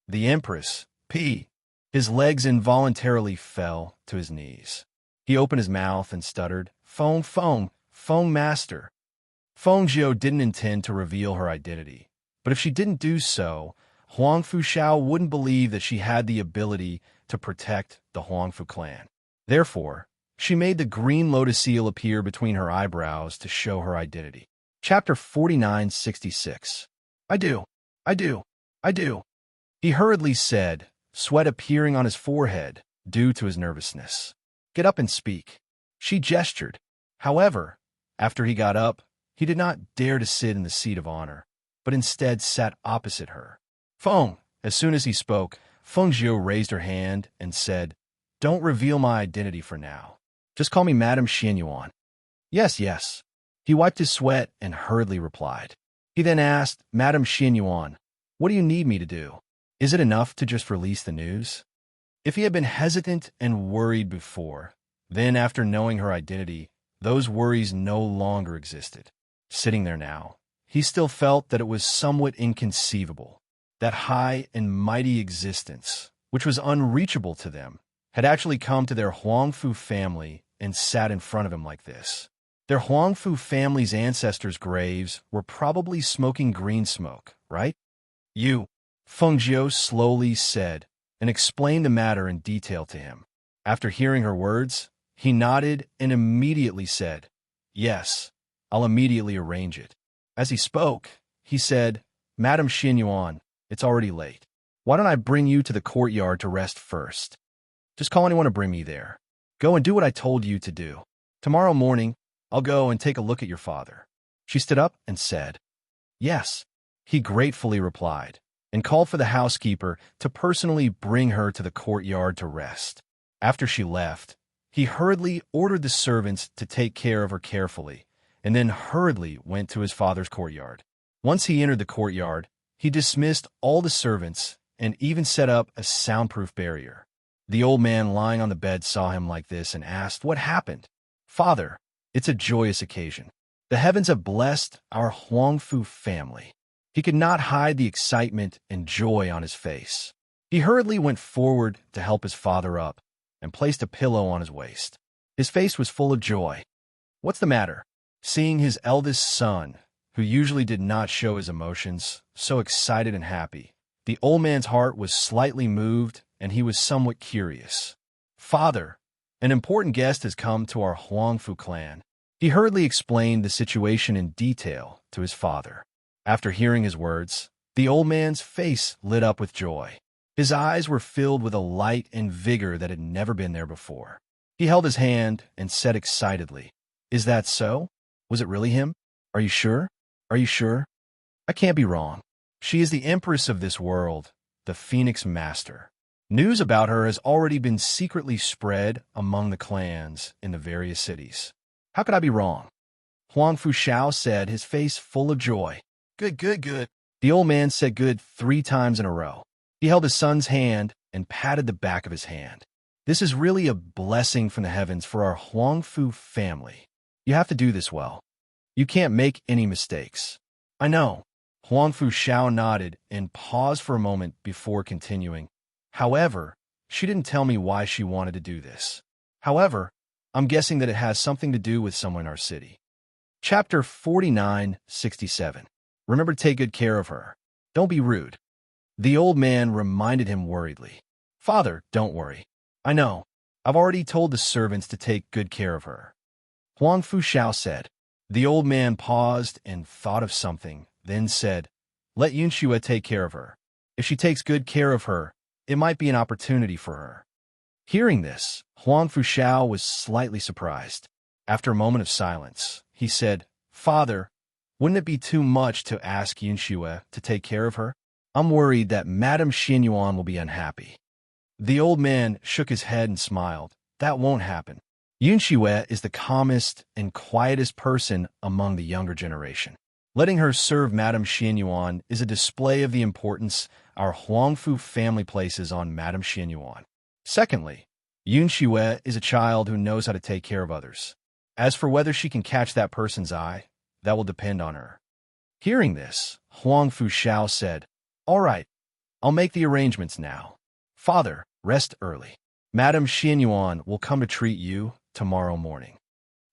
The Empress, P. His legs involuntarily fell to his knees. He opened his mouth and stuttered, Feng Master. Feng Jiu didn't intend to reveal her identity, but if she didn't do so, Huang Fushao wouldn't believe that she had the ability to protect the Huangfu clan. Therefore, she made the green lotus seal appear between her eyebrows to show her identity. Chapter 4966. I do. He hurriedly said, sweat appearing on his forehead due to his nervousness. Get up and speak. She gestured. However, after he got up, he did not dare to sit in the seat of honor, but instead sat opposite her. Feng, as soon as he spoke, Feng Jiu raised her hand and said, Don't reveal my identity for now. Just call me Madame Xianyuan. Yes. He wiped his sweat and hurriedly replied. He then asked, Madame Xianyuan, what do you need me to do? Is it enough to just release the news? If he had been hesitant and worried before, then after knowing her identity, those worries no longer existed. Sitting there now, he still felt that it was somewhat inconceivable. That high and mighty existence, which was unreachable to them, had actually come to their Huangfu family and sat in front of him like this. Their Huangfu family's ancestors' graves were probably smoking green smoke, right? You, Feng Jiu slowly said, and explained the matter in detail to him. After hearing her words, he nodded and immediately said, Yes, I'll immediately arrange it. As he spoke, he said, Madame Xianyuan, it's already late. Why don't I bring you to the courtyard to rest first? Just call anyone to bring me there. Go and do what I told you to do. Tomorrow morning, I'll go and take a look at your father. She stood up and said, Yes. He gratefully replied, and called for the housekeeper to personally bring her to the courtyard to rest. After she left, he hurriedly ordered the servants to take care of her carefully, and then hurriedly went to his father's courtyard. Once he entered the courtyard, he dismissed all the servants and even set up a soundproof barrier. The old man lying on the bed saw him like this and asked, What happened? Father, it's a joyous occasion. The heavens have blessed our Huangfu family. He could not hide the excitement and joy on his face. He hurriedly went forward to help his father up and placed a pillow on his waist. His face was full of joy. "What's the matter?" Seeing his eldest son, who usually did not show his emotions, so excited and happy, the old man's heart was slightly moved and he was somewhat curious. "Father, an important guest has come to our Huangfu clan." He hurriedly explained the situation in detail to his father. After hearing his words, the old man's face lit up with joy. His eyes were filled with a light and vigor that had never been there before. He held his hand and said excitedly, "Is that so? Was it really him? Are you sure? Are you sure? I can't be wrong. She is the empress of this world, the Phoenix Master. News about her has already been secretly spread among the clans in the various cities. How could I be wrong?" Huang Fushao said, his face full of joy. "Good, good, good." The old man said good 3 times in a row. He held his son's hand and patted the back of his hand. "This is really a blessing from the heavens for our Huangfu family. You have to do this well. You can't make any mistakes." "I know." Huang Fushao nodded and paused for a moment before continuing. "However, she didn't tell me why she wanted to do this. However, I'm guessing that it has something to do with someone in our city." Chapter 49:67. Remember to take good care of her. Don't be rude. The old man reminded him worriedly. "Father, don't worry. I know. I've already told the servants to take good care of her." Huang Fushao said. The old man paused and thought of something, then said, "Let Yunxue take care of her. If she takes good care of her, it might be an opportunity for her." Hearing this, Huang Fushao was slightly surprised. After a moment of silence, he said, "Father, wouldn't it be too much to ask Yunxue to take care of her? I'm worried that Madame Xinyuan will be unhappy." The old man shook his head and smiled. "That won't happen. Yunxue is the calmest and quietest person among the younger generation. Letting her serve Madame Xinyuan is a display of the importance our Huangfu family places on Madame Xinyuan. Secondly, Yunxue is a child who knows how to take care of others. As for whether she can catch that person's eye, that will depend on her." Hearing this, Huang Fushao said, "All right, I'll make the arrangements now. Father, rest early. Madame Xinyuan will come to treat you tomorrow morning."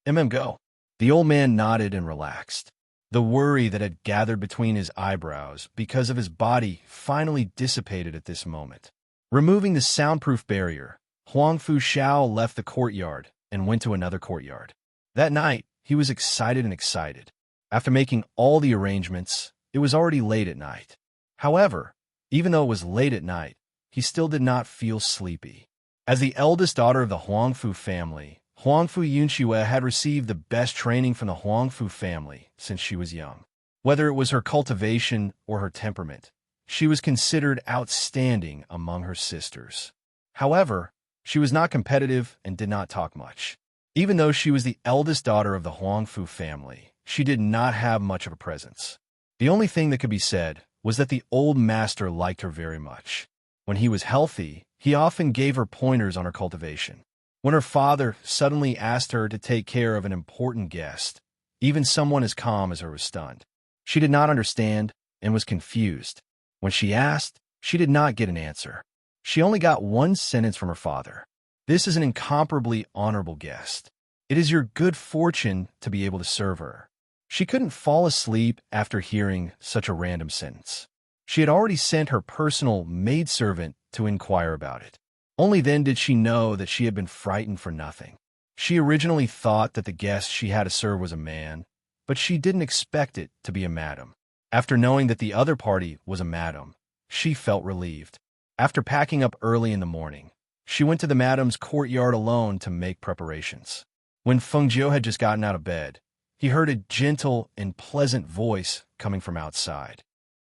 Go. The old man nodded and relaxed. The worry that had gathered between his eyebrows because of his body finally dissipated at this moment. Removing the soundproof barrier, Huang Fushao left the courtyard and went to another courtyard. That night, he was excited and excited. After making all the arrangements, it was already late at night. However, even though it was late at night, he still did not feel sleepy. As the eldest daughter of the Huangfu family, Huangfu Yunxue had received the best training from the Huangfu family since she was young. Whether it was her cultivation or her temperament, she was considered outstanding among her sisters. However, she was not competitive and did not talk much. Even though she was the eldest daughter of the Huangfu family, she did not have much of a presence. The only thing that could be said was that the old master liked her very much. When he was healthy, he often gave her pointers on her cultivation. When her father suddenly asked her to take care of an important guest, even someone as calm as her was stunned. She did not understand and was confused. When she asked, she did not get an answer. She only got one sentence from her father. "This is an incomparably honorable guest. It is your good fortune to be able to serve her." She couldn't fall asleep after hearing such a random sentence. She had already sent her personal maidservant to inquire about it. Only then did she know that she had been frightened for nothing. She originally thought that the guest she had to serve was a man, but she didn't expect it to be a madam. After knowing that the other party was a madam, she felt relieved. After packing up early in the morning, she went to the madam's courtyard alone to make preparations. When Fengjiu had just gotten out of bed, he heard a gentle and pleasant voice coming from outside.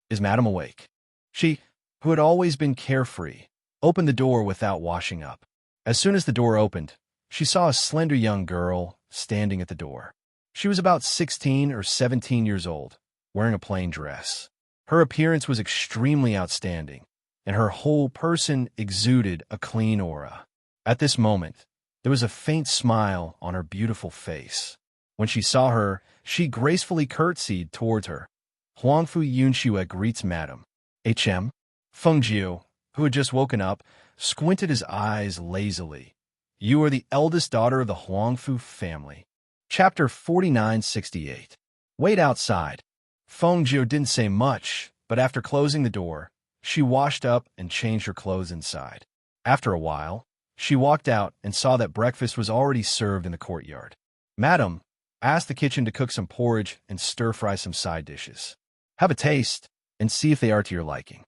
"Is madam awake?" She, who had always been carefree, opened the door without washing up. As soon as the door opened, she saw a slender young girl standing at the door. She was about 16 or 17 years old, wearing a plain dress. Her appearance was extremely outstanding, and her whole person exuded a clean aura. At this moment, there was a faint smile on her beautiful face. When she saw her, she gracefully curtsied towards her. Huangfu Yunxue greets Madam H.M. Fengjiu, who had just woken up, squinted his eyes lazily. You are the eldest daughter of the Huangfu family. Chapter 4968. Wait outside. Fengjiu didn't say much, but after closing the door, she washed up and changed her clothes inside. After a while, she walked out and saw that breakfast was already served in the courtyard. Madam, ask the kitchen to cook some porridge and stir-fry some side dishes. Have a taste and see if they are to your liking.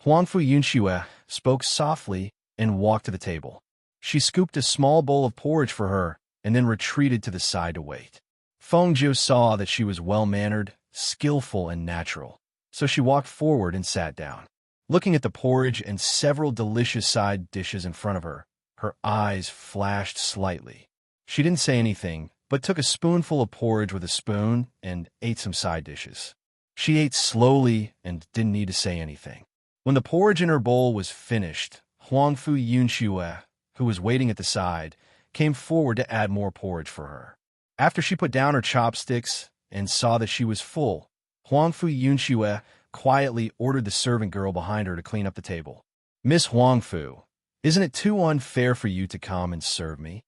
Huangfu Yunxue spoke softly and walked to the table. She scooped a small bowl of porridge for her and then retreated to the side to wait. Fengjiu saw that she was well-mannered, skillful, and natural, so she walked forward and sat down. Looking at the porridge and several delicious side dishes in front of her, her eyes flashed slightly. She didn't say anything, but took a spoonful of porridge with a spoon and ate some side dishes. She ate slowly and didn't need to say anything. When the porridge in her bowl was finished, Huangfu Yunxue, who was waiting at the side, came forward to add more porridge for her. After she put down her chopsticks and saw that she was full, Huangfu Yunxue quietly ordered the servant girl behind her to clean up the table. Miss Huangfu, isn't it too unfair for you to come and serve me?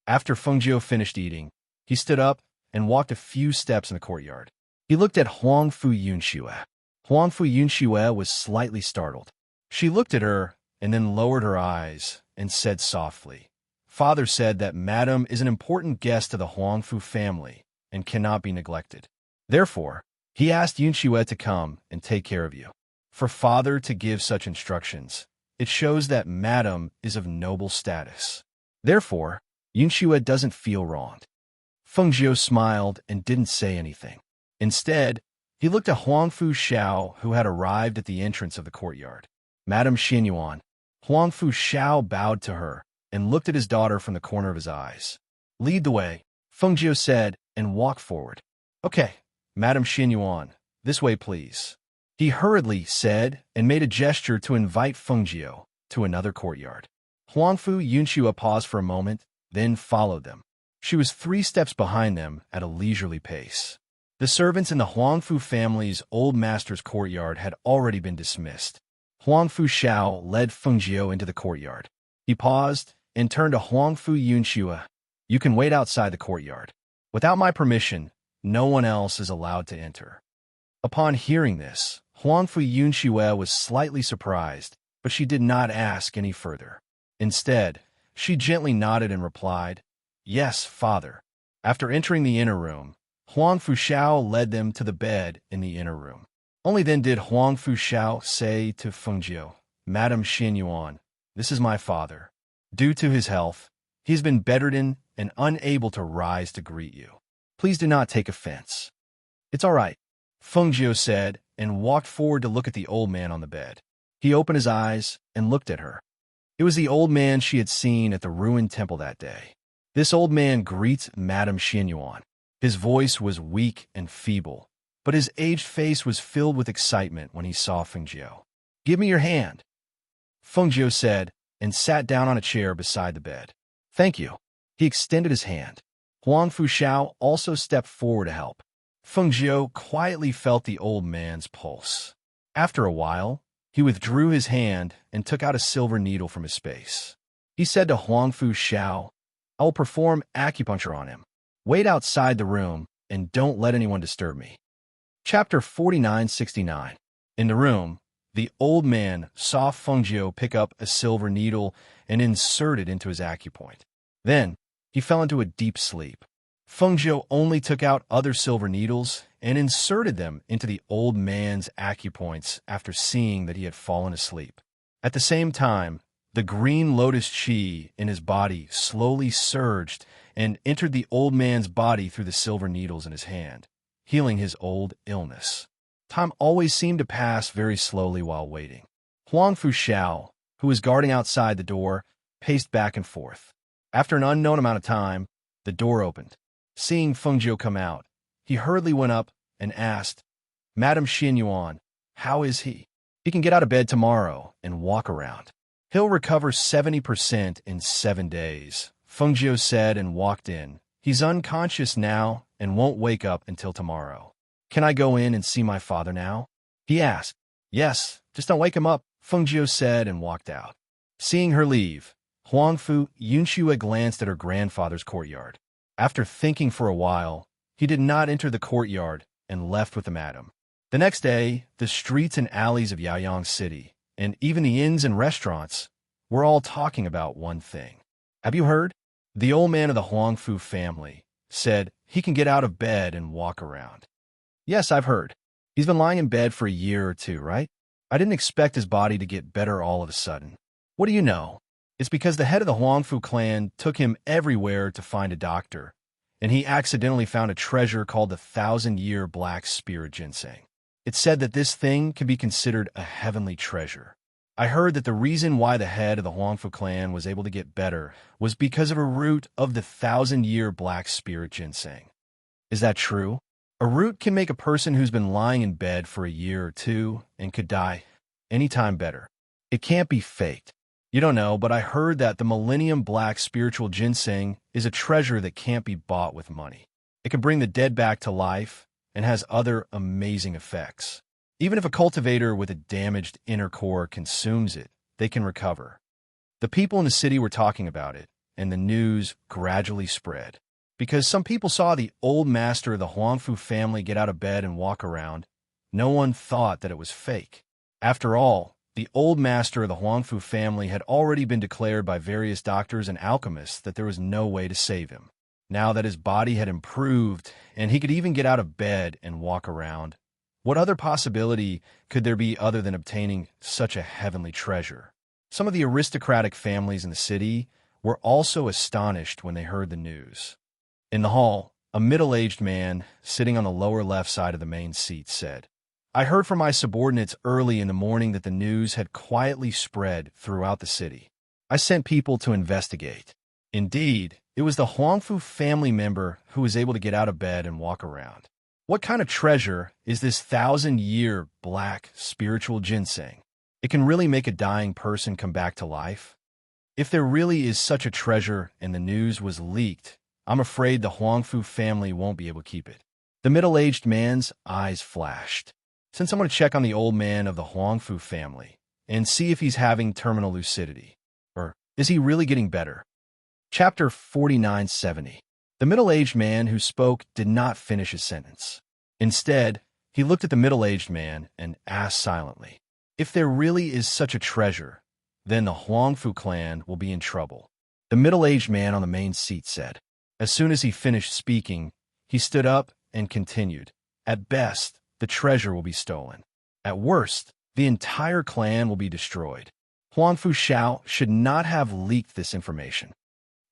After Fengjiu finished eating, he stood up and walked a few steps in the courtyard. He looked at Huangfu Yunxue. Huangfu Yunxue was slightly startled. She looked at her and then lowered her eyes and said softly, Father said that Madam is an important guest to the Huangfu family and cannot be neglected. Therefore, he asked Yunxue to come and take care of you. For Father to give such instructions, it shows that Madam is of noble status. Therefore, Yunxue doesn't feel wronged. Fengjiu smiled and didn't say anything. Instead, he looked at Huangfu Xiao, who had arrived at the entrance of the courtyard. Madam Xinyuan. Huangfu Xiao bowed to her and looked at his daughter from the corner of his eyes. Lead the way, Fengjiu said, and walked forward. Okay, Madam Xinyuan, this way please. He hurriedly said and made a gesture to invite Fengjiu to another courtyard. Huangfu Yunxue paused for a moment, then followed them. She was 3 steps behind them at a leisurely pace. The servants in the Huangfu family's old master's courtyard had already been dismissed. Huangfu Xiao led Fengjiu into the courtyard. He paused and turned to Huangfu Yunxue. You can wait outside the courtyard. Without my permission, no one else is allowed to enter. Upon hearing this, Huangfu Yunxue was slightly surprised, but she did not ask any further. Instead, she gently nodded and replied, Yes, Father. After entering the inner room, Huangfu Xiao led them to the bed in the inner room. Only then did Huangfu Xiao say to Fengjiu, Madam Xinyuan, this is my father. Due to his health, he has been bedridden and unable to rise to greet you. Please do not take offense. It's all right, Fengjiu said, and walked forward to look at the old man on the bed. He opened his eyes and looked at her. It was the old man she had seen at the ruined temple that day. This old man greets Madam Xinyuan. His voice was weak and feeble, but his aged face was filled with excitement when he saw Fengjiu. Give me your hand, Fengjiu said, and sat down on a chair beside the bed. Thank you. He extended his hand. Huangfu Xiao also stepped forward to help. Fengjiu quietly felt the old man's pulse. After a while, he withdrew his hand and took out a silver needle from his space. He said to Huangfu Xiao, I will perform acupuncture on him. Wait outside the room and don't let anyone disturb me. Chapter 4969. In the room, the old man saw Fengjiu pick up a silver needle and insert it into his acupoint. Then, he fell into a deep sleep. Fengjiu only took out other silver needles and inserted them into the old man's acupoints after seeing that he had fallen asleep. At the same time, the green lotus chi in his body slowly surged and entered the old man's body through the silver needles in his hand, healing his old illness. Time always seemed to pass very slowly while waiting. Huangfu Xiao, who was guarding outside the door, paced back and forth. After an unknown amount of time, the door opened. Seeing Fengjiu come out, he hurriedly went up and asked, Madam Xinyuan, how is he? He can get out of bed tomorrow and walk around. He'll recover 70% in 7 days, Fengjiu said and walked in. He's unconscious now and won't wake up until tomorrow. "Can I go in and see my father now?" he asked. "Yes, just don't wake him up," Fengjiu said and walked out. Seeing her leave, Huangfu Yunxue glanced at her grandfather's courtyard. After thinking for a while, he did not enter the courtyard and left with the madam. The next day, the streets and alleys of Yaoyang City, and even the inns and restaurants, were all talking about one thing. "Have you heard?" The old man of the Huangfu family said he can get out of bed and walk around. "Yes, I've heard. He's been lying in bed for a year or two, right? I didn't expect his body to get better all of a sudden." "What do you know? It's because the head of the Huangfu clan took him everywhere to find a doctor, and he accidentally found a treasure called the 1,000-year black spirit ginseng. It's said that this thing can be considered a heavenly treasure. I heard that the reason why the head of the Huangfu clan was able to get better was because of a root of the 1,000-year black spirit ginseng. Is that true? A root can make a person who's been lying in bed for a year or two and could die anytime better. It can't be faked. You don't know, but I heard that the Millennium Black Spiritual Ginseng is a treasure that can't be bought with money. It can bring the dead back to life and has other amazing effects. Even if a cultivator with a damaged inner core consumes it, they can recover." The people in the city were talking about it, and the news gradually spread. Because some people saw the old master of the Huangfu family get out of bed and walk around, no one thought that it was fake. After all, the old master of the Huangfu family had already been declared by various doctors and alchemists that there was no way to save him. Now that his body had improved and he could even get out of bed and walk around, what other possibility could there be other than obtaining such a heavenly treasure? Some of the aristocratic families in the city were also astonished when they heard the news. In the hall, a middle-aged man, sitting on the lower left side of the main seat, said, "I heard from my subordinates early in the morning that the news had quietly spread throughout the city. I sent people to investigate. Indeed, it was the Huangfu family member who was able to get out of bed and walk around. What kind of treasure is this 1,000-year black spiritual ginseng? It can really make a dying person come back to life? If there really is such a treasure and the news was leaked, I'm afraid the Huangfu family won't be able to keep it." The middle-aged man's eyes flashed. "Since I'm going to check on the old man of the Huangfu family and see if he's having terminal lucidity. Or is he really getting better?" Chapter 4970. The middle-aged man who spoke did not finish his sentence. Instead, he looked at the middle-aged man and asked silently, "If there really is such a treasure, then the Huangfu clan will be in trouble." The middle-aged man on the main seat said. As soon as he finished speaking, he stood up and continued, "At best, the treasure will be stolen. At worst, the entire clan will be destroyed. Huangfu Shao should not have leaked this information."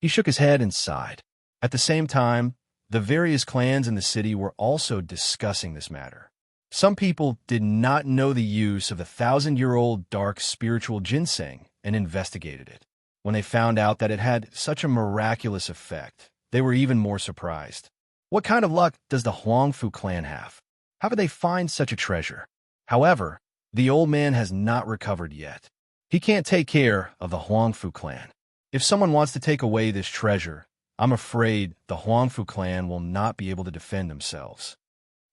He shook his head and sighed. At the same time, the various clans in the city were also discussing this matter. Some people did not know the use of the 1,000-year-old dark spiritual ginseng and investigated it. When they found out that it had such a miraculous effect, they were even more surprised. What kind of luck does the Huangfu clan have? How could they find such a treasure? However, the old man has not recovered yet. He can't take care of the Huangfu clan. If someone wants to take away this treasure, I'm afraid the Huangfu clan will not be able to defend themselves."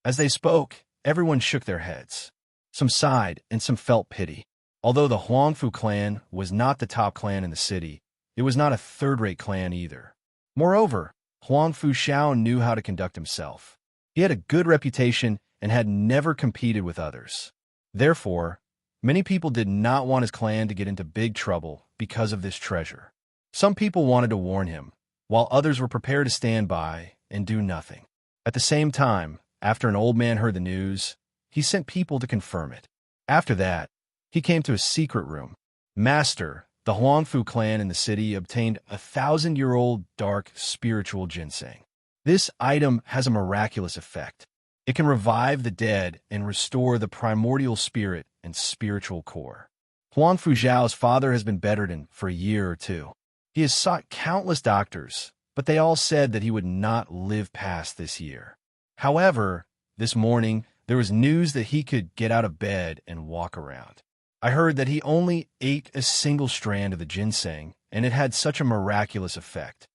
As they spoke, everyone shook their heads. Some sighed and some felt pity. Although the Huangfu clan was not the top clan in the city, it was not a third-rate clan either. Moreover, Huangfu Shao knew how to conduct himself. He had a good reputation and had never competed with others. Therefore, many people did not want his clan to get into big trouble because of this treasure. Some people wanted to warn him, while others were prepared to stand by and do nothing. At the same time, after an old man heard the news, he sent people to confirm it. After that, he came to a secret room. "Master, the Huangfu clan in the city obtained a 1,000-year-old dark spiritual ginseng. This item has a miraculous effect. It can revive the dead and restore the primordial spirit and spiritual core. Huangfu Zhao's father has been bedridden for a year or two. He has sought countless doctors, but they all said that he would not live past this year. However, this morning, there was news that he could get out of bed and walk around. I heard that he only ate a single strand of the ginseng, and it had such a miraculous effect.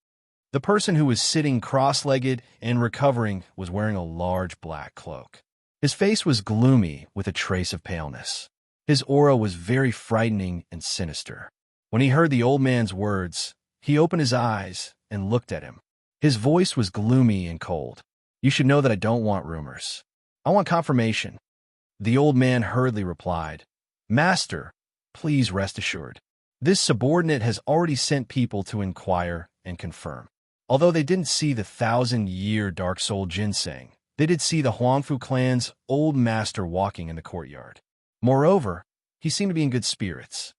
The person who was sitting cross-legged and recovering was wearing a large black cloak. His face was gloomy with a trace of paleness. His aura was very frightening and sinister. When he heard the old man's words, he opened his eyes and looked at him. His voice was gloomy and cold. "You should know that I don't want rumors. I want confirmation." The old man hurriedly replied, "Master, please rest assured. This subordinate has already sent people to inquire and confirm. Although they didn't see the 1,000-year dark soul ginseng, they did see the Huangfu clan's old master walking in the courtyard. Moreover, he seemed to be in good spirits."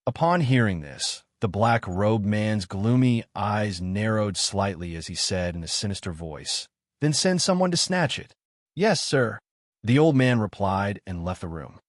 Upon hearing this, the black-robed man's gloomy eyes narrowed slightly as he said in a sinister voice, "Then send someone to snatch it." "Yes, sir," the old man replied and left the room.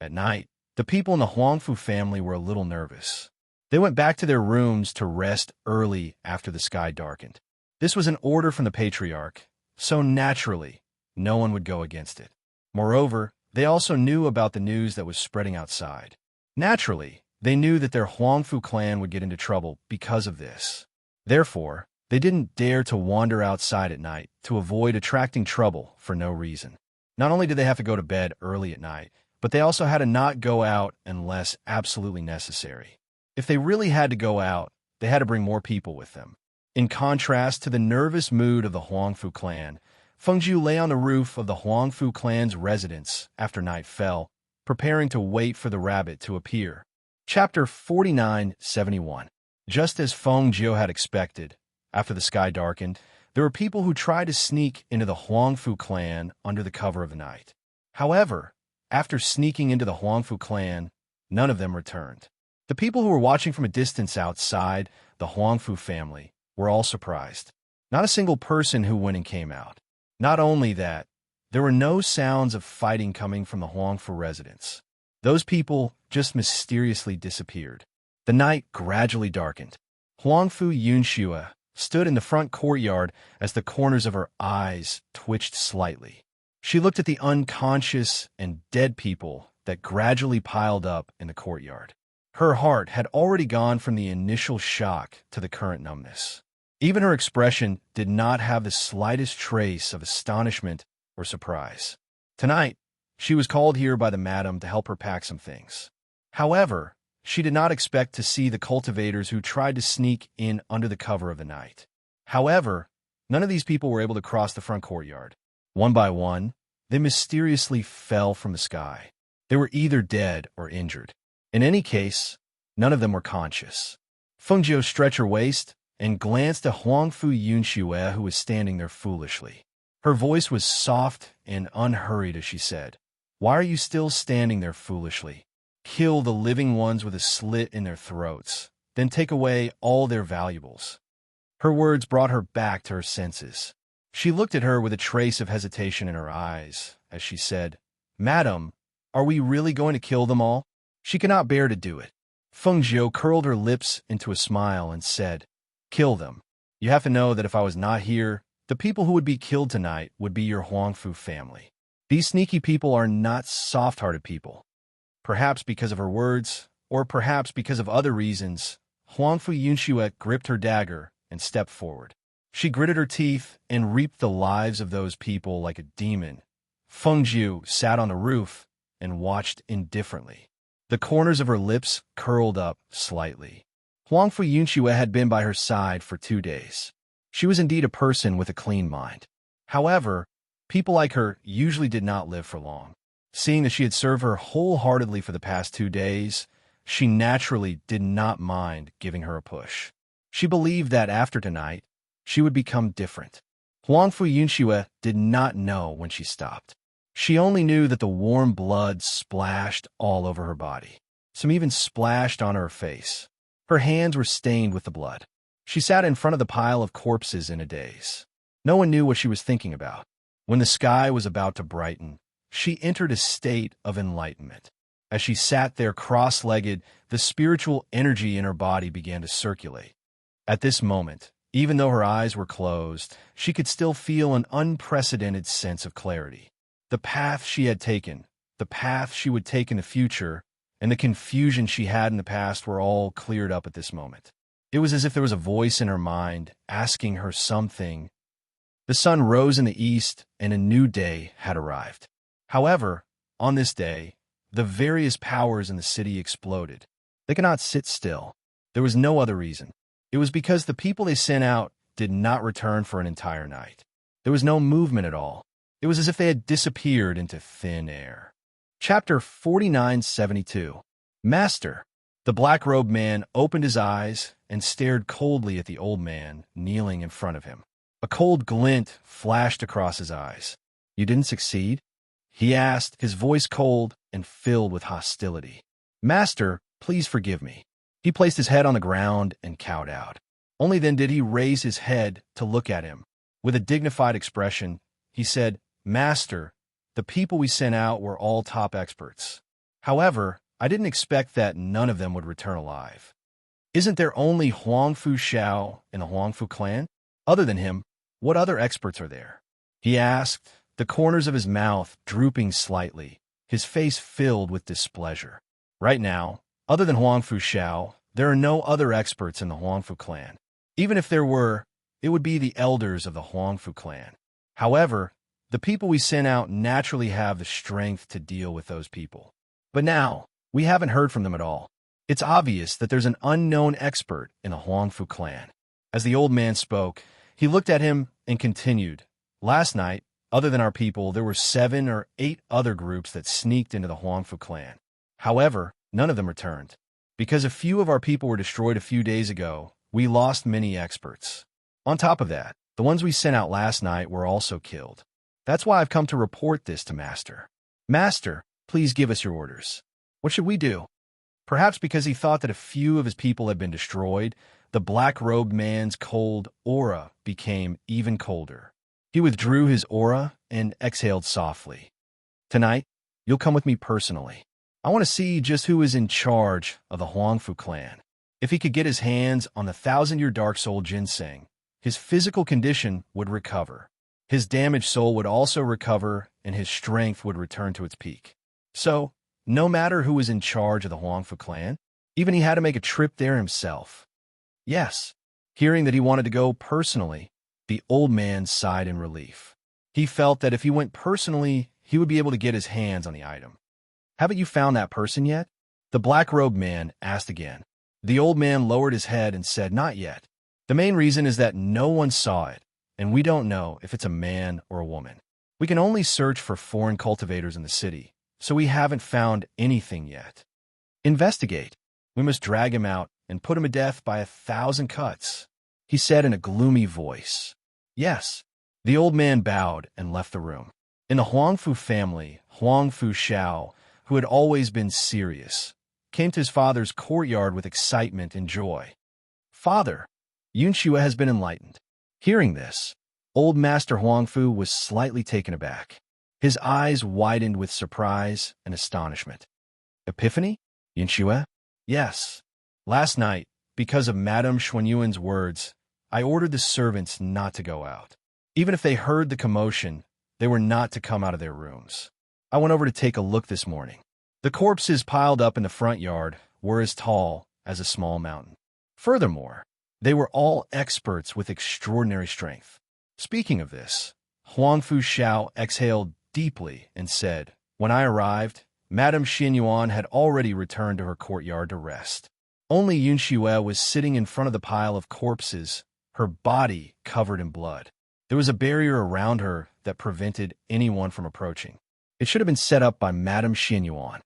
At night, the people in the Huangfu family were a little nervous. They went back to their rooms to rest early after the sky darkened. This was an order from the patriarch, so naturally, no one would go against it. Moreover, they also knew about the news that was spreading outside. Naturally, they knew that their Huangfu clan would get into trouble because of this. Therefore, they didn't dare to wander outside at night to avoid attracting trouble for no reason. Not only did they have to go to bed early at night, but they also had to not go out unless absolutely necessary. If they really had to go out, they had to bring more people with them. In contrast to the nervous mood of the Huangfu clan, Fengjiu lay on the roof of the Huangfu clan's residence after night fell, preparing to wait for the rabbit to appear. Chapter 49-71. Just as Fengjiu had expected, after the sky darkened, there were people who tried to sneak into the Huangfu clan under the cover of the night. However, after sneaking into the Huangfu clan, none of them returned. The people who were watching from a distance outside the Huangfu family were all surprised. Not a single person who went and came out. Not only that, there were no sounds of fighting coming from the Huangfu residents. Those people just mysteriously disappeared. The night gradually darkened. Huangfu Yunxue stood in the front courtyard as the corners of her eyes twitched slightly. She looked at the unconscious and dead people that gradually piled up in the courtyard. Her heart had already gone from the initial shock to the current numbness. Even her expression did not have the slightest trace of astonishment or surprise. Tonight, she was called here by the madam to help her pack some things. However, she did not expect to see the cultivators who tried to sneak in under the cover of the night. However, none of these people were able to cross the front courtyard. One by one, they mysteriously fell from the sky. They were either dead or injured. In any case, none of them were conscious. Fengjiu stretched her waist and glanced at Huangfu Yunxue, who was standing there foolishly. Her voice was soft and unhurried as she said, "Why are you still standing there foolishly? Kill the living ones with a slit in their throats, then take away all their valuables." Her words brought her back to her senses. She looked at her with a trace of hesitation in her eyes as she said, "Madam, are we really going to kill them all?" She could not bear to do it. Fengjiu curled her lips into a smile and said, "Kill them. You have to know that if I was not here, the people who would be killed tonight would be your Huangfu family. These sneaky people are not soft-hearted people." Perhaps because of her words, or perhaps because of other reasons, Huangfu Yunxue gripped her dagger and stepped forward. She gritted her teeth and reaped the lives of those people like a demon. Fengjiu sat on the roof and watched indifferently. The corners of her lips curled up slightly. Huangfu Yunxue had been by her side for 2 days. She was indeed a person with a clean mind. However, people like her usually did not live for long. Seeing that she had served her wholeheartedly for the past 2 days, she naturally did not mind giving her a push. She believed that after tonight, she would become different. Huangfu Yunxue did not know when she stopped. She only knew that the warm blood splashed all over her body. Some even splashed on her face. Her hands were stained with the blood. She sat in front of the pile of corpses in a daze. No one knew what she was thinking about. When the sky was about to brighten, she entered a state of enlightenment. As she sat there cross-legged, the spiritual energy in her body began to circulate. At this moment, even though her eyes were closed, she could still feel an unprecedented sense of clarity. The path she had taken, the path she would take in the future, and the confusion she had in the past were all cleared up at this moment. It was as if there was a voice in her mind asking her something. The sun rose in the east, and a new day had arrived. However, on this day, the various powers in the city exploded. They could not sit still. There was no other reason. It was because the people they sent out did not return for an entire night. There was no movement at all. It was as if they had disappeared into thin air. Chapter 4972. Master. The black-robed man opened his eyes and stared coldly at the old man kneeling in front of him. A cold glint flashed across his eyes. "You didn't succeed?" he asked, his voice cold and filled with hostility. "Master, please forgive me." He placed his head on the ground and cowed out. Only then did he raise his head to look at him. With a dignified expression, he said, "Master, the people we sent out were all top experts. However, I didn't expect that none of them would return alive. Isn't there only Huang Fu Xiao in the Huang Fu clan? Other than him, what other experts are there?" he asked, the corners of his mouth drooping slightly, his face filled with displeasure. Right now, other than Huang Fu Xiao, there are no other experts in the Huang Fu clan. Even if there were, it would be the elders of the Huang Fu clan. However, the people we sent out naturally have the strength to deal with those people. But now, we haven't heard from them at all. It's obvious that there's an unknown expert in the Huang Fu clan. As the old man spoke, he looked at him and continued, "Last night, other than our people, there were 7 or 8 other groups that sneaked into the Huang Fu clan. However, none of them returned. Because a few of our people were destroyed a few days ago, we lost many experts. On top of that, the ones we sent out last night were also killed. That's why I've come to report this to Master. Master, please give us your orders. What should we do?" Perhaps because he thought that a few of his people had been destroyed, the black-robed man's cold aura became even colder. He withdrew his aura and exhaled softly. "Tonight, you'll come with me personally. I want to see just who is in charge of the Huang Fu clan." If he could get his hands on the 1,000-year dark soul ginseng, his physical condition would recover. His damaged soul would also recover, and his strength would return to its peak. So, no matter who was in charge of the Huang Fu clan, even he had to make a trip there himself. Yes, hearing that he wanted to go personally, the old man sighed in relief. He felt that if he went personally, he would be able to get his hands on the item. "Haven't you found that person yet?" the black-robed man asked again. The old man lowered his head and said, "Not yet. The main reason is that no one saw it, and we don't know if it's a man or a woman. We can only search for foreign cultivators in the city, so we haven't found anything yet." "Investigate. We must drag him out and put him to death by 1,000 cuts," he said in a gloomy voice. "Yes." The old man bowed and left the room. In the Huang Fu family, Huang Fu Xiao, who had always been serious, came to his father's courtyard with excitement and joy. "Father, Yun Xue has been enlightened." Hearing this, old Master Huang Fu was slightly taken aback. His eyes widened with surprise and astonishment. "Epiphany? Yun Xue?" "Yes. Last night, because of Madame Xuanyuan's words, I ordered the servants not to go out. Even if they heard the commotion, they were not to come out of their rooms. I went over to take a look this morning. The corpses piled up in the front yard were as tall as a small mountain. Furthermore, they were all experts with extraordinary strength. Speaking of this, Huang Fu Xiao exhaled deeply and said, "When I arrived, Madame Xuanyuan had already returned to her courtyard to rest. Only Yun Xue was sitting in front of the pile of corpses, her body covered in blood. There was a barrier around her that prevented anyone from approaching. It should have been set up by Madame Xuanyuan."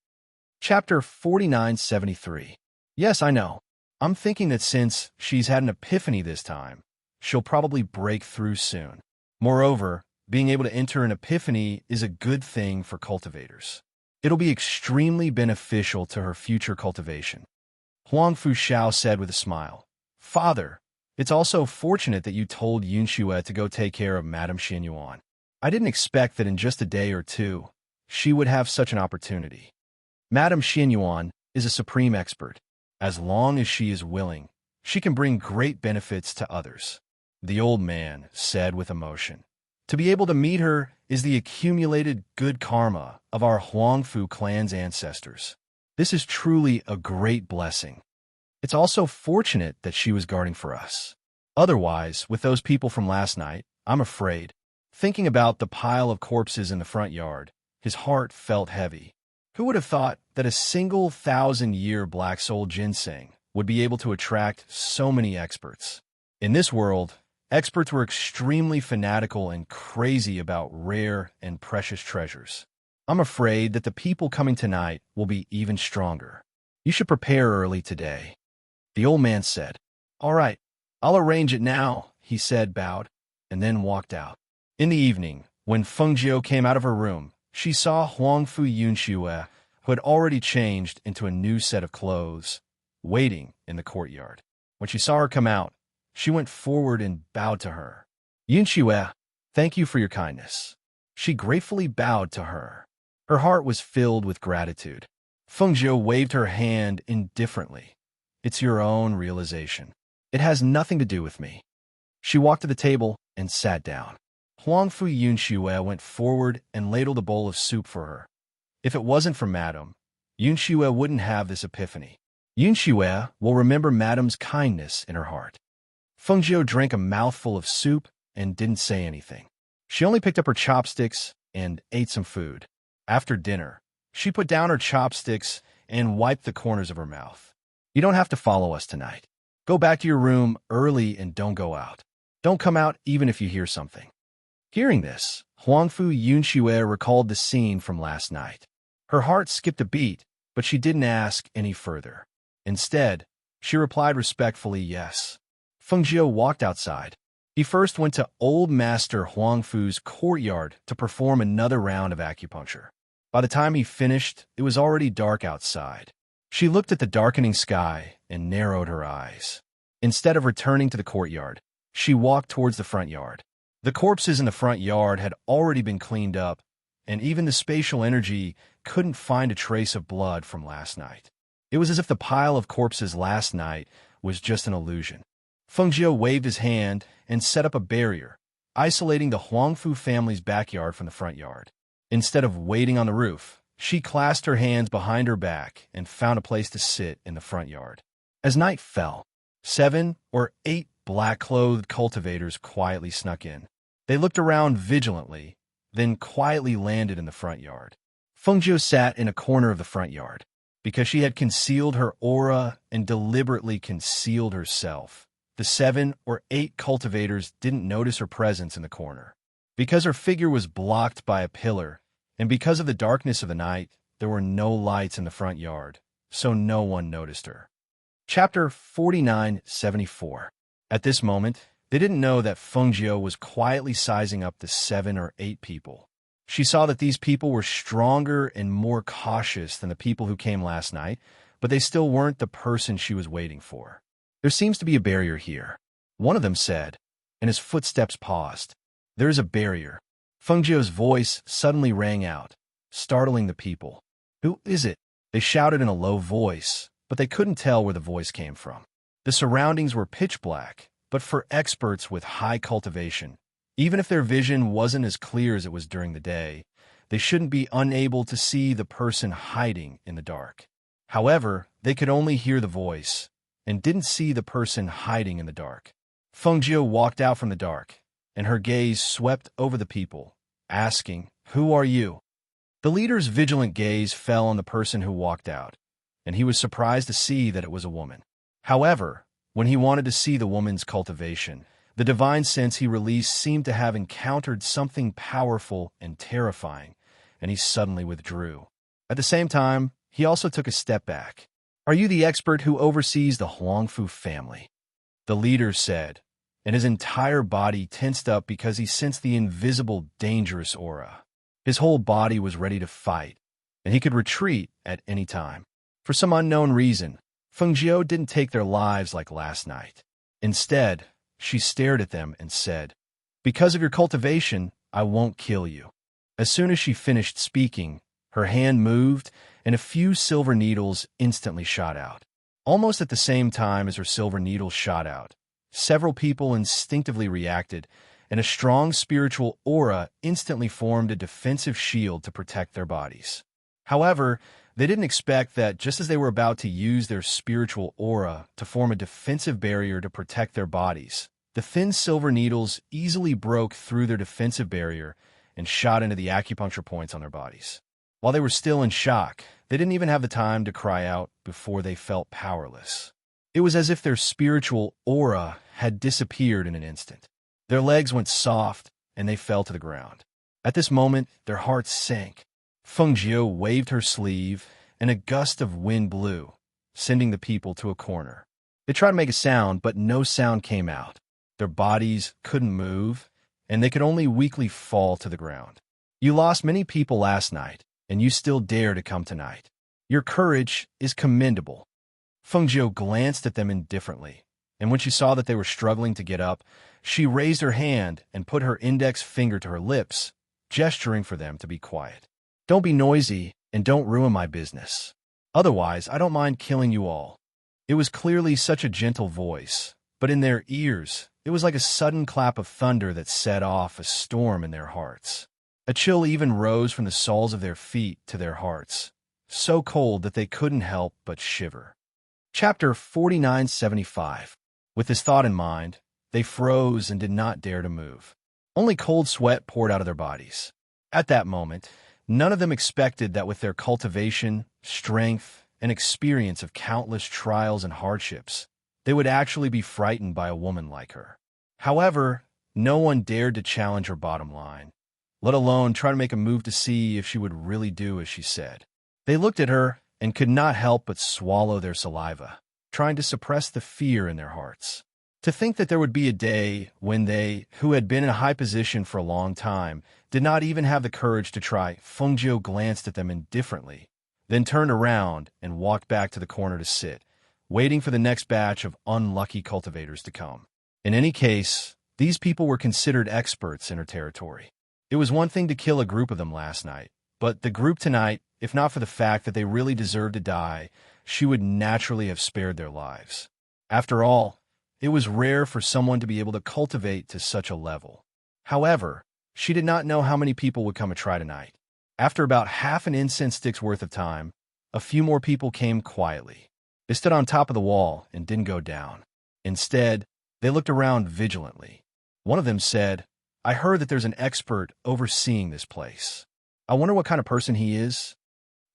Chapter 4973. Yes, I know. I'm thinking that since she's had an epiphany this time, she'll probably break through soon. Moreover, being able to enter an epiphany is a good thing for cultivators. It'll be extremely beneficial to her future cultivation. Huang Fu Xiao said with a smile, "Father, it's also fortunate that you told Yun Xue to go take care of Madame Xuanyuan. I didn't expect that in just a day or two, she would have such an opportunity. Madame Xuanyuan is a supreme expert. As long as she is willing, she can bring great benefits to others," the old man said with emotion. "To be able to meet her is the accumulated good karma of our Huang Fu clan's ancestors. This is truly a great blessing. It's also fortunate that she was guarding for us. Otherwise, with those people from last night, I'm afraid." Thinking about the pile of corpses in the front yard, His heart felt heavy. Who would have thought that a single 1,000-year black soul ginseng would be able to attract so many experts? In this world, experts were extremely fanatical and crazy about rare and precious treasures. I'm afraid that the people coming tonight will be even stronger. You should prepare early today. The old man said. All right, I'll arrange it now, he said, bowed, and then walked out. In the evening, when Feng Jiu came out of her room, she saw Huangfu Yunxue, who had already changed into a new set of clothes, waiting in the courtyard. When she saw her come out, she went forward and bowed to her. Yunxue, thank you for your kindness. She gratefully bowed to her. Her heart was filled with gratitude. Feng Jiu waved her hand indifferently. It's your own realization. It has nothing to do with me. She walked to the table and sat down. Huangfu Yunxue went forward and ladled a bowl of soup for her. If it wasn't for Madame, Yunxue wouldn't have this epiphany. Yunxue will remember Madame's kindness in her heart. Feng Jiu drank a mouthful of soup and didn't say anything. She only picked up her chopsticks and ate some food. After dinner, she put down her chopsticks and wiped the corners of her mouth. You don't have to follow us tonight. Go back to your room early and don't go out. Don't come out even if you hear something. Hearing this, Huangfu Yunxue recalled the scene from last night. Her heart skipped a beat, but she didn't ask any further. Instead, she replied respectfully yes. Feng Jiu walked outside. He first went to old Master Huangfu's courtyard to perform another round of acupuncture. By the time he finished, it was already dark outside. She looked at the darkening sky and narrowed her eyes. Instead of returning to the courtyard, she walked towards the front yard. The corpses in the front yard had already been cleaned up, and even the spatial energy couldn't find a trace of blood from last night. It was as if the pile of corpses last night was just an illusion. Feng Jiu waved his hand and set up a barrier, isolating the Huangfu family's backyard from the front yard. Instead of waiting on the roof, she clasped her hands behind her back and found a place to sit in the front yard. As night fell, 7 or 8 black-clothed cultivators quietly snuck in. They looked around vigilantly, then quietly landed in the front yard. Feng Jiu sat in a corner of the front yard. Because she had concealed her aura and deliberately concealed herself, the 7 or 8 cultivators didn't notice her presence in the corner. Because her figure was blocked by a pillar, and because of the darkness of the night, there were no lights in the front yard, so no one noticed her. Chapter 4974. At this moment, they didn't know that Feng Jiu was quietly sizing up the 7 or 8 people. She saw that these people were stronger and more cautious than the people who came last night, but they still weren't the person she was waiting for. There seems to be a barrier here, one of them said, and his footsteps paused. There is a barrier. Feng Jiu's voice suddenly rang out, startling the people. Who is it? They shouted in a low voice, but they couldn't tell where the voice came from. The surroundings were pitch black, but for experts with high cultivation, even if their vision wasn't as clear as it was during the day, they shouldn't be unable to see the person hiding in the dark. However, they could only hear the voice, and didn't see the person hiding in the dark. Feng Jiu walked out from the dark, and her gaze swept over the people, asking, "Who are you?" The leader's vigilant gaze fell on the person who walked out, and he was surprised to see that it was a woman. However, when he wanted to see the woman's cultivation, the divine sense he released seemed to have encountered something powerful and terrifying, and he suddenly withdrew. At the same time, he also took a step back. "Are you the expert who oversees the Huangfu family?" The leader said, and his entire body tensed up because he sensed the invisible, dangerous aura. His whole body was ready to fight, and he could retreat at any time. For some unknown reason, Feng Jiu didn't take their lives like last night. Instead, she stared at them and said, "Because of your cultivation, I won't kill you." As soon as she finished speaking, her hand moved, and a few silver needles instantly shot out. Almost at the same time as her silver needles shot out, several people instinctively reacted, and a strong spiritual aura instantly formed a defensive shield to protect their bodies. However, they didn't expect that just as they were about to use their spiritual aura to form a defensive barrier to protect their bodies, the thin silver needles easily broke through their defensive barrier and shot into the acupuncture points on their bodies. While they were still in shock, they didn't even have the time to cry out before they felt powerless. It was as if their spiritual aura had disappeared in an instant. Their legs went soft, and they fell to the ground. At this moment, their hearts sank. Feng Jiu waved her sleeve, and a gust of wind blew, sending the people to a corner. They tried to make a sound, but no sound came out. Their bodies couldn't move, and they could only weakly fall to the ground. You lost many people last night, and you still dare to come tonight. Your courage is commendable. Feng Jiu glanced at them indifferently, and when she saw that they were struggling to get up, she raised her hand and put her index finger to her lips, gesturing for them to be quiet. Don't be noisy, and don't ruin my business. Otherwise, I don't mind killing you all. It was clearly such a gentle voice, but in their ears, it was like a sudden clap of thunder that set off a storm in their hearts. A chill even rose from the soles of their feet to their hearts, so cold that they couldn't help but shiver. Chapter 4975. With this thought in mind, they froze and did not dare to move. Only cold sweat poured out of their bodies. At that moment, none of them expected that with their cultivation, strength, and experience of countless trials and hardships, they would actually be frightened by a woman like her. However, no one dared to challenge her bottom line, let alone try to make a move to see if she would really do as she said. They looked at her and could not help but swallow their saliva, trying to suppress the fear in their hearts. To think that there would be a day when they, who had been in a high position for a long time, did not even have the courage to try. Feng Jiu glanced at them indifferently, then turned around and walked back to the corner to sit, waiting for the next batch of unlucky cultivators to come. In any case, these people were considered experts in her territory. It was one thing to kill a group of them last night, but the group tonight, if not for the fact that they really deserved to die, she would naturally have spared their lives. After all, it was rare for someone to be able to cultivate to such a level. However, she did not know how many people would come to try tonight. After about half an incense stick's worth of time, a few more people came quietly. They stood on top of the wall and didn't go down. Instead, they looked around vigilantly. One of them said, I heard that there's an expert overseeing this place. I wonder what kind of person he is.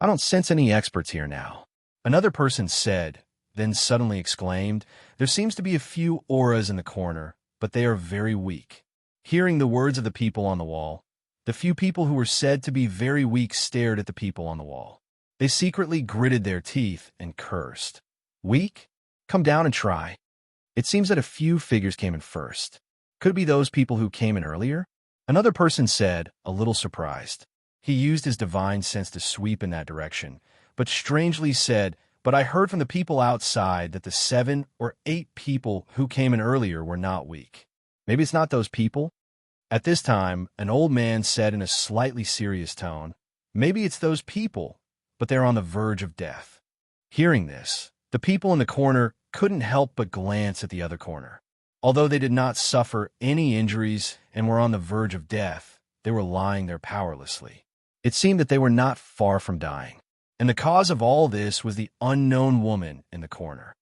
I don't sense any experts here now. Another person said, then suddenly exclaimed, there seems to be a few auras in the corner, but they are very weak. Hearing the words of the people on the wall, the few people who were said to be very weak stared at the people on the wall. They secretly gritted their teeth and cursed. Weak? Come down and try. It seems that a few figures came in first. Could it be those people who came in earlier? Another person said, a little surprised. He used his divine sense to sweep in that direction, but strangely said, but I heard from the people outside that the 7 or 8 people who came in earlier were not weak. Maybe it's not those people? At this time, an old man said in a slightly serious tone, maybe it's those people, but they're on the verge of death. Hearing this, the people in the corner couldn't help but glance at the other corner. Although they did not suffer any injuries and were on the verge of death, they were lying there powerlessly. It seemed that they were not far from dying. And the cause of all this was the unknown woman in the corner.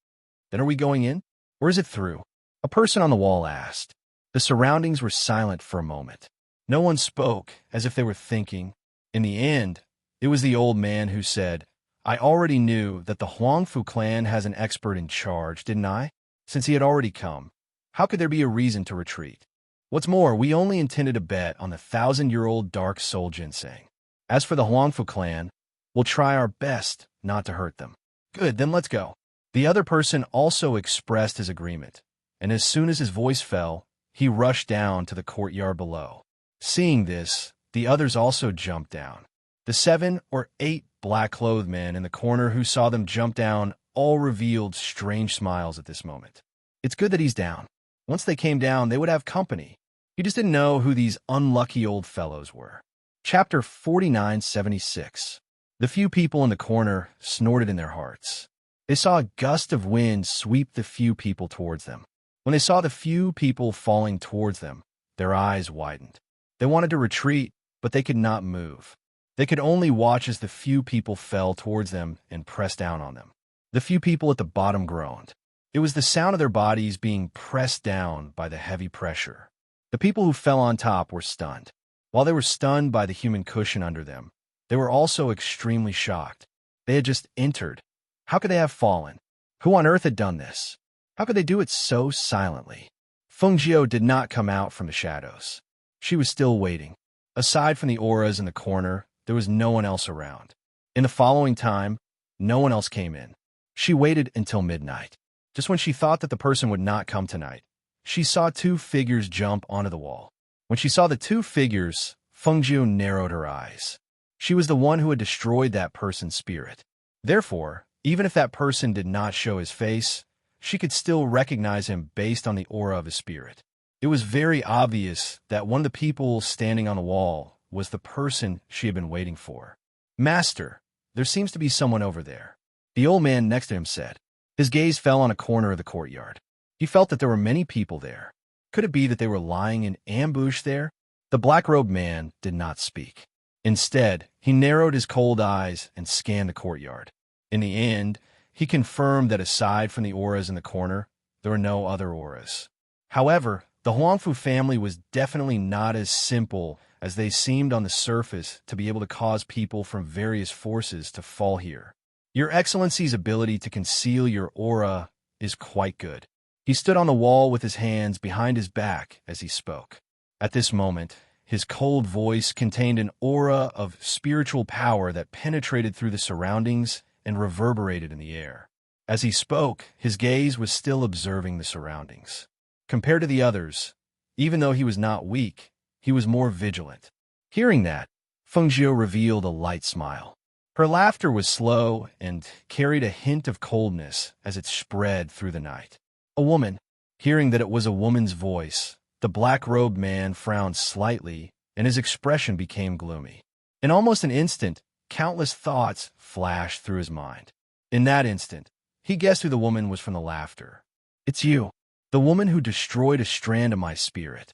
Then are we going in? Or is it through? A person on the wall asked. The surroundings were silent for a moment. No one spoke, as if they were thinking. In the end, it was the old man who said, I already knew that the Huangfu clan has an expert in charge, didn't I? Since he had already come, how could there be a reason to retreat? What's more, we only intended to bet on the 1,000-year-old dark soul ginseng. As for the Huangfu clan, we'll try our best not to hurt them. Good, then let's go. The other person also expressed his agreement, and as soon as his voice fell, he rushed down to the courtyard below. Seeing this, the others also jumped down. The 7 or 8 black-clothed men in the corner who saw them jump down all revealed strange smiles at this moment. It's good that he's down. Once they came down, they would have company. You just didn't know who these unlucky old fellows were. Chapter 4976. The few people in the corner snorted in their hearts. They saw a gust of wind sweep the few people towards them. When they saw the few people falling towards them, their eyes widened. They wanted to retreat, but they could not move. They could only watch as the few people fell towards them and pressed down on them. The few people at the bottom groaned. It was the sound of their bodies being pressed down by the heavy pressure. The people who fell on top were stunned. While they were stunned by the human cushion under them, they were also extremely shocked. They had just entered. How could they have fallen? Who on earth had done this? How could they do it so silently? Fengjiu did not come out from the shadows. She was still waiting. Aside from the auras in the corner, there was no one else around. In the following time, no one else came in. She waited until midnight. Just when she thought that the person would not come tonight, she saw two figures jump onto the wall. When she saw the two figures, Fengjiu narrowed her eyes. She was the one who had destroyed that person's spirit. Therefore, even if that person did not show his face, she could still recognize him based on the aura of his spirit. It was very obvious that one of the people standing on the wall was the person she had been waiting for. "Master, there seems to be someone over there," the old man next to him said. His gaze fell on a corner of the courtyard. He felt that there were many people there. Could it be that they were lying in ambush there? The black-robed man did not speak. Instead, he narrowed his cold eyes and scanned the courtyard. In the end, he confirmed that aside from the auras in the corner, there were no other auras. However, the Huangfu family was definitely not as simple as they seemed on the surface to be able to cause people from various forces to fall here. Your Excellency's ability to conceal your aura is quite good. He stood on the wall with his hands behind his back as he spoke. At this moment, his cold voice contained an aura of spiritual power that penetrated through the surroundings and reverberated in the air. As he spoke, his gaze was still observing the surroundings. Compared to the others, even though he was not weak, he was more vigilant. Hearing that, Fengjiu revealed a light smile. Her laughter was slow and carried a hint of coldness as it spread through the night. A woman. Hearing that it was a woman's voice, the black-robed man frowned slightly, and his expression became gloomy. In almost an instant, countless thoughts flashed through his mind. In that instant, he guessed who the woman was from the laughter. "It's you, the woman who destroyed a strand of my spirit."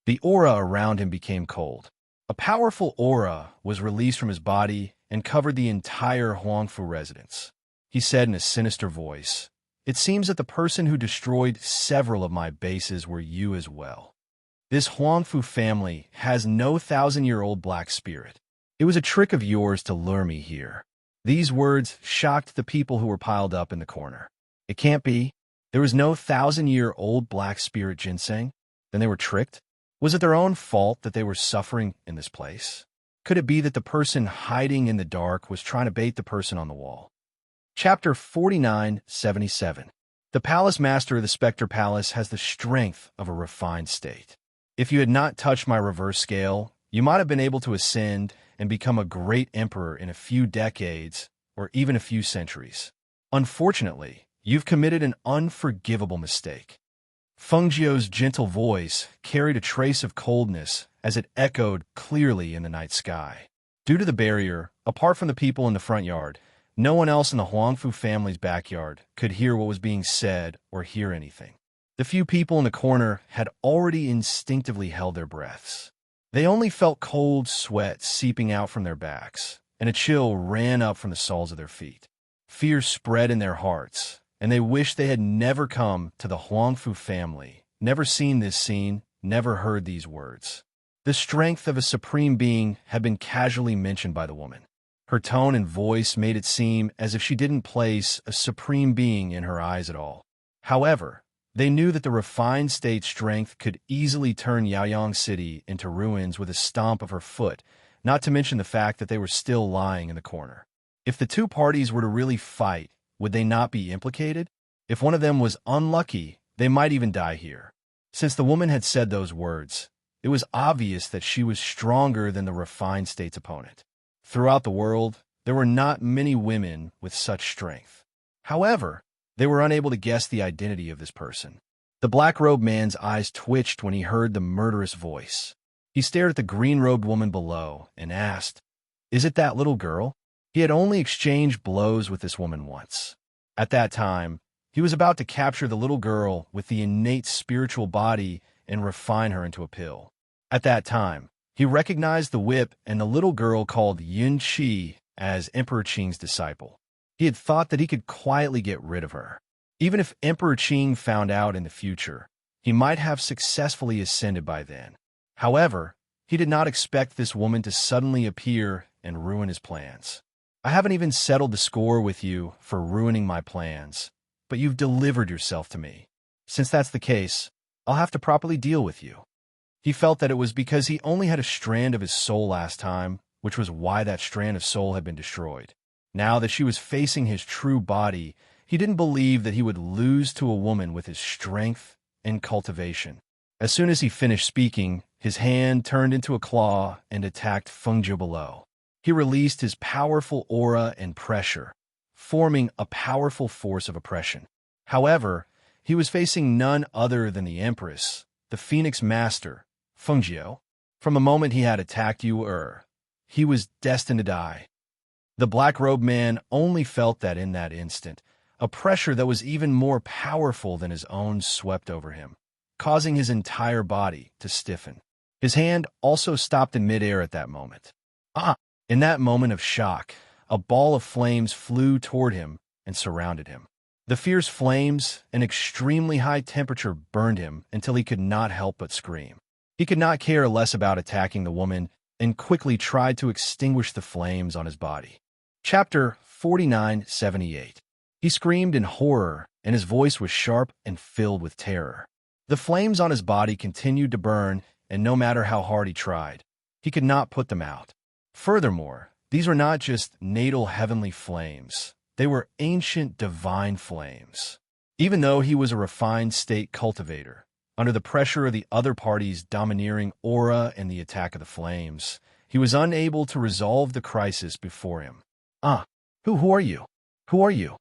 The aura around him became cold. A powerful aura was released from his body and covered the entire Huangfu residence. He said in a sinister voice, "It seems that the person who destroyed several of my bases were you as well. This Huangfu family has no 1,000-year-old black spirit. It was a trick of yours to lure me here." These words shocked the people who were piled up in the corner. It can't be. There was no 1,000-year-old black spirit ginseng. Then they were tricked? Was it their own fault that they were suffering in this place? Could it be that the person hiding in the dark was trying to bait the person on the wall? Chapter 4977. The Palace Master of the Spectre Palace has the strength of a refined state. If you had not touched my reverse scale, you might have been able to ascend and become a great emperor in a few decades or even a few centuries. Unfortunately, you've committed an unforgivable mistake. Fengjiu's gentle voice carried a trace of coldness as it echoed clearly in the night sky. Due to the barrier, apart from the people in the front yard, no one else in the Huangfu family's backyard could hear what was being said or hear anything. The few people in the corner had already instinctively held their breaths. They only felt cold sweat seeping out from their backs, and a chill ran up from the soles of their feet. Fear spread in their hearts, and they wished they had never come to the Huangfu family, never seen this scene, never heard these words. The strength of a supreme being had been casually mentioned by the woman. Her tone and voice made it seem as if she didn't place a supreme being in her eyes at all. However, they knew that the refined state strength could easily turn Yaoyang City into ruins with a stomp of her foot, not to mention the fact that they were still lying in the corner. If the two parties were to really fight, would they not be implicated? If one of them was unlucky, they might even die here. Since the woman had said those words, it was obvious that she was stronger than the refined state's opponent. Throughout the world, there were not many women with such strength. However, they were unable to guess the identity of this person. The black-robed man's eyes twitched when he heard the murderous voice. He stared at the green-robed woman below and asked, "Is it that little girl?" He had only exchanged blows with this woman once. At that time, he was about to capture the little girl with the innate spiritual body and refine her into a pill. At that time, he recognized the whip and the little girl called Yun Qi as Emperor Qing's disciple. He had thought that he could quietly get rid of her. Even if Emperor Qing found out in the future, he might have successfully ascended by then. However, He did not expect this woman to suddenly appear and ruin his plans. I haven't even settled the score with you for ruining my plans, but you've delivered yourself to me. Since that's the case, I'll have to properly deal with you. He felt that it was because he only had a strand of his soul last time, which was why that strand of soul had been destroyed. Now that she was facing his true body, he didn't believe that he would lose to a woman with his strength and cultivation. As soon as he finished speaking, his hand turned into a claw and attacked Fengjiu below. He released his powerful aura and pressure, forming a powerful force of oppression. However, he was facing none other than the Empress, the Phoenix Master, Fengjiu. From the moment he had attacked Yu, he was destined to die. The black-robed man only felt that in that instant, a pressure that was even more powerful than his own swept over him, causing his entire body to stiffen. His hand also stopped in midair at that moment. In that moment of shock, a ball of flames flew toward him and surrounded him. The fierce flames and extremely high temperature burned him until he could not help but scream. He could not care less about attacking the woman and quickly tried to extinguish the flames on his body. Chapter 4978. He screamed in horror, and his voice was sharp and filled with terror. The flames on his body continued to burn, and no matter how hard he tried, he could not put them out. Furthermore, these were not just natal heavenly flames. They were ancient divine flames. Even though he was a refined state cultivator, under the pressure of the other party's domineering aura and the attack of the flames, he was unable to resolve the crisis before him. Who are you? Who are you?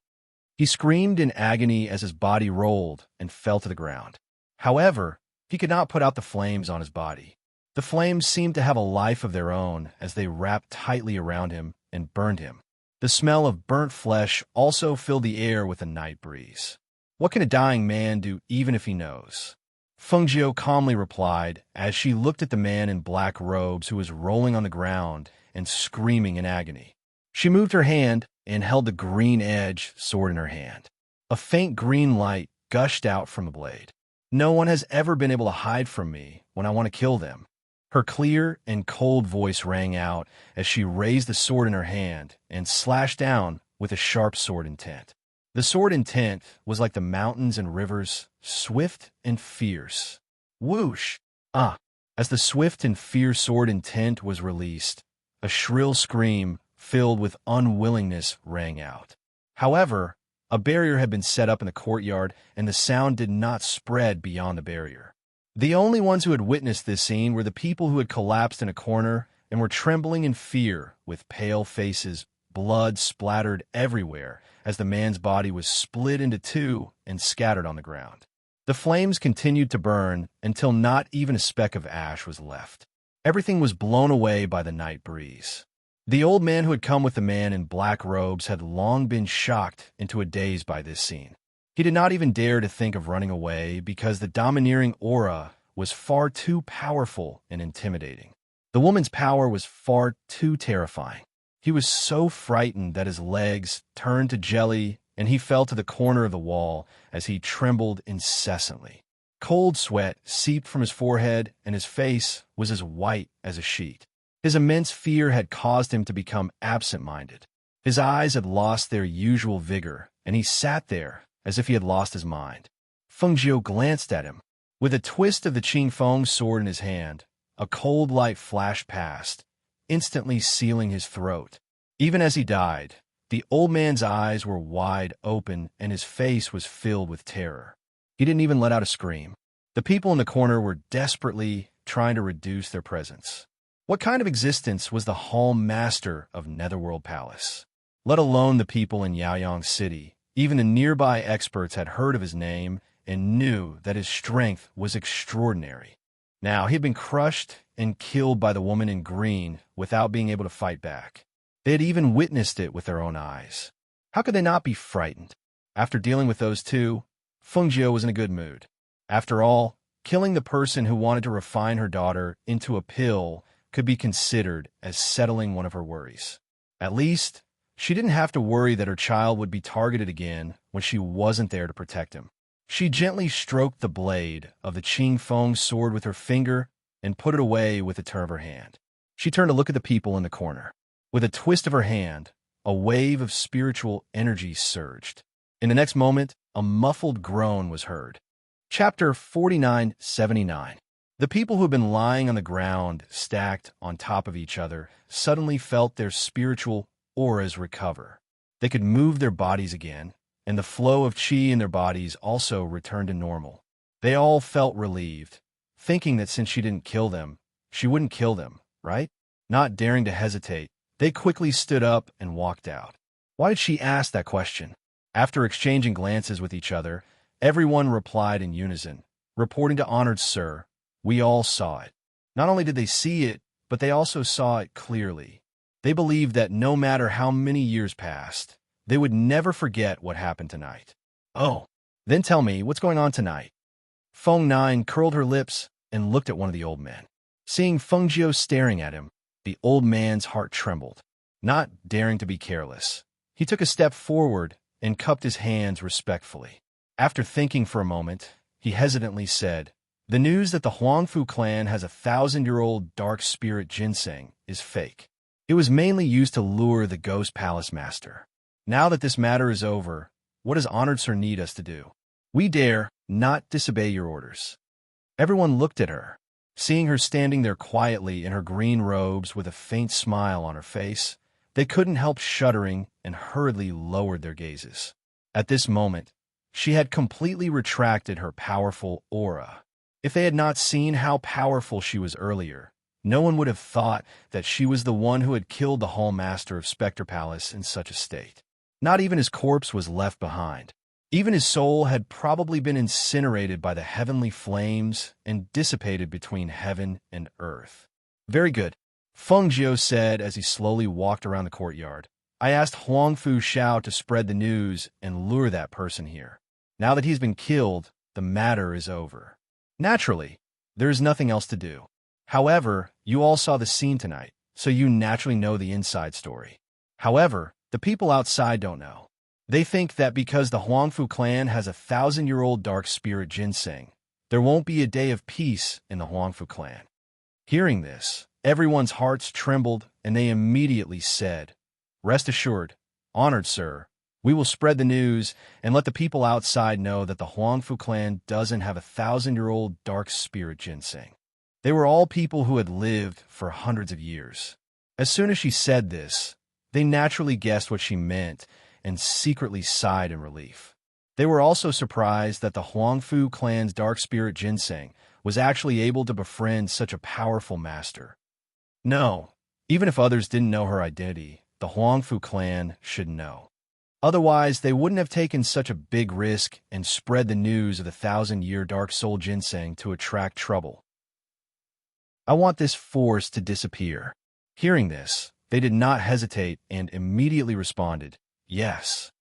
He screamed in agony as his body rolled and fell to the ground. However, he could not put out the flames on his body. The flames seemed to have a life of their own as they wrapped tightly around him and burned him. The smell of burnt flesh also filled the air with a night breeze. What can a dying man do even if he knows? Fengjiu calmly replied as she looked at the man in black robes who was rolling on the ground and screaming in agony. She moved her hand and held the green-edged sword in her hand. A faint green light gushed out from the blade. No one has ever been able to hide from me when I want to kill them. Her clear and cold voice rang out as she raised the sword in her hand and slashed down with a sharp sword intent. The sword intent was like the mountains and rivers, swift and fierce. Whoosh! As the swift and fierce sword intent was released, a shrill scream filled with unwillingness rang out. However, a barrier had been set up in the courtyard, and the sound did not spread beyond the barrier. The only ones who had witnessed this scene were the people who had collapsed in a corner and were trembling in fear, with pale faces, blood splattered everywhere as the man's body was split into two and scattered on the ground. The flames continued to burn until not even a speck of ash was left. Everything was blown away by the night breeze. The old man who had come with the man in black robes had long been shocked into a daze by this scene. He did not even dare to think of running away because the domineering aura was far too powerful and intimidating. The woman's power was far too terrifying. He was so frightened that his legs turned to jelly and he fell to the corner of the wall as he trembled incessantly. Cold sweat seeped from his forehead and his face was as white as a sheet. His immense fear had caused him to become absent-minded. His eyes had lost their usual vigor, and he sat there as if he had lost his mind. Fengjiu glanced at him. With a twist of the Qingfeng sword in his hand, a cold light flashed past, instantly sealing his throat. Even as he died, the old man's eyes were wide open and his face was filled with terror. He didn't even let out a scream. The people in the corner were desperately trying to reduce their presence. What kind of existence was the Hall Master of Netherworld Palace? Let alone the people in Yaoyang City. Even the nearby experts had heard of his name and knew that his strength was extraordinary. Now, he had been crushed and killed by the woman in green without being able to fight back. They had even witnessed it with their own eyes. How could they not be frightened? After dealing with those two, Fengjiu was in a good mood. After all, killing the person who wanted to refine her daughter into a pill could be considered as settling one of her worries. At least, she didn't have to worry that her child would be targeted again when she wasn't there to protect him. She gently stroked the blade of the Qingfeng sword with her finger and put it away with a turn of her hand. She turned to look at the people in the corner. With a twist of her hand, a wave of spiritual energy surged. In the next moment, a muffled groan was heard. Chapter 4979. The people who had been lying on the ground, stacked on top of each other, suddenly felt their spiritual auras recover. They could move their bodies again, and the flow of qi in their bodies also returned to normal. They all felt relieved, thinking that since she didn't kill them, she wouldn't kill them, right? Not daring to hesitate, they quickly stood up and walked out. Why did she ask that question? After exchanging glances with each other, everyone replied in unison, reporting to Honored Sir, "We all saw it." Not only did they see it, but they also saw it clearly. They believed that no matter how many years passed, they would never forget what happened tonight. "Oh, then tell me, what's going on tonight?" Feng Nine curled her lips and looked at one of the old men. Seeing Feng Jiu staring at him, the old man's heart trembled. Not daring to be careless, he took a step forward and cupped his hands respectfully. After thinking for a moment, he hesitantly said, "The news that the Huangfu clan has a 1,000-year-old dark spirit ginseng is fake. It was mainly used to lure the Ghost Palace Master. Now that this matter is over, what does Honored Sir need us to do? We dare not disobey your orders." Everyone looked at her. Seeing her standing there quietly in her green robes with a faint smile on her face, they couldn't help shuddering and hurriedly lowered their gazes. At this moment, she had completely retracted her powerful aura. If they had not seen how powerful she was earlier, no one would have thought that she was the one who had killed the Hall Master of Spectre Palace in such a state. Not even his corpse was left behind. Even his soul had probably been incinerated by the heavenly flames and dissipated between heaven and earth. "Very good," Feng Jiu said as he slowly walked around the courtyard. "I asked Huangfu Shao to spread the news and lure that person here. Now that he's been killed, the matter is over. Naturally, there is nothing else to do. However, you all saw the scene tonight, so you naturally know the inside story. However, the people outside don't know. They think that because the Huangfu clan has a 1,000-year-old dark spirit ginseng, there won't be a day of peace in the Huangfu clan." Hearing this, everyone's hearts trembled, and they immediately said, "Rest assured, Honored Sir, we will spread the news and let the people outside know that the Huangfu clan doesn't have a 1,000-year-old dark spirit ginseng." They were all people who had lived for hundreds of years. As soon as she said this, they naturally guessed what she meant and secretly sighed in relief. They were also surprised that the Huangfu clan's dark spirit ginseng was actually able to befriend such a powerful master. No, even if others didn't know her identity, the Huangfu clan should know. Otherwise, they wouldn't have taken such a big risk and spread the news of the 1,000-year dark soul ginseng to attract trouble. "I want this force to disappear." Hearing this, they did not hesitate and immediately responded, "Yes."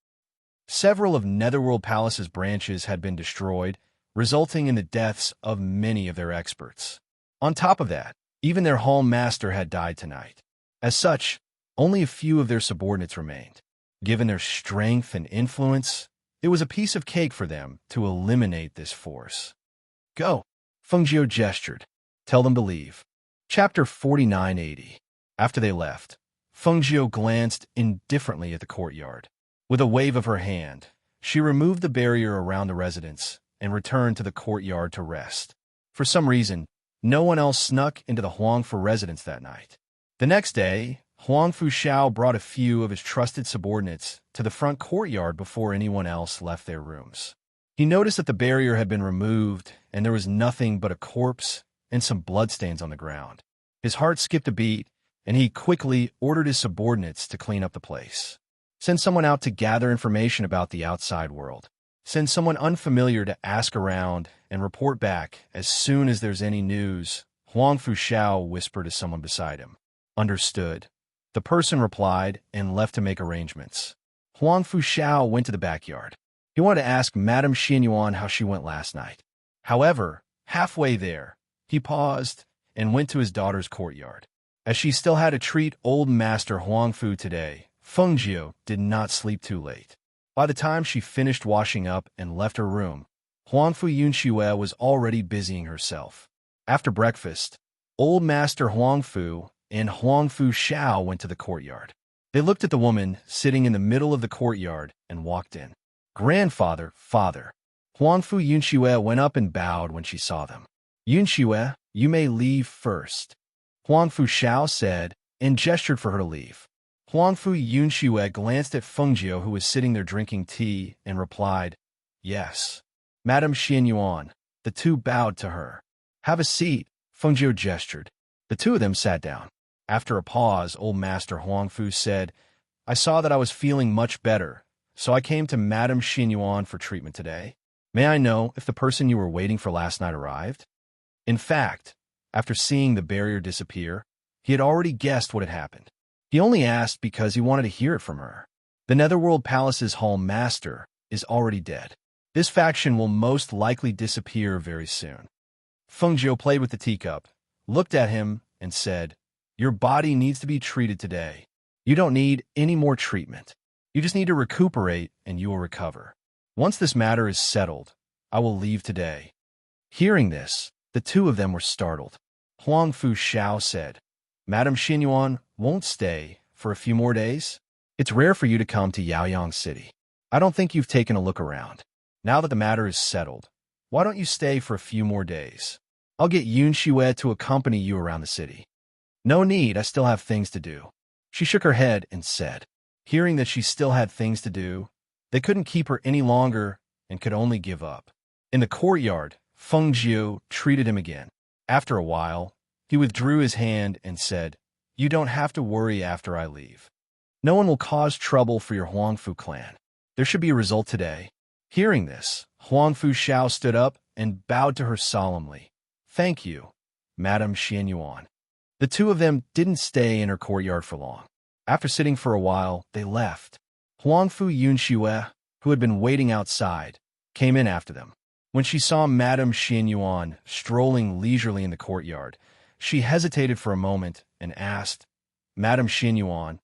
Several of Netherworld Palace's branches had been destroyed, resulting in the deaths of many of their experts. On top of that, even their Hall Master had died tonight. As such, only a few of their subordinates remained. Given their strength and influence, it was a piece of cake for them to eliminate this force. "Go," Feng Jiu gestured. "Tell them to leave." Chapter 4980. After they left, Feng Jiu glanced indifferently at the courtyard. With a wave of her hand, she removed the barrier around the residence and returned to the courtyard to rest. For some reason, no one else snuck into the Huangfu residence that night. The next day, Huangfu Shao brought a few of his trusted subordinates to the front courtyard before anyone else left their rooms. He noticed that the barrier had been removed and there was nothing but a corpse and some bloodstains on the ground. His heart skipped a beat, and he quickly ordered his subordinates to clean up the place. Send someone out to gather information about the outside world. Send someone unfamiliar to ask around and report back as soon as there's any news, Huangfu Shao whispered to someone beside him. Understood. The person replied and left to make arrangements. Huangfu Shao went to the backyard. He wanted to ask Madame Xinyuan how she went last night. However, halfway there, he paused and went to his daughter's courtyard. As she still had to treat old Master Huangfu today, Feng Jiu did not sleep too late. By the time she finished washing up and left her room, Huangfu Yunxue was already busying herself. After breakfast, Old Master Huangfu and Huangfu Xiao went to the courtyard. They looked at the woman sitting in the middle of the courtyard and walked in. Grandfather, father. Huangfu Yunxue went up and bowed when she saw them. Yunxue, you may leave first. Huangfu Xiao said, and gestured for her to leave. Huangfu Yunxue glanced at Fengjiu, who was sitting there drinking tea, and replied, yes. Madame Xianyuan. The two bowed to her. Have a seat, Fengjiu gestured. The two of them sat down. After a pause, old Master Huangfu said, I saw that I was feeling much better, so I came to Madame Xianyuan for treatment today. May I know if the person you were waiting for last night arrived? In fact, after seeing the barrier disappear, he had already guessed what had happened. He only asked because he wanted to hear it from her. The Netherworld Palace's Hall Master is already dead. This faction will most likely disappear very soon. Fengjiu played with the teacup, looked at him, and said, your body needs to be treated today. You don't need any more treatment. You just need to recuperate and you will recover. Once this matter is settled, I will leave today. Hearing this, the two of them were startled. Huangfu Xiao said, Madame Xianyuan won't stay for a few more days? It's rare for you to come to Yaoyang City. I don't think you've taken a look around. Now that the matter is settled, why don't you stay for a few more days? I'll get Yunxue to accompany you around the city. No need, I still have things to do. She shook her head and said, hearing that she still had things to do, they couldn't keep her any longer and could only give up. In the courtyard, Fengjiu treated him again. After a while, he withdrew his hand and said, you don't have to worry after I leave. No one will cause trouble for your Huangfu clan. There should be a result today. Hearing this, Huangfu Xiao stood up and bowed to her solemnly. Thank you, Madame Xianyuan. The two of them didn't stay in her courtyard for long. After sitting for a while, they left. Huangfu Yunxue, who had been waiting outside, came in after them. When she saw Madame Xianyuan strolling leisurely in the courtyard, she hesitated for a moment and asked, Madame Xianyuan,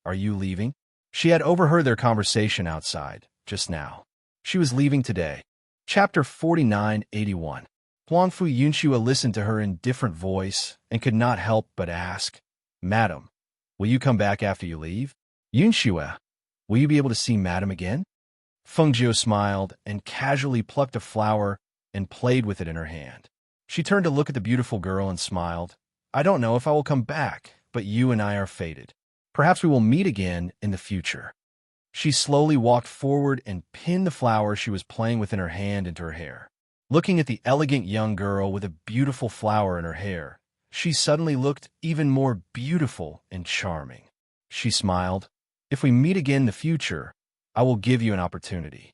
are you leaving? She had overheard their conversation outside, just now. She was leaving today. Chapter 4981. Huangfu Yunxue listened to her in different voice and could not help but ask, Madam, will you come back after you leave? Yunxue, will you be able to see Madam again? Fengjiu smiled and casually plucked a flower and played with it in her hand. She turned to look at the beautiful girl and smiled. I don't know if I will come back, but you and I are fated. Perhaps we will meet again in the future. She slowly walked forward and pinned the flower she was playing with in her hand into her hair. Looking at the elegant young girl with a beautiful flower in her hair, she suddenly looked even more beautiful and charming. She smiled. If we meet again in the future, I will give you an opportunity.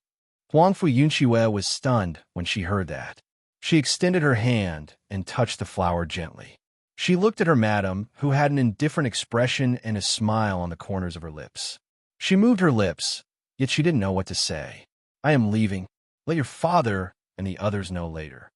Huangfu Yunxue was stunned when she heard that. She extended her hand and touched the flower gently. She looked at her madam, who had an indifferent expression and a smile on the corners of her lips. She moved her lips, yet she didn't know what to say. I am leaving. Let your father and the others know later.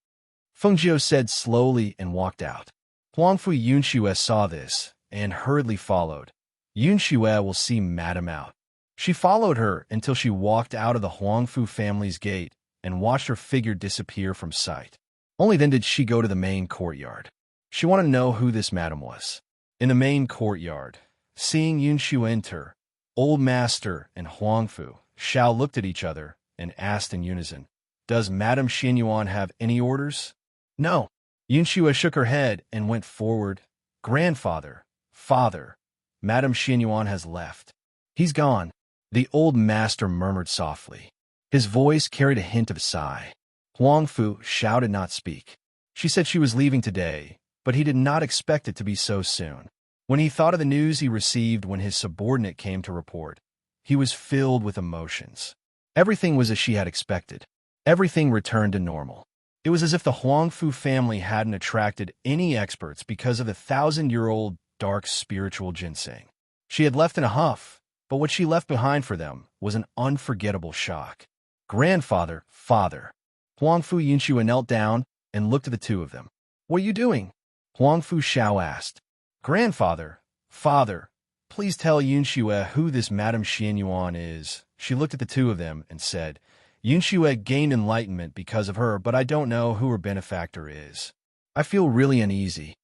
Fengjiu said slowly and walked out. Huangfu Yunxue saw this and hurriedly followed. Yunxue will see Madam out. She followed her until she walked out of the Huangfu family's gate and watched her figure disappear from sight. Only then did she go to the main courtyard. She wanted to know who this madam was. In the main courtyard, seeing Yunxue enter, Old Master and Huangfu Xiao looked at each other and asked in unison, Does Madame Xianyuan have any orders? No. Yunxue shook her head and went forward. Grandfather, father, Madame Xianyuan has left. He's gone. The old master murmured softly. His voice carried a hint of a sigh. Huangfu Xiao did not speak. She said she was leaving today, but he did not expect it to be so soon. When he thought of the news he received when his subordinate came to report, he was filled with emotions. Everything was as she had expected. Everything returned to normal. It was as if the Huangfu family hadn't attracted any experts because of the 1,000-year-old dark spiritual ginseng. She had left in a huff, but what she left behind for them was an unforgettable shock. Grandfather, father. Huangfu Yunxue knelt down and looked at the two of them. What are you doing? Huangfu Xiao asked. Grandfather, father, please tell Yunxue who this Madame Xianyuan is. She looked at the two of them and said, Yunxue gained enlightenment because of her, but I don't know who her benefactor is. I feel really uneasy.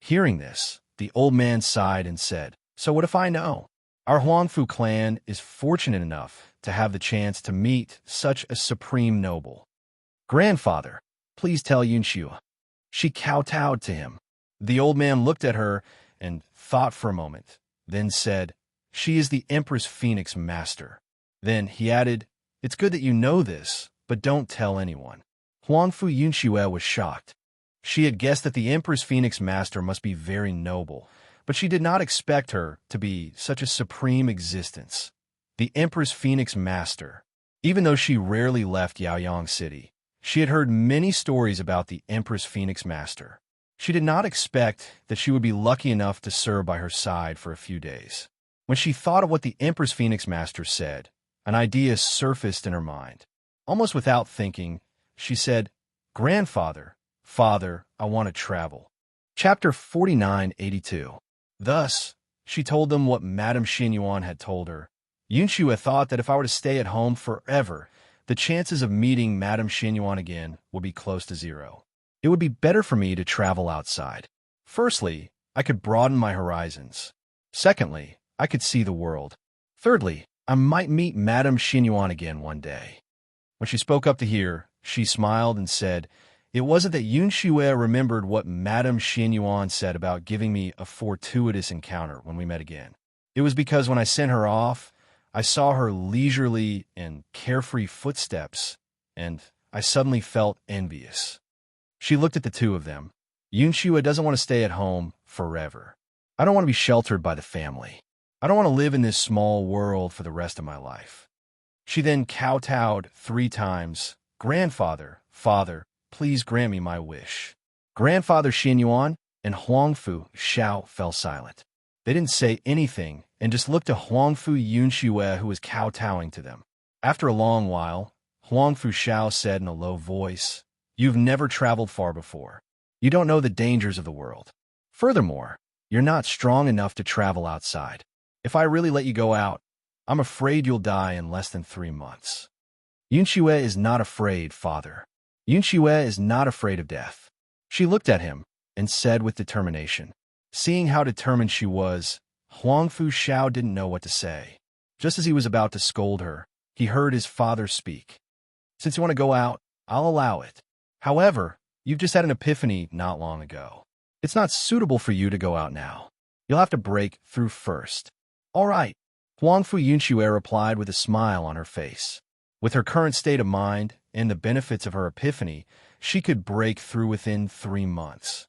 Hearing this, the old man sighed and said, "So what if I know? Our Huangfu clan is fortunate enough to have the chance to meet such a supreme noble. Grandfather, please tell Yunxiu." She kowtowed to him. The old man looked at her and thought for a moment, then said, "She is the Empress Phoenix Master." Then he added, "It's good that you know this, but don't tell anyone." Huangfu Yunxue was shocked. She had guessed that the Empress Phoenix Master must be very noble, but she did not expect her to be such a supreme existence. The Empress Phoenix Master. Even though she rarely left Yaoyang City, she had heard many stories about the Empress Phoenix Master. She did not expect that she would be lucky enough to serve by her side for a few days. When she thought of what the Empress Phoenix Master said, an idea surfaced in her mind. Almost without thinking, she said, "Grandfather, Father, I want to travel." Chapter 4982. Thus, she told them what Madame Xinyuan had told her. Yunxue thought that if I were to stay at home forever, the chances of meeting Madame Xinyuan again would be close to zero. It would be better for me to travel outside. Firstly, I could broaden my horizons. Secondly, I could see the world. Thirdly, I might meet Madame Xinyuan again one day. When she spoke up to hear, she smiled and said, "It wasn't that Yunxue remembered what Madame Xinyuan said about giving me a fortuitous encounter when we met again. It was because when I sent her off, I saw her leisurely and carefree footsteps, and I suddenly felt envious." She looked at the two of them. "Yunxue doesn't want to stay at home forever. I don't want to be sheltered by the family. I don't want to live in this small world for the rest of my life." She then kowtowed 3 times. "Grandfather, Father, please grant me my wish." Grandfather Xinyuan and Huangfu Xiao fell silent. They didn't say anything and just looked at Huangfu Yunxue, who was kowtowing to them. After a long while, Huangfu Xiao said in a low voice, "You've never traveled far before. You don't know the dangers of the world. Furthermore, you're not strong enough to travel outside. If I really let you go out, I'm afraid you'll die in less than 3 months." "Yunxue is not afraid, Father. Yunxue is not afraid of death." She looked at him and said with determination. Seeing how determined she was, Huangfu Xiao didn't know what to say. Just as he was about to scold her, he heard his father speak. "Since you want to go out, I'll allow it. However, you've just had an epiphany not long ago. It's not suitable for you to go out now. You'll have to break through first." "All right," Huangfu Yunxue replied with a smile on her face. With her current state of mind and the benefits of her epiphany, she could break through within 3 months.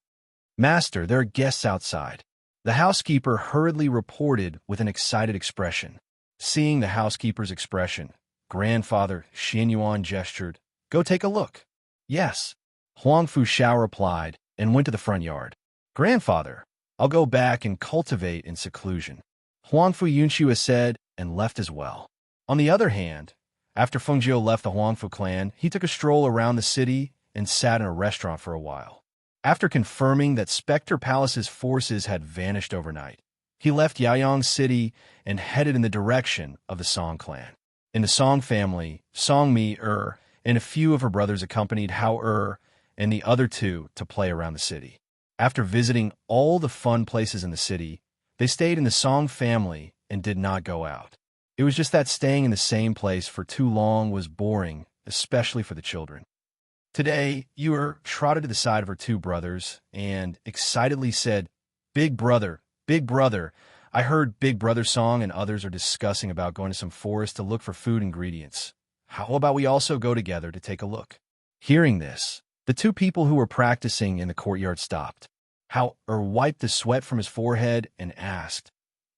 "Master, there are guests outside," the housekeeper hurriedly reported with an excited expression. Seeing the housekeeper's expression, Grandfather Xinyuan gestured, "Go take a look." "Yes," Huangfu Xiao replied and went to the front yard. "Grandfather, I'll go back and cultivate in seclusion," Huangfu Yunxue said and left as well. On the other hand, after Fengjiu left the Huangfu clan, he took a stroll around the city and sat in a restaurant for a while. After confirming that Spectre Palace's forces had vanished overnight, he left Yaoyang City and headed in the direction of the Song clan. In the Song family, Song Mi, and a few of her brothers accompanied Hao and the other 2 to play around the city. After visiting all the fun places in the city, they stayed in the Song family and did not go out. It was just that staying in the same place for too long was boring, especially for the children. Today, Yu trotted to the side of her 2 brothers and excitedly said, Big brother, I heard Big Brother Song and others are discussing about going to some forest to look for food ingredients. How about we also go together to take a look?" Hearing this, the 2 people who were practicing in the courtyard stopped. Hao wiped the sweat from his forehead and asked,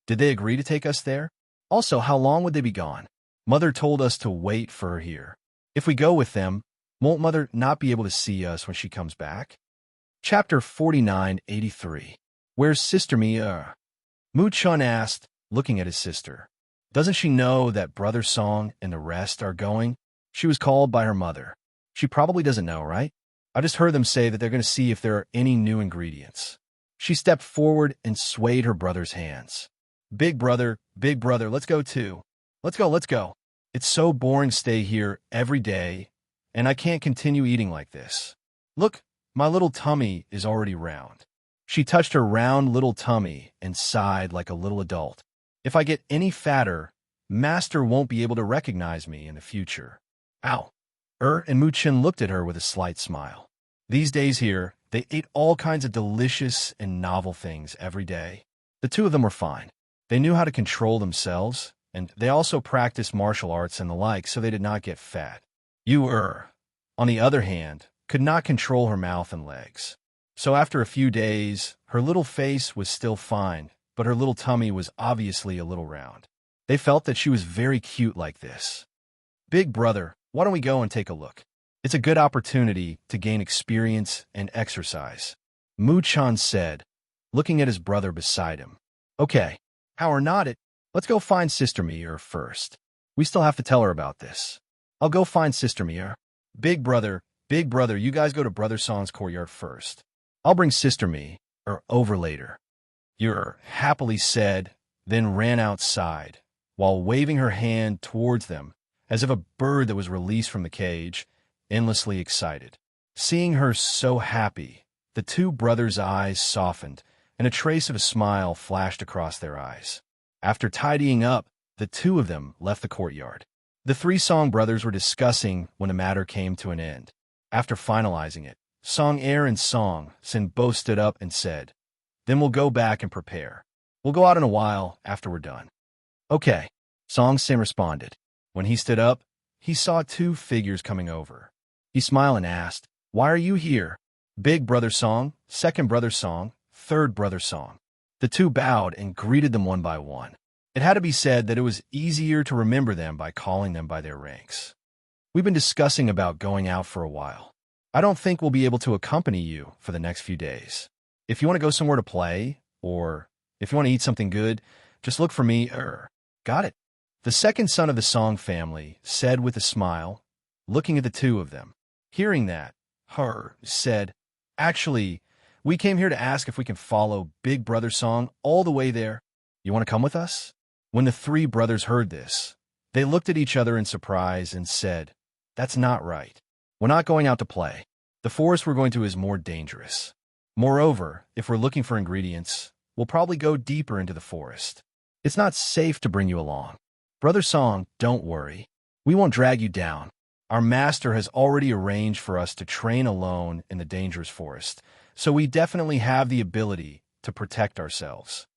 "Did they agree to take us there? Also, how long would they be gone? Mother told us to wait for her here. If we go with them, won't Mother not be able to see us when she comes back?" Chapter 4983. Where's Sister Mi? Mu Chun asked, looking at his sister. Doesn't she know that Brother Song and the rest are going? She was called by her mother. She probably doesn't know, right? I just heard them say that they're going to see if there are any new ingredients. She stepped forward and swayed her brother's hands. Big brother, let's go too. Let's go. It's so boring to stay here every day, and I can't continue eating like this. Look, my little tummy is already round. She touched her round little tummy and sighed like a little adult. If I get any fatter, Master won't be able to recognize me in the future. Ow. And Muchin looked at her with a slight smile. These days here, they ate all kinds of delicious and novel things every day. The two of them were fine. They knew how to control themselves, and they also practiced martial arts and the like, so they did not get fat. On the other hand, could not control her mouth and legs. So after a few days, her little face was still fine, but her little tummy was obviously a little round. They felt that she was very cute like this. Big brother, why don't we go and take a look? It's a good opportunity to gain experience and exercise, Mu-chan said, looking at his brother beside him. Okay, how or not it, let's go find Sister Mier first. We still have to tell her about this. I'll go find Sister Mier. Big brother, you guys go to Brother Song's courtyard first. I'll bring Sister Mier over later. Yer happily said, then ran outside, while waving her hand towards them, as if a bird that was released from the cage, endlessly excited. Seeing her so happy, the two brothers' eyes softened, and a trace of a smile flashed across their eyes. After tidying up, the two of them left the courtyard. The three Song brothers were discussing when the matter came to an end. After finalizing it, Song Air and Song Sin both stood up and said, "Then we'll go back and prepare. We'll go out in a while after we're done." "Okay," Song Sin responded. When he stood up, he saw two figures coming over. He smiled and asked, "Why are you here?" "Big brother Song, second brother Song, third brother Song." The two bowed and greeted them one by one. It had to be said that it was easier to remember them by calling them by their ranks. "We've been discussing about going out for a while. I don't think we'll be able to accompany you for the next few days. If you want to go somewhere to play, or if you want to eat something good, just look for me." Got it," the second son of the Song family said with a smile, looking at the two of them. Hearing that, said, "Actually, we came here to ask if we can follow Big Brother Song all the way there. You want to come with us?" When the three brothers heard this, they looked at each other in surprise and said, "That's not right. We're not going out to play. The forest we're going to is more dangerous. Moreover, if we're looking for ingredients, we'll probably go deeper into the forest. It's not safe to bring you along. Brother Song, don't worry. We won't drag you down. Our master has already arranged for us to train alone in the dangerous forest, so we definitely have the ability to protect ourselves.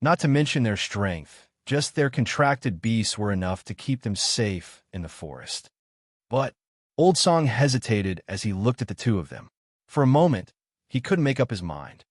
Not to mention their strength, just their contracted beasts were enough to keep them safe in the forest." But Old Song hesitated as he looked at the two of them. For a moment, he couldn't make up his mind.